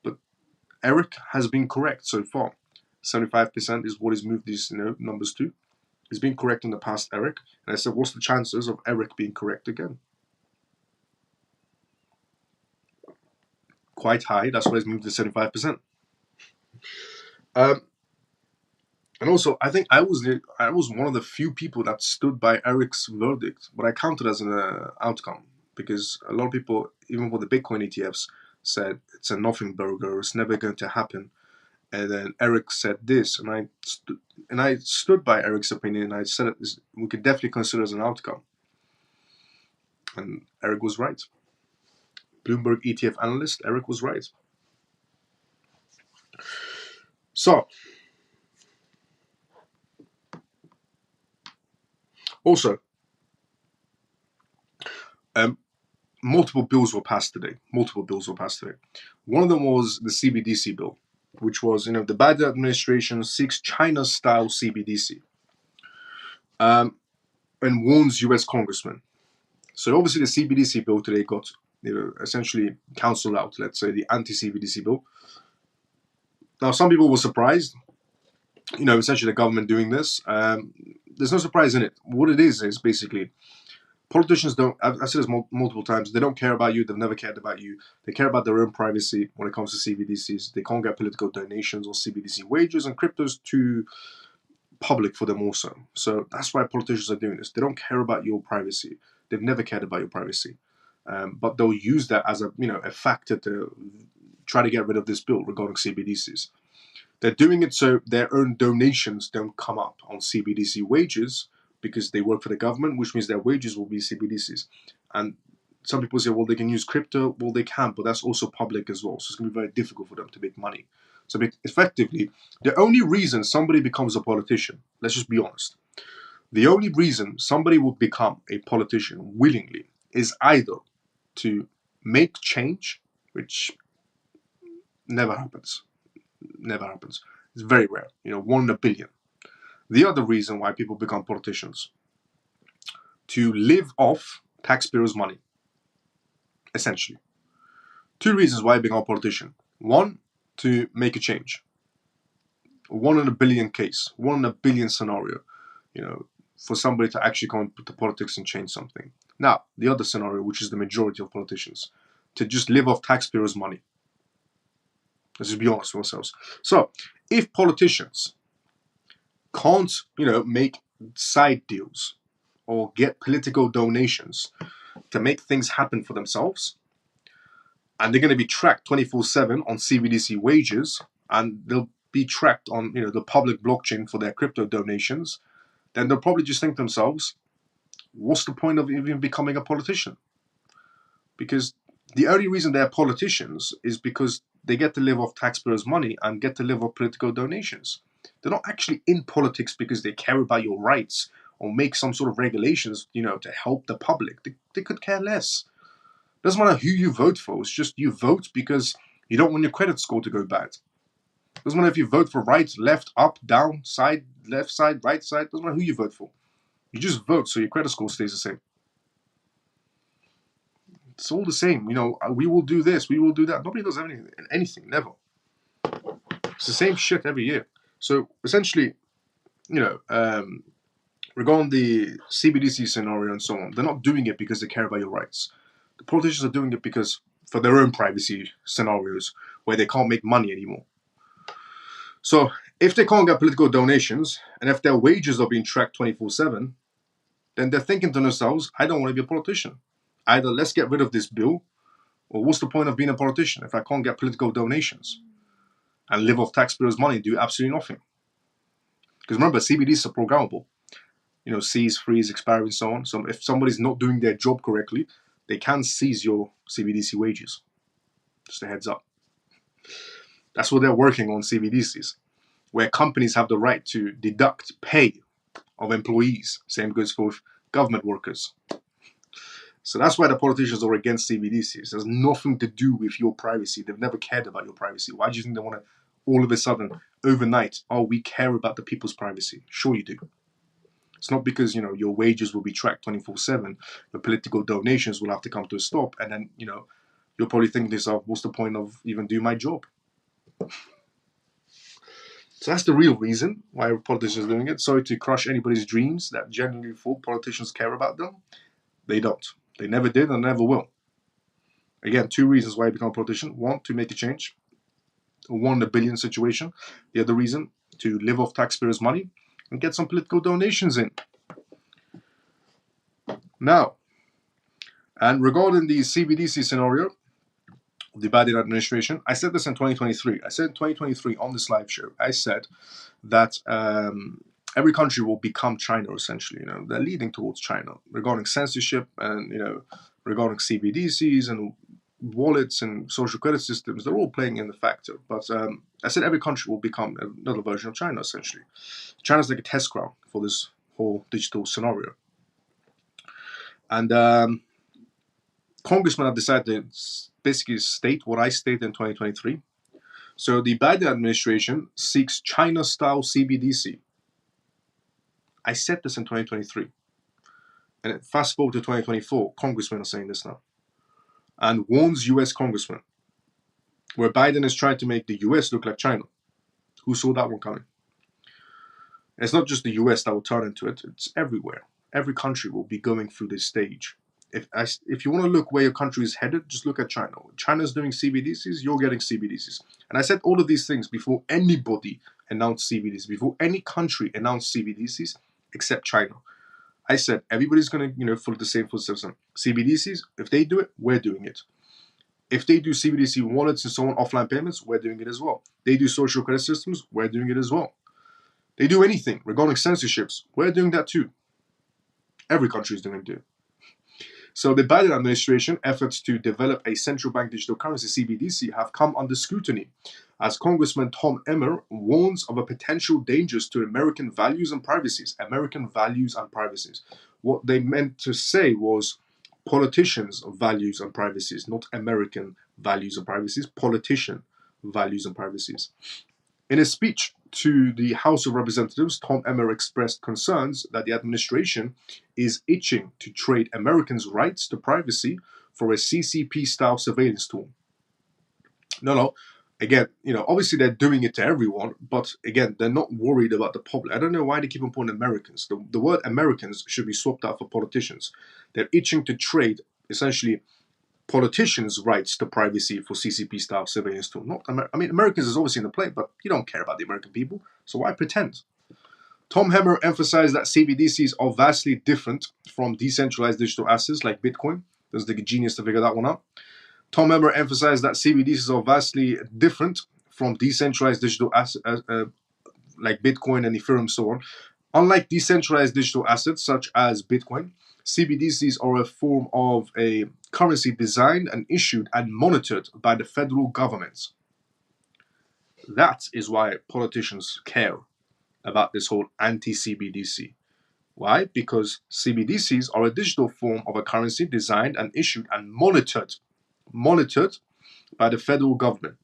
But Eric has been correct so far. 75% is what he's moved these numbers to. He's been correct in the past, Eric. And I said, what's the chances of Eric being correct again? Quite high. That's why he's moved to 75%. And also, I think I was one of the few people that stood by Eric's verdict, but I counted as an outcome because a lot of people, even for the Bitcoin ETFs, said it's a nothing burger, it's never going to happen. And then Eric said this, and I stood by Eric's opinion, and I said we could definitely consider as an outcome. And Eric was right. Bloomberg ETF analyst Eric was right. So, also, multiple bills were passed today. One of them was the CBDC bill, which was, the Biden administration seeks China-style CBDC and warns U.S. congressmen. So obviously the CBDC bill today got, essentially cancelled out, let's say the anti-CBDC bill. Now, some people were surprised, essentially the government doing this. There's no surprise in it. What it is basically, politicians don't, I've said this multiple times, they don't care about you, they've never cared about you. They care about their own privacy when it comes to CBDCs. They can't get political donations or CBDC wages, and crypto's too public for them also. So that's why politicians are doing this. They don't care about your privacy. They've never cared about your privacy. But they'll use that as a factor to try to get rid of this bill regarding CBDCs. They're doing it so their own donations don't come up on CBDC wages because they work for the government, which means their wages will be CBDCs. And some people say, well, they can use crypto. Well, they can, but that's also public as well. So it's going to be very difficult for them to make money. So effectively, the only reason somebody becomes a politician, let's just be honest, the only reason somebody will become a politician willingly is either to make change, which never happens. Never happens. It's very rare, 1 in a billion. The other reason why people become politicians, to live off taxpayers' money, essentially. 2 reasons why I become a politician. 1, to make a change. 1 in a billion case, 1 in a billion scenario, for somebody to actually come into politics and change something. Now, the other scenario, which is the majority of politicians, to just live off taxpayers' money. Let's just be honest with ourselves. So, if politicians can't, make side deals or get political donations to make things happen for themselves, and they're going to be tracked 24/7 on CBDC wages, and they'll be tracked on, the public blockchain for their crypto donations, then they'll probably just think to themselves, what's the point of even becoming a politician? Because the only reason they're politicians is because they get to live off taxpayers' money and get to live off political donations. They're not actually in politics because they care about your rights or make some sort of regulations, to help the public. They could care less. Doesn't matter who you vote for. It's just you vote because you don't want your credit score to go bad. Doesn't matter if you vote for right, left, up, down, side, left side, right side. Doesn't matter who you vote for. You just vote so your credit score stays the same. It's all the same. We will do this, we will do that. Nobody does anything, never. It's the same shit every year. So essentially, regarding the CBDC scenario and so on, they're not doing it because they care about your rights. The politicians are doing it because for their own privacy scenarios where they can't make money anymore. So if they can't get political donations and if their wages are being tracked 24/7, then they're thinking to themselves, I don't want to be a politician. Either let's get rid of this bill, or what's the point of being a politician if I can't get political donations and live off taxpayers' money and do absolutely nothing? Because remember, CBDs are programmable. Seize, freeze, expire, and so on. So if somebody's not doing their job correctly, they can seize your CBDC wages. Just a heads up. That's what they're working on, CBDCs, where companies have the right to deduct pay of employees. Same goes for government workers. So that's why the politicians are against CBDCs. It has nothing to do with your privacy. They've never cared about your privacy. Why do you think they want to, all of a sudden, overnight, we care about the people's privacy? Sure you do. It's not because, your wages will be tracked 24/7, your political donations will have to come to a stop, and then, you'll probably think to yourself, what's the point of even doing my job? So that's the real reason why politicians are doing it. Sorry to crush anybody's dreams that genuinely thought politicians care about them. They don't. They never did and never will. Again, two reasons why you become a politician. One, to make a change. A 1 in a billion situation. The other reason, to live off taxpayers' money and get some political donations in. Now, and regarding the CBDC scenario, the Biden administration, I said this in 2023. I said in 2023 on this live show, I said that every country will become China, essentially. They're leading towards China regarding censorship and, regarding CBDCs and wallets and social credit systems. They're all playing in the factor. But I said every country will become another version of China, essentially. China's like a test ground for this whole digital scenario. And congressmen have decided to basically state what I stated in 2023. So the Biden administration seeks China-style CBDC. I said this in 2023. And fast forward to 2024, congressmen are saying this now. And warns US congressmen, where Biden is trying to make the US look like China. Who saw that one coming? And it's not just the US that will turn into it, it's everywhere. Every country will be going through this stage. If you want to look where your country is headed, just look at China. When China's doing CBDCs, you're getting CBDCs. And I said all of these things before anybody announced CBDCs, before any country announced CBDCs except China. I said everybody's going to, follow the same footsteps. CBDCs, if they do it, we're doing it. If they do CBDC wallets and so on, offline payments, we're doing it as well. They do social credit systems, we're doing it as well. They do anything regarding censorships, we're doing that too. Every country is doing it. So the Biden administration efforts to develop a central bank digital currency, CBDC, have come under scrutiny, as Congressman Tom Emmer warns of a potential dangers to American values and privacies. American values and privacies. What they meant to say was politicians' values and privacies, not American values and privacies, politician values and privacies. In a speech to the House of Representatives, Tom Emmer expressed concerns that the administration is itching to trade Americans' rights to privacy for a CCP-style surveillance tool. No. Again, obviously they're doing it to everyone, but again, they're not worried about the public. I don't know why they keep on putting Americans. The word Americans should be swapped out for politicians. They're itching to trade, essentially, politicians' rights to privacy for CCP-style surveillance tool. Americans is obviously in the play, but you don't care about the American people, so why pretend? Tom Emmer emphasized that CBDCs are vastly different from decentralized digital assets like Bitcoin. There's the genius to figure that one out. Tom Emmer emphasized that CBDCs are vastly different from decentralized digital assets like Bitcoin and Ethereum and so on. Unlike decentralized digital assets such as Bitcoin, CBDCs are a form of a currency designed and issued and monitored by the federal government. That is why politicians care about this whole anti-CBDC. Why? Because CBDCs are a digital form of a currency designed and issued and monitored by the federal government.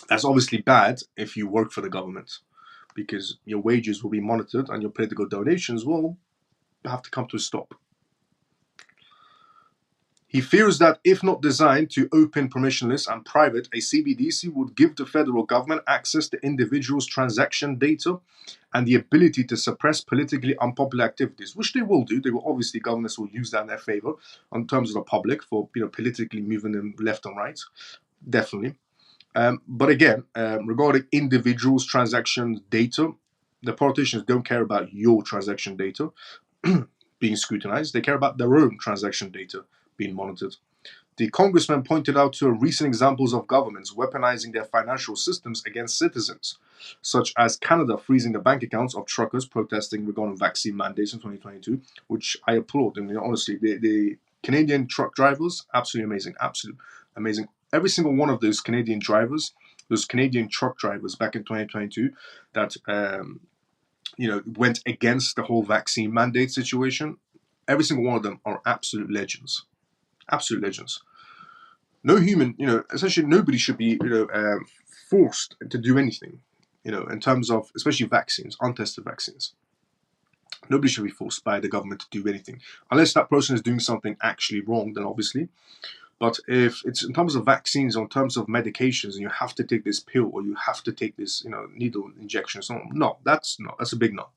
That's obviously bad if you work for the government, because your wages will be monitored and your political donations will have to come to a stop. He fears that if not designed to open, permissionless, and private, a CBDC would give the federal government access to individuals' transaction data and the ability to suppress politically unpopular activities, which they will do. They will obviously, governments will use that in their favor in terms of the public for politically moving them left and right, definitely. But again, regarding individuals' transaction data, the politicians don't care about your transaction data being scrutinized. They care about their own transaction data being monitored. The congressman pointed out to recent examples of governments weaponizing their financial systems against citizens, such as Canada freezing the bank accounts of truckers protesting regarding vaccine mandates in 2022, which I applaud. And honestly, the Canadian truck drivers, absolutely amazing, absolutely amazing. Every single one of those Canadian drivers, those Canadian truck drivers back in 2022, that went against the whole vaccine mandate situation. Every single one of them are absolute legends, absolute legends. No human, essentially nobody should be, forced to do anything, in terms of especially vaccines, untested vaccines. Nobody should be forced by the government to do anything unless that person is doing something actually wrong. Then obviously, but if it's in terms of vaccines or in terms of medications, and you have to take this pill or you have to take this, needle injection, so no, that's a big no.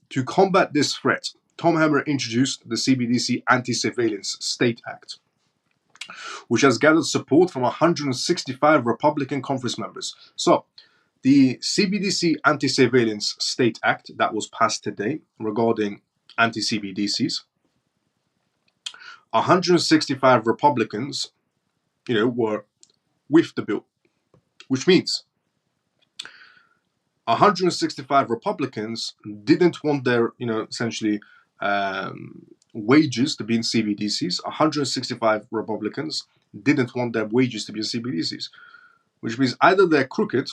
To combat this threat, Tom Hammer introduced the CBDC Anti-Surveillance State Act, which has gathered support from 165 Republican conference members. So, the CBDC Anti-Surveillance State Act that was passed today regarding anti-CBDCs, 165 Republicans, were with the bill, which means 165 Republicans didn't want their, essentially wages to be in CBDCs. 165 Republicans didn't want their wages to be in CBDCs, which means either they're crooked,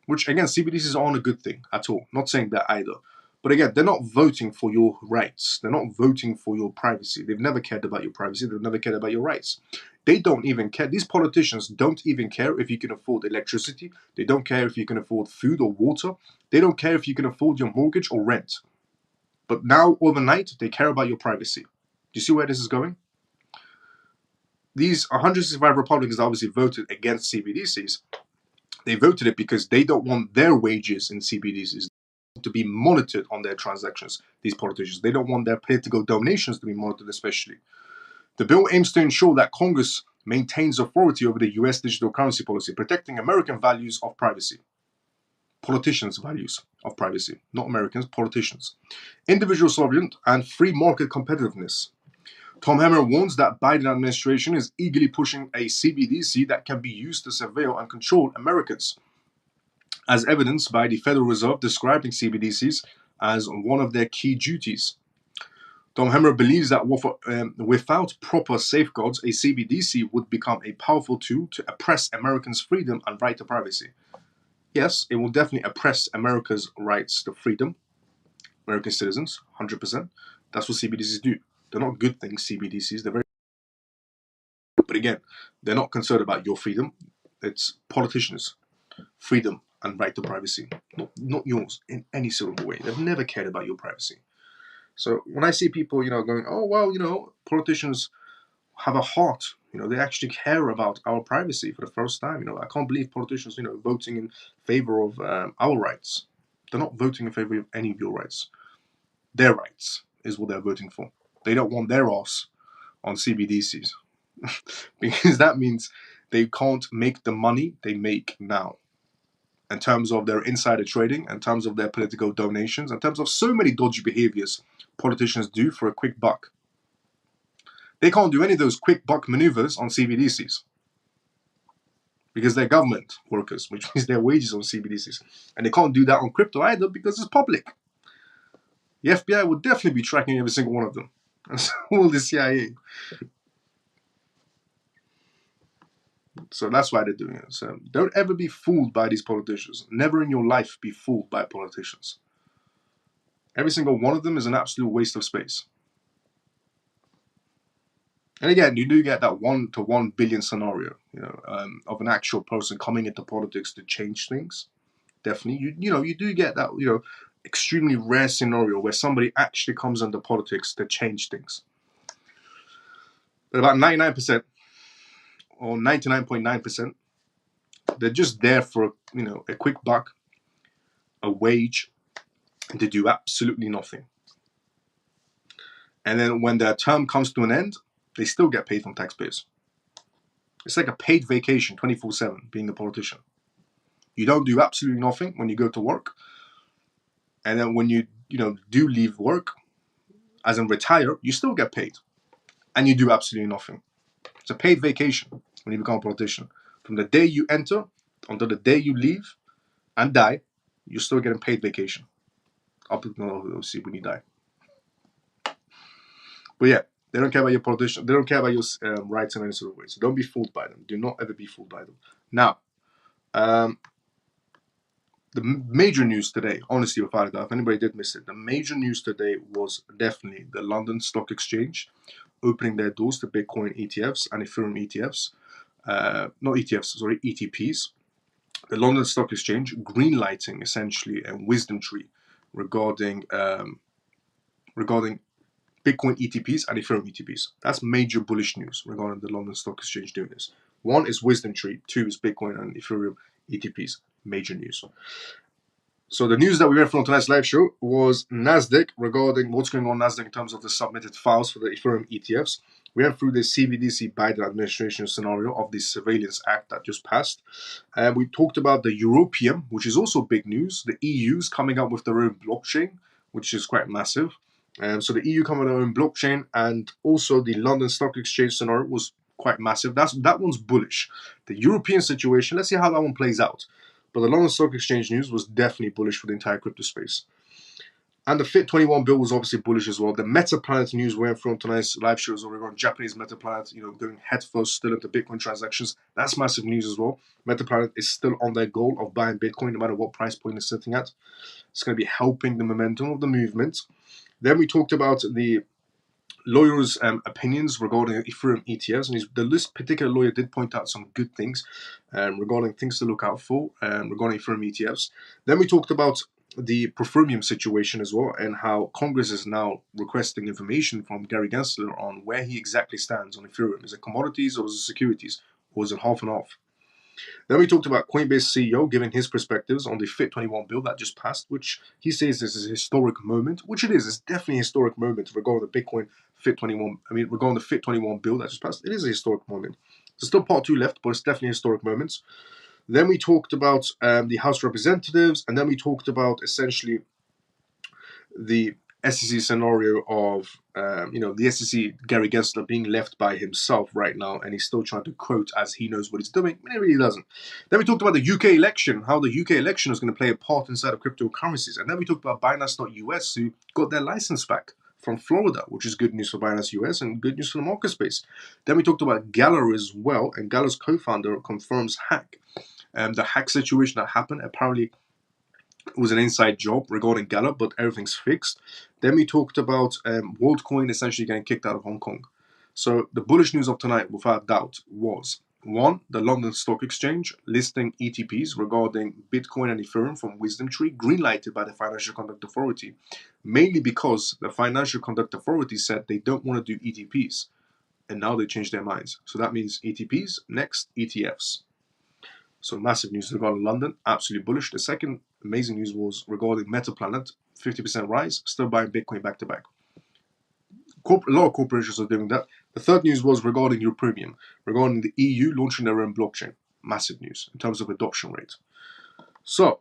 which again, CBDCs aren't a good thing at all. Not saying that either. But again, they're not voting for your rights. They're not voting for your privacy. They've never cared about your privacy. They've never cared about your rights. They don't even care. These politicians don't even care if you can afford electricity. They don't care if you can afford food or water. They don't care if you can afford your mortgage or rent. But now, overnight, they care about your privacy. Do you see where this is going? These 165 Republicans obviously voted against CBDCs. They voted it because they don't want their wages in CBDCs to be monitored on their transactions, these politicians. They don't want their political donations to be monitored, especially. The bill aims to ensure that Congress maintains authority over the US digital currency policy, protecting American values of privacy. Politicians' values of privacy, not Americans, politicians. Individual sovereignty and free market competitiveness. Tom Hammer warns that Biden administration is eagerly pushing a CBDC that can be used to surveil and control Americans, as evidenced by the Federal Reserve describing CBDCs as one of their key duties. Tom Hammer believes that without proper safeguards, a CBDC would become a powerful tool to oppress Americans' freedom and right to privacy. Yes, it will definitely oppress America's rights to freedom, American citizens, 100%. That's what CBDCs do. They're not good things, CBDCs. They're very. But again, they're not concerned about your freedom. It's politicians' freedom and right to privacy, not yours in any sort of way. They've never cared about your privacy. So when I see people, going, oh well, politicians have a heart. They actually care about our privacy for the first time. I can't believe politicians, voting in favor of our rights. They're not voting in favor of any of your rights. Their rights is what they're voting for. They don't want their ass on CBDCs because that means they can't make the money they make now, in terms of their insider trading, in terms of their political donations, in terms of so many dodgy behaviors politicians do for a quick buck. They can't do any of those quick buck maneuvers on CBDCs because they're government workers, which means their wages on CBDCs. And they can't do that on crypto either because it's public. The FBI would definitely be tracking every single one of them. And so will the CIA. So that's why they're doing it. So don't ever be fooled by these politicians. Never in your life be fooled by politicians. Every single one of them is an absolute waste of space. And again, you do get that 1 to 1 billion scenario, of an actual person coming into politics to change things. Definitely, you do get that, extremely rare scenario where somebody actually comes into politics to change things. But about 99% or 99.9%, they're just there for, you know, a quick buck, a wage, and to do absolutely nothing. And then when their term comes to an end, they still get paid from taxpayers. It's like a paid vacation 24/7 being a politician. You don't do absolutely nothing when you go to work. And then when you do leave work, as in retire, you still get paid. And you do absolutely nothing. It's a paid vacation when you become a politician. From the day you enter until the day you leave and die, you're still getting paid vacation. Up until see when you die. But yeah, they don't care about your politician. They don't care about your rights in any sort of way. So don't be fooled by them. Do not ever be fooled by them. Now, the major news today, honestly, without a doubt, if anybody did miss it, the major news today was definitely the London Stock Exchange opening their doors to Bitcoin ETFs and Ethereum ETFs. Not ETFs, sorry, ETPs. The London Stock Exchange greenlighting essentially a wisdom tree regarding Bitcoin ETPs and Ethereum ETPs. That's major bullish news regarding the London Stock Exchange doing this. One is wisdom tree, two is Bitcoin and Ethereum ETPs. Major news. So the news that we read from tonight's live show was Nasdaq regarding what's going on Nasdaq in terms of the submitted files for the Ethereum ETFs. We went through the CBDC Biden administration scenario of the Surveillance Act that just passed. And we talked about the European, which is also big news. The EU's coming up with their own blockchain, which is quite massive. So the EU coming with their own blockchain, and also the London Stock Exchange scenario was quite massive. That one's bullish. The European situation, let's see how that one plays out. But the London Stock Exchange news was definitely bullish for the entire crypto space. And the FIT21 bill was obviously bullish as well. The MetaPlanet news went from tonight's live shows over on Japanese MetaPlanet, going headfirst still into Bitcoin transactions. That's massive news as well. MetaPlanet is still on their goal of buying Bitcoin no matter what price point it's sitting at. It's going to be helping the momentum of the movement. Then we talked about the lawyers' opinions regarding Ethereum ETFs, and this particular lawyer did point out some good things regarding things to look out for regarding Ethereum ETFs. Then we talked about the Protherium situation as well, and how Congress is now requesting information from Gary Gensler on where he exactly stands on Ethereum. Is it commodities or is it securities, or is it half and half? Then we talked about Coinbase CEO giving his perspectives on the FIT21 bill that just passed, which he says is a historic moment, which it is. It's definitely a historic moment regarding the Bitcoin FIT21. Regarding the FIT21 bill that just passed, it is a historic moment. There's still part two left, but it's definitely a historic moment. Then we talked about the House Representatives, and then we talked about essentially the SEC scenario of, the SEC, Gary Gensler being left by himself right now, and he's still trying to quote as he knows what he's doing, but he really doesn't. Then we talked about the UK election, how the UK election is going to play a part inside of cryptocurrencies. And then we talked about Binance.US, who got their license back from Florida, which is good news for Binance US and good news for the market space. Then we talked about Gala as well, and Gala's co-founder confirms hack. The hack situation that happened, apparently it was an inside job regarding Gala, but everything's fixed. Then we talked about WorldCoin essentially getting kicked out of Hong Kong. So the bullish news of tonight, without doubt, was one, the London Stock Exchange listing ETPs regarding Bitcoin and Ethereum from Wisdom Tree, greenlighted by the Financial Conduct Authority, mainly because the Financial Conduct Authority said they don't want to do ETPs, and now they changed their minds. So that means ETPs, next ETFs. So massive news regarding London, absolutely bullish. The second amazing news was regarding MetaPlanet, 50% rise, still buying Bitcoin back to back. A lot of corporations are doing that. The third news was regarding European, regarding the EU launching their own blockchain. Massive news in terms of adoption rate. So,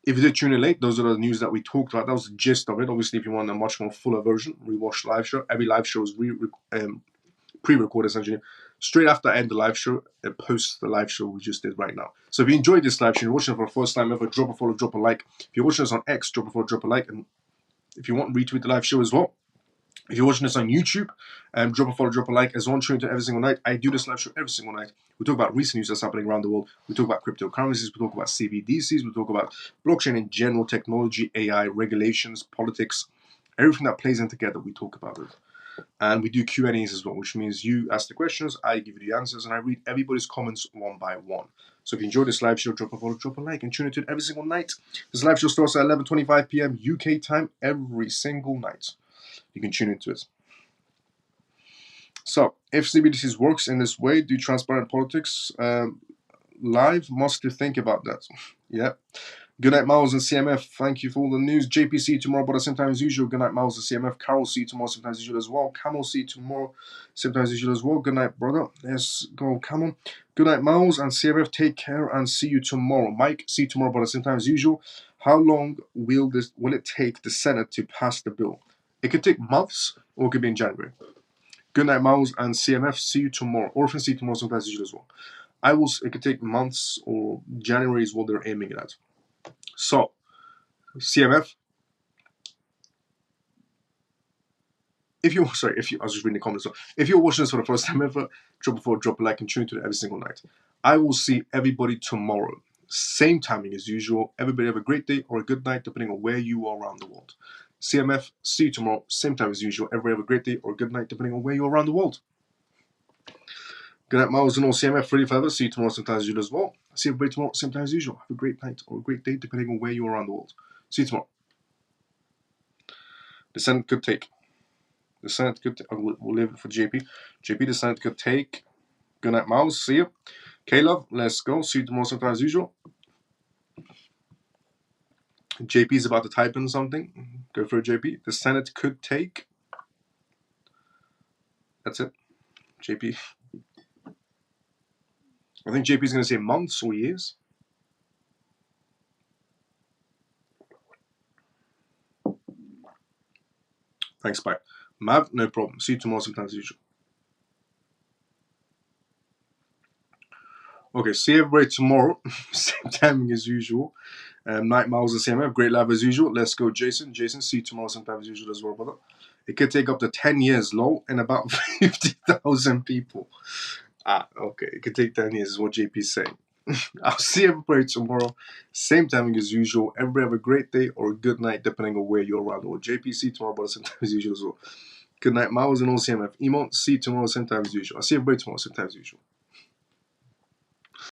if you did tune in late, those are the news that we talked about. That was the gist of it. Obviously, if you want a much more fuller version, rewatch the live show. Every live show is pre-recorded essentially. Straight after I end the live show, it posts the live show we just did right now. So if you enjoyed this live show, you're watching it for the first time ever, drop a follow, drop a like. If you're watching us on X, drop a follow, drop a like. And if you want, retweet the live show as well. If you're watching this on YouTube, drop a follow, drop a like. As one tune to every single night, I do this live show every single night. We talk about recent news that's happening around the world. We talk about cryptocurrencies. We talk about CBDCs. We talk about blockchain in general, technology, AI, regulations, politics, everything that plays in together. We talk about it. And we do Q&As as well, which means you ask the questions, I give you the answers, and I read everybody's comments one by one. So if you enjoyed this live show, drop a follow, drop a like, and tune into it every single night. This live show starts at 11:25 p.m. UK time every single night. You can tune into it. So So, if CBDCs works in this way, do transparent politics live? Must you think about that? Yeah. Good night, Miles and CMF. Thank you for all the news. JP, see you tomorrow, but same time as usual. Good night, Miles and CMF. Carol, see you tomorrow, sometimes as usual as well. Camel, see you tomorrow, sometimes as usual as well. Good night, brother. Let's go, Camel. Good night, Miles and CMF. Take care and see you tomorrow. Mike, see you tomorrow, but same time as usual. How long will it take the Senate to pass the bill? It could take months, or it could be in January. Good night, Miles and CMF. See you tomorrow. Orphan, see you tomorrow, sometimes as usual as well. It could take months, or January is what they're aiming at. So, CMF, I was just reading the comments. So if you're watching this for the first time ever, drop a like and tune into it every single night. I will see everybody tomorrow. Same timing as usual. Everybody have a great day or a good night, depending on where you are around the world. CMF, see you tomorrow. Same time as usual. Everybody have a great day or a good night, depending on where you are around the world. Good night, Miles and all. CMF, ready forever. See you tomorrow, same time as usual as well. See everybody tomorrow, same time as usual. Have a great night or a great day, depending on where you are around the world. See you tomorrow. The Senate could take. We'll leave it for JP. JP, the Senate could take. Good night, Miles. See you. Caleb, let's go. See you tomorrow, same time as usual. JP is about to type in something. Go for it, JP. The Senate could take. That's it. JP. I think JP is going to say months or years. Thanks, bye. Mav, no problem. See you tomorrow, same time as usual. Okay, see everybody tomorrow. Same timing as usual. Night, Miles and CMF. Great live as usual. Let's go, Jason. Jason, see you tomorrow, same time as usual as well, brother. It could take up to 10 years, low, and about 50,000 people. Okay. It could take 10 years, is what JP's saying. I'll see everybody tomorrow. Same timing as usual. Everybody have a great day or a good night, depending on where you're around the world. JP, see you tomorrow, brother, same time as usual as well. Good night, Miles and all CMF. Emo, see you tomorrow, same time as usual. I'll see everybody tomorrow, same time as usual.